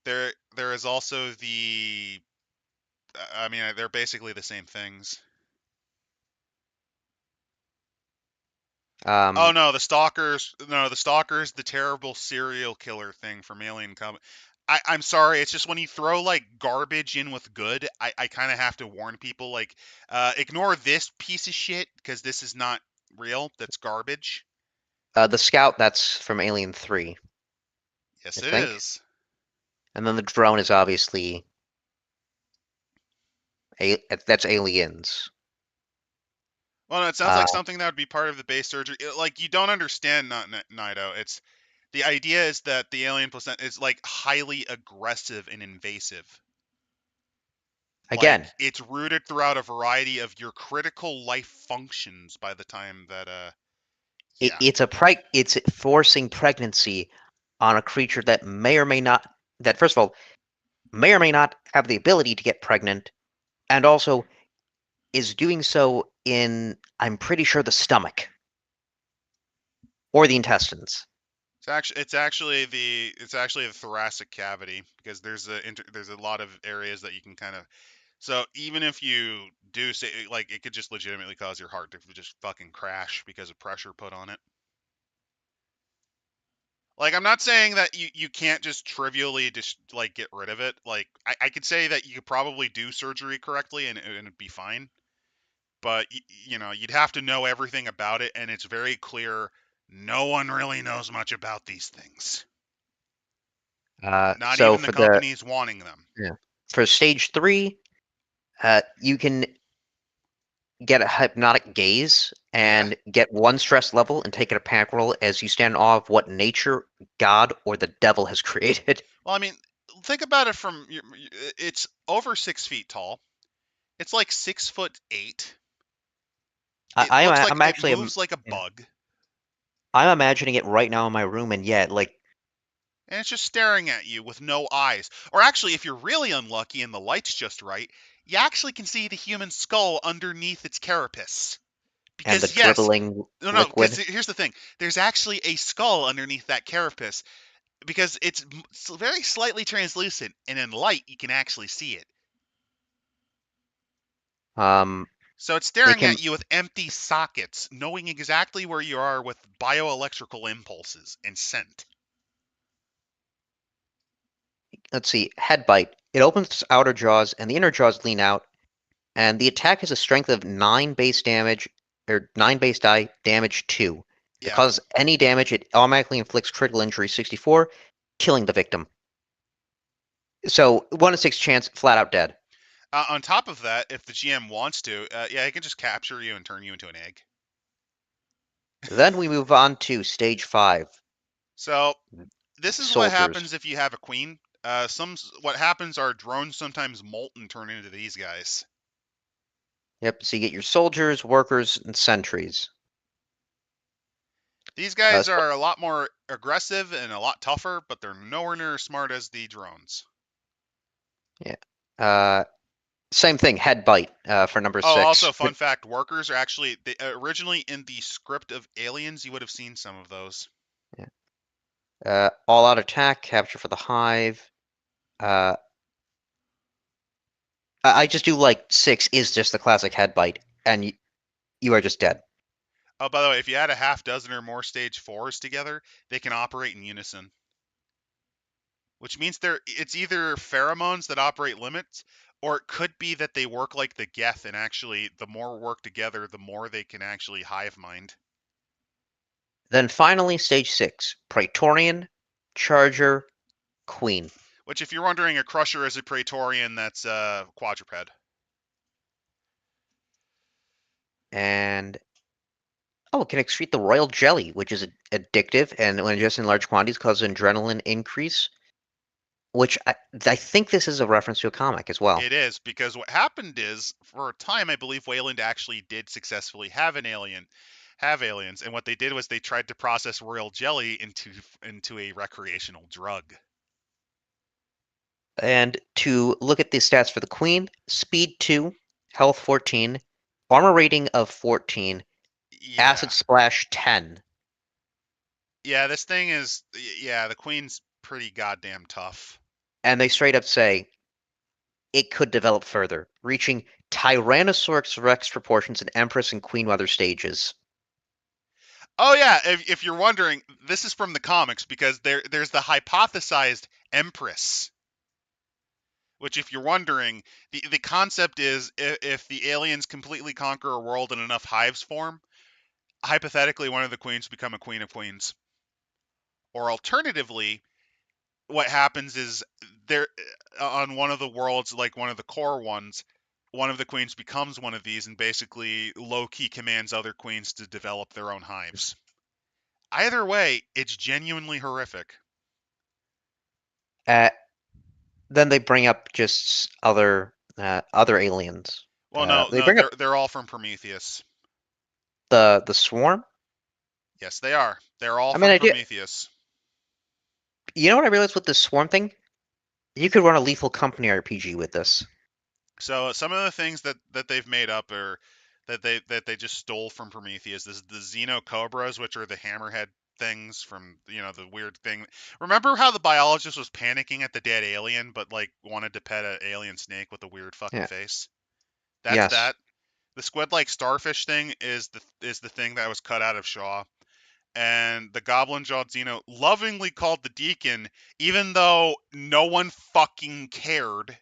There is also I mean, they're basically the same things. Oh Um, no, the stalkers. No, the stalkers, the terrible serial killer thing from Alien Covenant. I'm sorry, it's just when you throw like garbage in with good, I kind of have to warn people like, ignore this piece of shit because this is not real. That's garbage. the scout, that's from Alien 3, I Yes, it think. is. And then the drone is obviously that's aliens. Well, no, it sounds Uh, like something that would be part of the base surgery. Like, you don't understand, not Nido. It's the idea is that the alien placenta is like highly aggressive and invasive. Like, again, it's rooted throughout a variety of your critical life functions by the time that yeah. it's forcing pregnancy on a creature that may or may not that first of all may or may not have the ability to get pregnant, and also is doing so in, I'm pretty sure, the stomach or the intestines. It's actually the thoracic cavity because there's a lot of areas that you can kind of. So even if you do say, like, it could just legitimately cause your heart to just fucking crash because of pressure put on it. Like, I'm not saying that you can't just trivially just like get rid of it. Like, I could say that you could probably do surgery correctly and it'd be fine, but you'd have to know everything about it, and it's very clear No one really knows much about these things. Not So even the for the companies wanting them. yeah. For stage 3, you can get a hypnotic gaze Yeah. and get one stress level and take it a panic roll as you stand in awe of what nature, God, or the devil has created. Well, I mean, think about it from it's over 6 feet tall. It's like 6'8". It looks like I'm it actually moves like a yeah. bug, I'm imagining it right now in my room, and yet, like, and it's just staring at you with no eyes. Or actually, if you're really unlucky and the light's just right, you actually can see the human skull underneath its carapace. and the Because yes, dribbling no, because liquid. here's the thing: there's actually a skull underneath that carapace because it's very slightly translucent, and in light you can actually see it. Um, So it's they staring can at you with empty sockets, knowing exactly where you are with bioelectrical impulses and scent. let's see, head bite. It opens its outer jaws, and the inner jaws lean out, and the attack has a strength of 9 base damage, or 9 base die, damage 2. If it Yeah. causes any damage, it automatically inflicts critical injury 64, killing the victim. So 1 in 6 chance, flat out dead. On top of that, if the GM wants to, yeah, he can just capture you and turn you into an egg. Then we move on to stage 5, So this is what soldiers. happens if you have a queen. What happens are drones sometimes molt and turn into these guys. Yep, so you get your soldiers, workers, and sentries. These Uh, guys so- are a lot more aggressive and a lot tougher, but they're nowhere near as smart as the drones. yeah. Same thing, head bite for number Oh, 6. also, fun fact: workers are actually originally in the script of Aliens. You would have seen some of those. Yeah. All out attack, capture for the hive. Uh, I just do like 6 is just the classic head bite, and you are just dead. Oh, by the way, if you add a half dozen or more stage fours together, they can operate in unison, which means it's either pheromones that operate limits, or it could be that they work like the Geth, and actually, the more work together, the more they can actually hive mind. Then finally, stage 6, Praetorian, Charger, Queen. Which, if you're wondering, a crusher is a Praetorian that's a quadruped. And oh, it can excrete the royal jelly, which is addictive and when ingested in large quantities causes adrenaline increase, which I think this is a reference to a comic as well. It is, because what happened is, for a time, I believe Wayland actually did successfully have aliens, and what they did was they tried to process royal jelly into a recreational drug. And to look at the stats for the Queen, speed 2, health 14, armor rating of 14, Yeah, acid splash 10. yeah, this thing is, yeah, the queen's pretty goddamn tough. And they straight up say it could develop further, reaching Tyrannosaurus Rex proportions in Empress and Queen Mother stages. Oh yeah, if you're wondering, this is from the comics because there's the hypothesized Empress. Which, if you're wondering, the concept is if the aliens completely conquer a world and enough hives form, hypothetically, one of the queens become a queen of queens. Or alternatively, what happens is there on one of the worlds, like one of the core ones, one of the queens becomes one of these and basically low key commands other queens to develop their own hives. Either way, it's genuinely horrific. Uh, then they bring up just other aliens. Well, no, They no, bring up they're all from Prometheus. the swarm. Yes, they are. They're all I mean, from I do. Prometheus. You know what I realized with the swarm thing? You could run a Lethal Company RPG with this. So some of the things that they've made up are that they just stole from Prometheus. This is the Xenocobras, which are the hammerhead things from the weird thing. Remember how the biologist was panicking at the dead alien, but like wanted to pet an alien snake with a weird fucking Yeah. face? That's Yes. that. The squid-like starfish thing is the thing that was cut out of Shaw. And the goblin-jawed Xeno lovingly called the deacon, even though no one fucking cared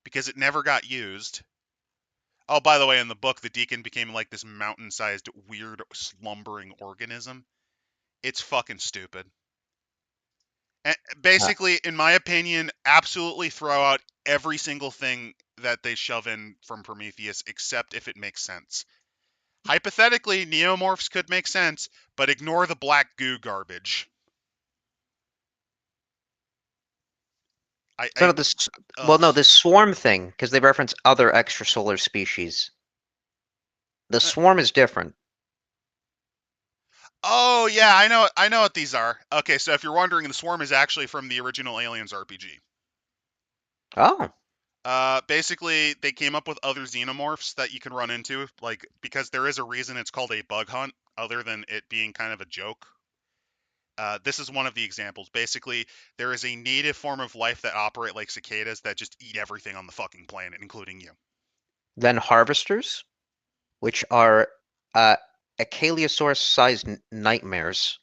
because it never got used. Oh, by the way, in the book, the deacon became like this mountain-sized, weird, slumbering organism. It's fucking stupid. Uh, Basically, in my opinion, absolutely throw out every single thing that they shove in from Prometheus, except if it makes sense. Hypothetically, neomorphs could make sense, but ignore the black goo garbage. I, so no, I, this, well, ugh. no, this swarm thing, because they reference other extrasolar species. The Uh, swarm is different. Oh yeah, I know what these are. Okay, so if you're wondering, the swarm is actually from the original Aliens RPG. Oh, Basically, they came up with other xenomorphs that you can run into, like because there is a reason it's called a bug hunt, other than it being kind of a joke. This is one of the examples. Basically, there is a native form of life that operate like cicadas that just eat everything on the fucking planet, including you. then harvesters, which are uh, Acaleosaurus-sized nightmares.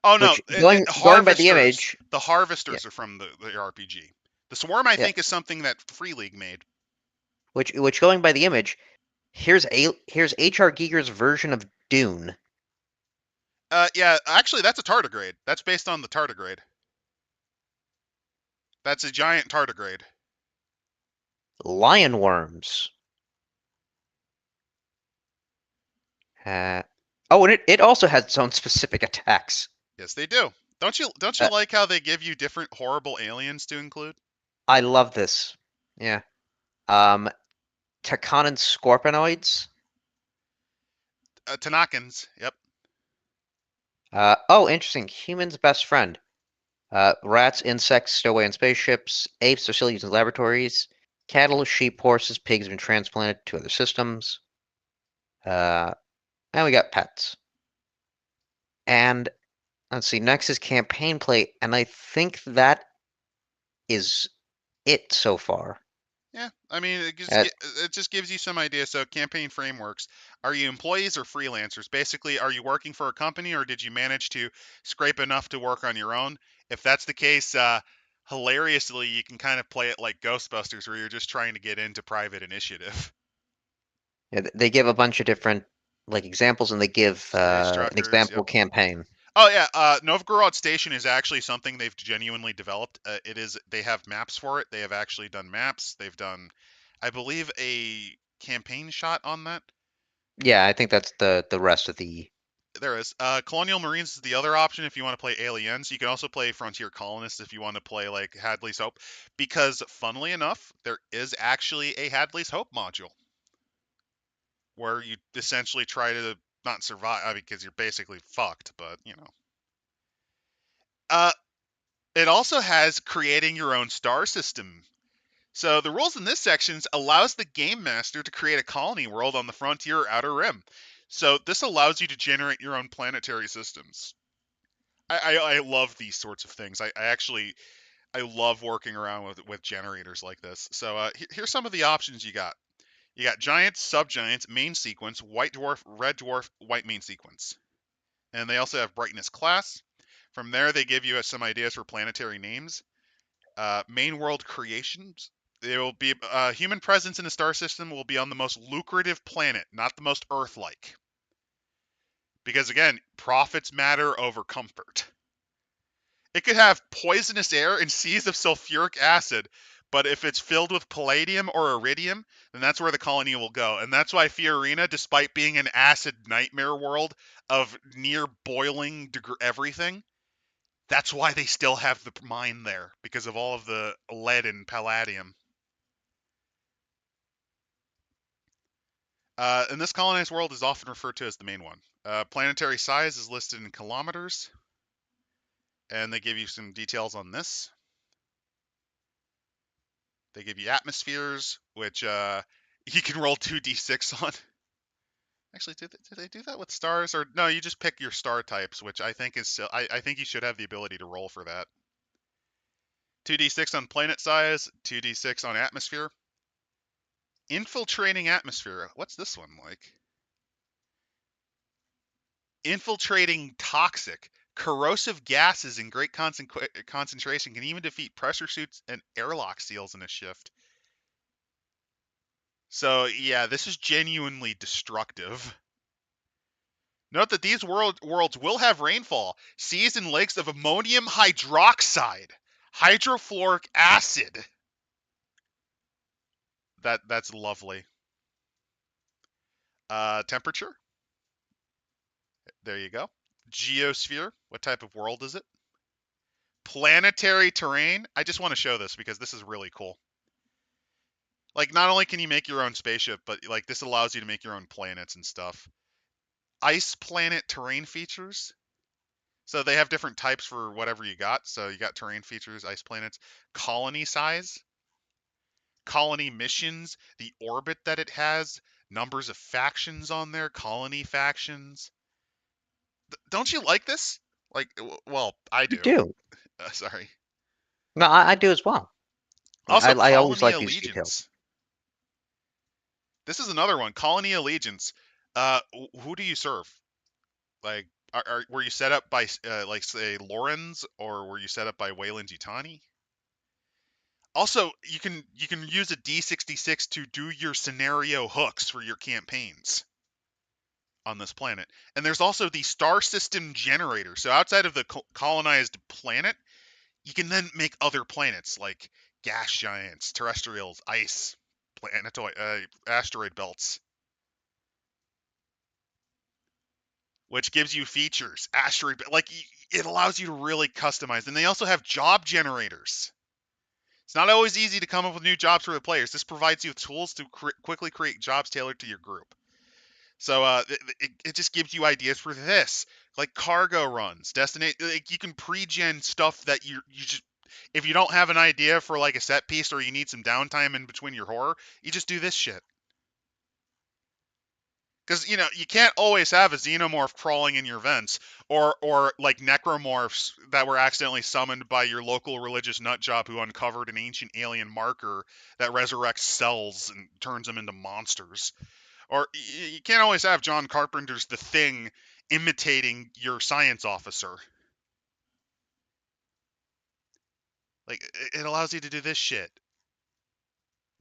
Oh no, Which going by the harvesters. image, The yeah. harvesters are from the RPG. The swarm, I Yeah, think, is something that Free League made. which going by the image, here's H.R. Giger's version of Dune. Yeah, actually, that's a tardigrade. That's based on the tardigrade. That's a giant tardigrade. Lion worms. Uh, oh, and it also has its own specific attacks. Yes, they do. Don't you Uh, like how they give you different horrible aliens to include? I love this. Yeah. Um, Takanan scorpionoids. Tanakans. Yep. Oh, interesting. Human's best friend. Rats, insects, stowaway in spaceships. Apes are still used in laboratories. Cattle, sheep, horses, pigs have been transplanted to other systems. Uh, and we got pets. And let's see, next is campaign play, and I think that is it so far. Yeah, I mean, Uh, it just gives you some idea. So, campaign frameworks. Are you employees or freelancers? Basically, are you working for a company or did you manage to scrape enough to work on your own? If that's the case, hilariously, you can kind of play it like Ghostbusters, where you're just trying to get into private initiative. yeah, they give a bunch of different like examples, and they give Space an truckers. Yep. example campaign. Oh yeah, Novgorod Station is actually something they've genuinely developed. It is they have maps for it. They have actually done maps. They've done, I believe, a campaign shot on that. Yeah, I think that's the rest of the. There is. Colonial Marines is the other option if you want to play Aliens. You can also play Frontier Colonists if you want to play like Hadley's Hope, because funnily enough, there is actually a Hadley's Hope module where you essentially try to not survive. I mean, because you're basically fucked, but you know. Uh, it also has creating your own star system. So the rules in this section allows the game master to create a colony world on the frontier or outer rim. So this allows you to generate your own planetary systems. I love these sorts of things. I actually I love working around with generators like this. So here's some of the options you got. You got giants, subgiants, main sequence, white dwarf, red dwarf, white main sequence, and they also have brightness class. From there, they give you some ideas for planetary names. Main world creations. There will be human presence in the star system will be on the most lucrative planet, not the most Earth-like. Because again, profits matter over comfort. It could have poisonous air and seas of sulfuric acid, but if it's filled with palladium or iridium, then that's where the colony will go. And that's why Fiorina, despite being an acid nightmare world of near boiling everything, that's why they still have the mine there, because of all of the lead and palladium. And this colonized world is often referred to as the main one. Planetary size is listed in kilometers, and they give you some details on this. They give you atmospheres, which you can roll 2d6 on. Actually, did they do that with stars? Or no, you just pick your star types, which I think is still, I think you should have the ability to roll for that. 2d6 on planet size, 2d6 on atmosphere. Infiltrating atmosphere. What's this one like? Infiltrating toxic. Corrosive gases in great concentration can even defeat pressure suits and airlock seals in a shift. So, yeah, this is genuinely destructive. Note that these worlds will have rainfall, seas and lakes of ammonium hydroxide, hydrofluoric acid. That's lovely. Temperature. There you go. Geosphere. What type of world is it? Planetary terrain. I just want to show this because this is really cool. Like, not only can you make your own spaceship, but like this allows you to make your own planets and stuff. Ice planet terrain features. So they have different types for whatever you got. So you got terrain features, ice planets, colony size, colony missions, the orbit that it has, numbers of factions on there, colony factions. Don't you like this? Like, well, I I do. do. Sorry. No, I do as well. Also, I always colony like these details. allegiance. This is another one. Colony allegiance. Who do you serve? Like, were you set up by like say Lorenz, or were you set up by Wayland Yutani? Also, you can use a D66 to do your scenario hooks for your campaigns on this planet. And there's also the star system generator. So outside of the colonized planet, you can then make other planets like gas giants, terrestrials, ice, planetoid, asteroid belts, which gives you features. Like it allows you to really customize. And they also have job generators. It's not always easy to come up with new jobs for the players. This provides you with tools to quickly create jobs tailored to your group. So it just gives you ideas for this, like cargo runs, destinate. Like you can pre-gen stuff that you just if you don't have an idea for like a set piece or you need some downtime in between your horror, you just do this shit. Because you can't always have a xenomorph crawling in your vents, or like necromorphs that were accidentally summoned by your local religious nutjob who uncovered an ancient alien marker that resurrects cells and turns them into monsters. Or you can't always have John Carpenter's The Thing imitating your science officer. Like it allows you to do this shit.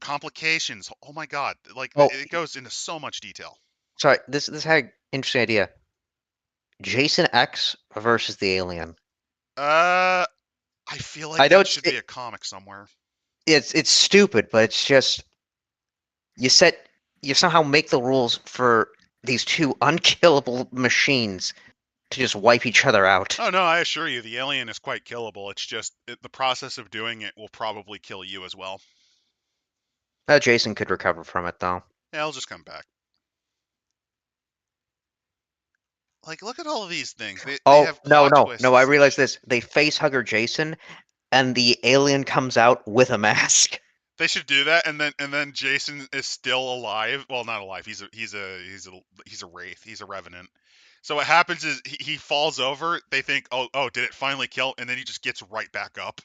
Complications. Oh my god. Like Oh, it goes into so much detail. sorry. This had an interesting idea. Jason X versus the alien. Uh I feel like I know that should be a comic somewhere. it's stupid, but it's just you set you somehow make the rules for these two unkillable machines to just wipe each other out. Oh no, I assure you the alien is quite killable. It's just the process of doing it will probably kill you as well. Jason could recover from it though. Yeah, I'll just come back. Like look at all of these things. They Oh have no plot no no! I twists and realized shit. this. They face hugger Jason, and the alien comes out with a mask. They should do that, and then Jason is still alive. Well, not alive. He's a wraith. He's a revenant. So what happens is he falls over. They think, oh, did it finally kill? And then he just gets right back up.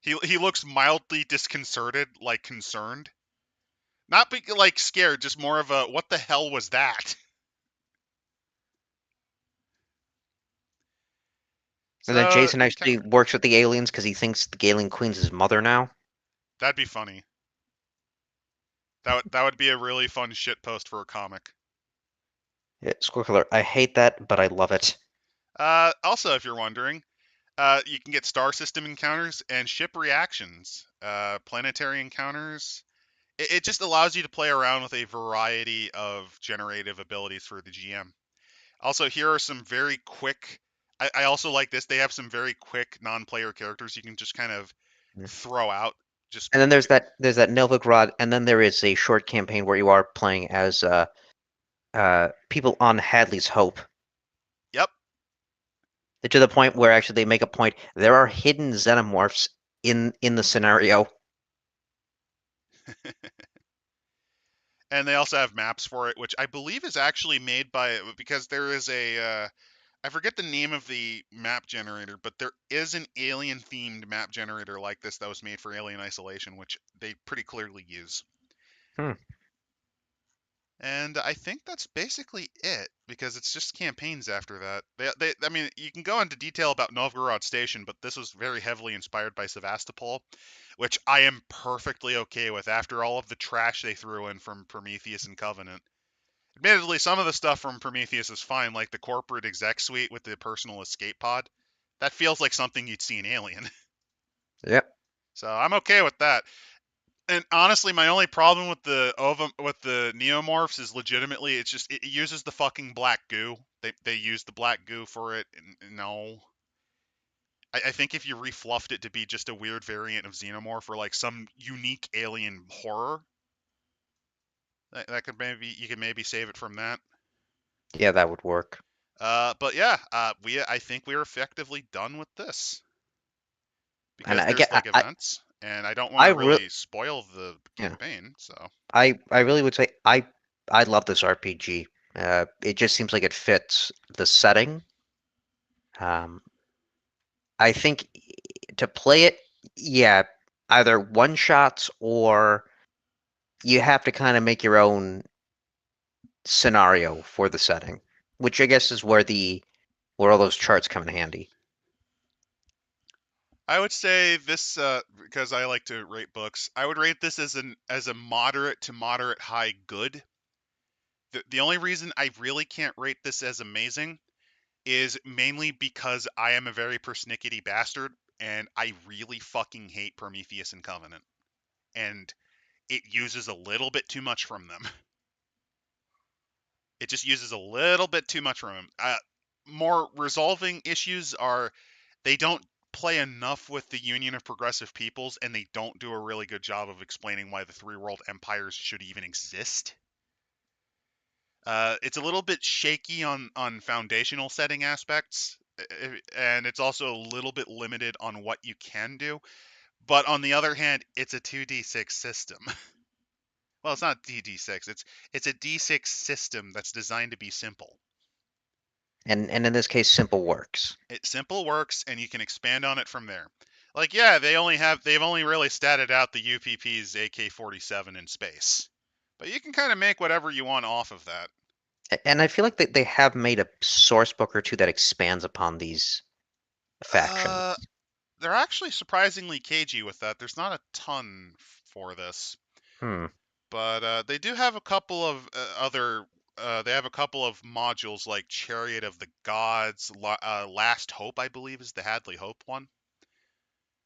He looks mildly disconcerted, like concerned, not like scared, just more of a what the hell was that? And then So Jason actually encounter. works with the aliens because he thinks the alien queen's his mother now. That'd be funny. That would be a really fun shit post for a comic. Yeah, Squirkler, I hate that, but I love it. Also, if you're wondering, you can get star system encounters and ship reactions, planetary encounters. It just allows you to play around with a variety of generative abilities for the GM. Also, here are some very quick. I also like this. They have some very quick non-player characters you can just kind of Mm. throw out. Just And then there's that Novigrad, and then there is a short campaign where you are playing as people on Hadley's Hope. yep. To the point where actually they make a point. There are hidden xenomorphs in the scenario. And they also have maps for it, which I believe is actually made by because there is a I forget the name of the map generator, but there is an alien themed map generator like this that was made for Alien Isolation, which they pretty clearly use. Hmm. And I think that's basically it because it's just campaigns after that. I mean, you can go into detail about Novgorod Station, but this was very heavily inspired by Sevastopol, which I am perfectly okay with after all of the trash they threw in from Prometheus and Covenant. Admittedly, some of the stuff from Prometheus is fine, like the corporate exec suite with the personal escape pod. That feels like something you'd see in Alien. Yep. So I'm okay with that. And honestly, my only problem with the neomorphs is legitimately it's just it uses the fucking black goo. They use the black goo for it. No, I think if you refluffed it to be just a weird variant of xenomorph or like some unique alien horror, that could maybe you could maybe save it from that. Yeah, that would work. But yeah, I think we're effectively done with this And because I there's get like events, and I don't want I to re really spoil the yeah, campaign. So I really would say I love this RPG. It just seems like it fits the setting. Um, I think to play it, yeah, either one shots or you have to kind of make your own scenario for the setting, which I guess is where all those charts come in handy. I would say this because I like to rate books. I would rate this as a moderate to moderate high good. The only reason I really can't rate this as amazing is mainly because I am a very persnickety bastard and I really fucking hate Prometheus and Covenant. And it uses a little bit too much from them. It just uses a little bit too much from them. More resolving issues are they don't play enough with the Union of Progressive Peoples, and they don't do a really good job of explaining why the three world empires should even exist. It's a little bit shaky on foundational setting aspects, and it's also a little bit limited on what you can do. But on the other hand, it's a 2d6 system. Well, it's not DD6. It's a D6 system that's designed to be simple. And in this case, simple works. It simple works, and you can expand on it from there. Like, yeah, they've only really statted out the UPP's AK-47 in space, but you can kind of make whatever you want off of that. And I feel like they have made a source book or two that expands upon these factions. Uh, they're actually surprisingly cagey with that. There's not a ton for this, Hmm. but they do have a couple of other. They have a couple of modules like Chariot of the Gods, Last Hope, I believe, is the Hadley Hope one.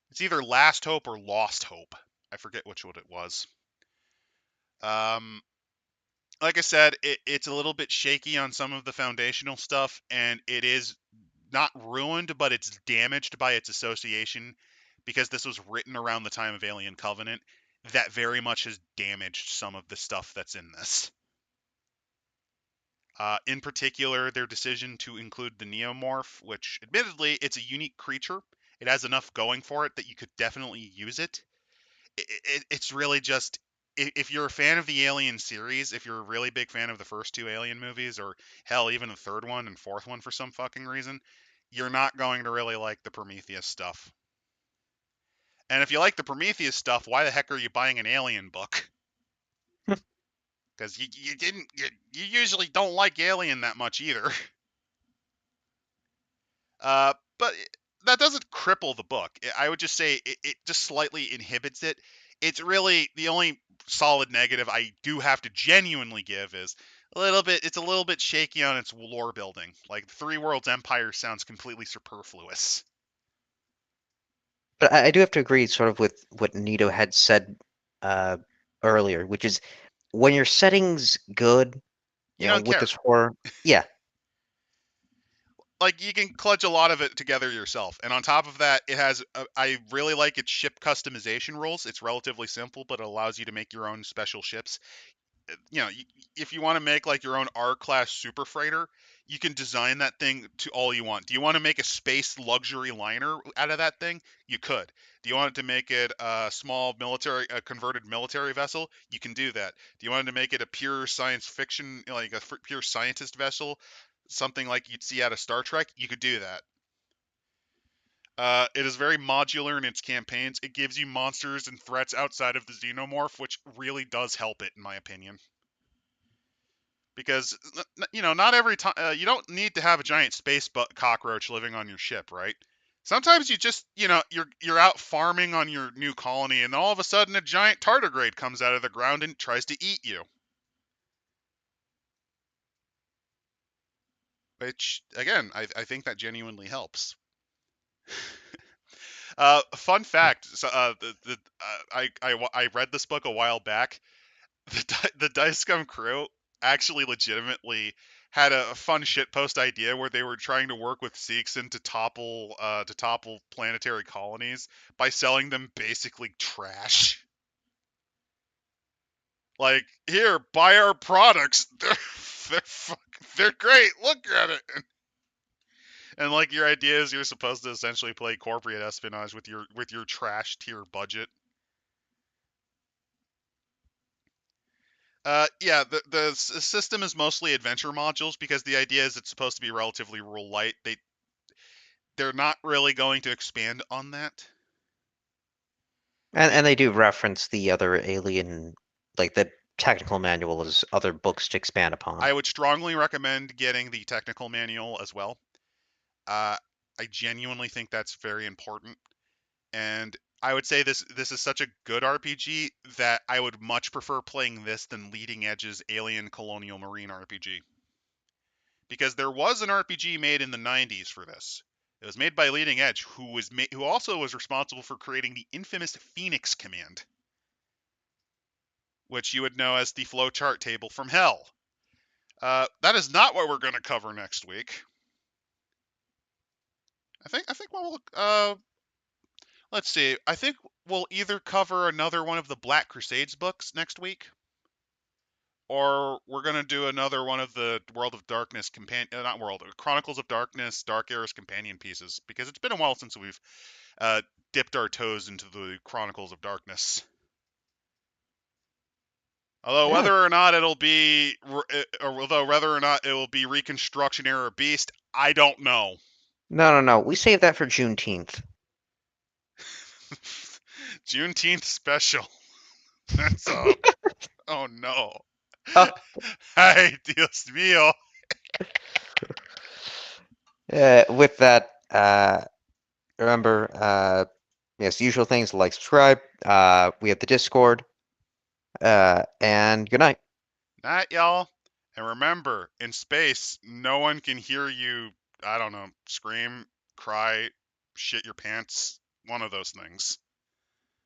It's either Last Hope or Lost Hope. I forget which one it was. Um, like I said, it's a little bit shaky on some of the foundational stuff, and it is not ruined, but it's damaged by its association because this was written around the time of Alien Covenant. That very much has damaged some of the stuff that's in this. In particular, their decision to include the neomorph, which admittedly it's a unique creature. It has enough going for it that you could definitely use it. It's really just if you're a fan of the Alien series, if you're a really big fan of the first two Alien movies, or hell, even the third one and fourth one for some fucking reason, you're not going to really like the Prometheus stuff. And if you like the Prometheus stuff, why the heck are you buying an Alien book? Because you usually don't like Alien that much either. But that doesn't cripple the book. I would just say it just slightly inhibits it. It's really the only solid negative I do have to genuinely give is a little bit. It's a little bit shaky on its lore building. Like Three Worlds Empire sounds completely superfluous. But I do have to agree sort of with what Nito had said uh, earlier, which is when your setting's good, You you know, don't with care. this horror, yeah. Like you can clutch a lot of it together yourself, and on top of that, it has. I really like its ship customization rules. It's relatively simple, but it allows you to make your own special ships. If you want to make like your own R class super freighter, you can design that thing to all you want. Do you want to make a space luxury liner out of that thing? You could. Do you want it to make it a small military, a converted military vessel? You can do that. Do you want it to make it a pure science fiction, like a pure scientist vessel, something like you'd see out of Star Trek? You could do that. It is very modular in its campaigns. It gives you monsters and threats outside of the xenomorph, which really does help it, in my opinion, because not every time you don't need to have a giant space cockroach living on your ship, right? Sometimes you just you're out farming on your new colony, and all of a sudden a giant tardigrade comes out of the ground and tries to eat you. which again, I think that genuinely helps. Fun fact. So, I read this book a while back. The Dice Scum crew actually legitimately had a fun shitpost idea where they were trying to work with Seegson to topple planetary colonies by selling them basically trash. Like, here, buy our products. They're great. Look at it. And like your idea is you're supposed to essentially play corporate espionage with your trash tier budget. Yeah, the system is mostly adventure modules because the idea is it's supposed to be relatively rule light. They're not really going to expand on that. And they do reference the other alien, like the technical manual as other books to expand upon. I would strongly recommend getting the technical manual as well. Uh, I genuinely think that's very important, and I would say this is such a good RPG that I would much prefer playing this than Leading Edge's Alien Colonial Marine RPG. Because there was an RPG made in the 90s for this. It was made by Leading Edge, who also was responsible for creating the infamous Phoenix command, which you would know as the flowchart table from Hell. That is not what we're going to cover next week. I think we'll let's see. I think we'll either cover another one of the Black Crusades books next week, or we're gonna do another one of the World of Darkness companion, not World, Chronicles of Darkness, Dark Era's companion pieces, because it's been a while since we've uh, dipped our toes into the Chronicles of Darkness. Although Yeah. whether or not it will be Reconstruction Era Beast, I don't know. No. We save that for Juneteenth. Juneteenth special. That's up. Oh no. Oh, Ay, Dios mío. with that, remember, yes, the usual things like subscribe. We have the Discord. And good night. Night, y'all. And remember, in space, no one can hear you, I don't know, scream, cry, shit your pants, one of those things.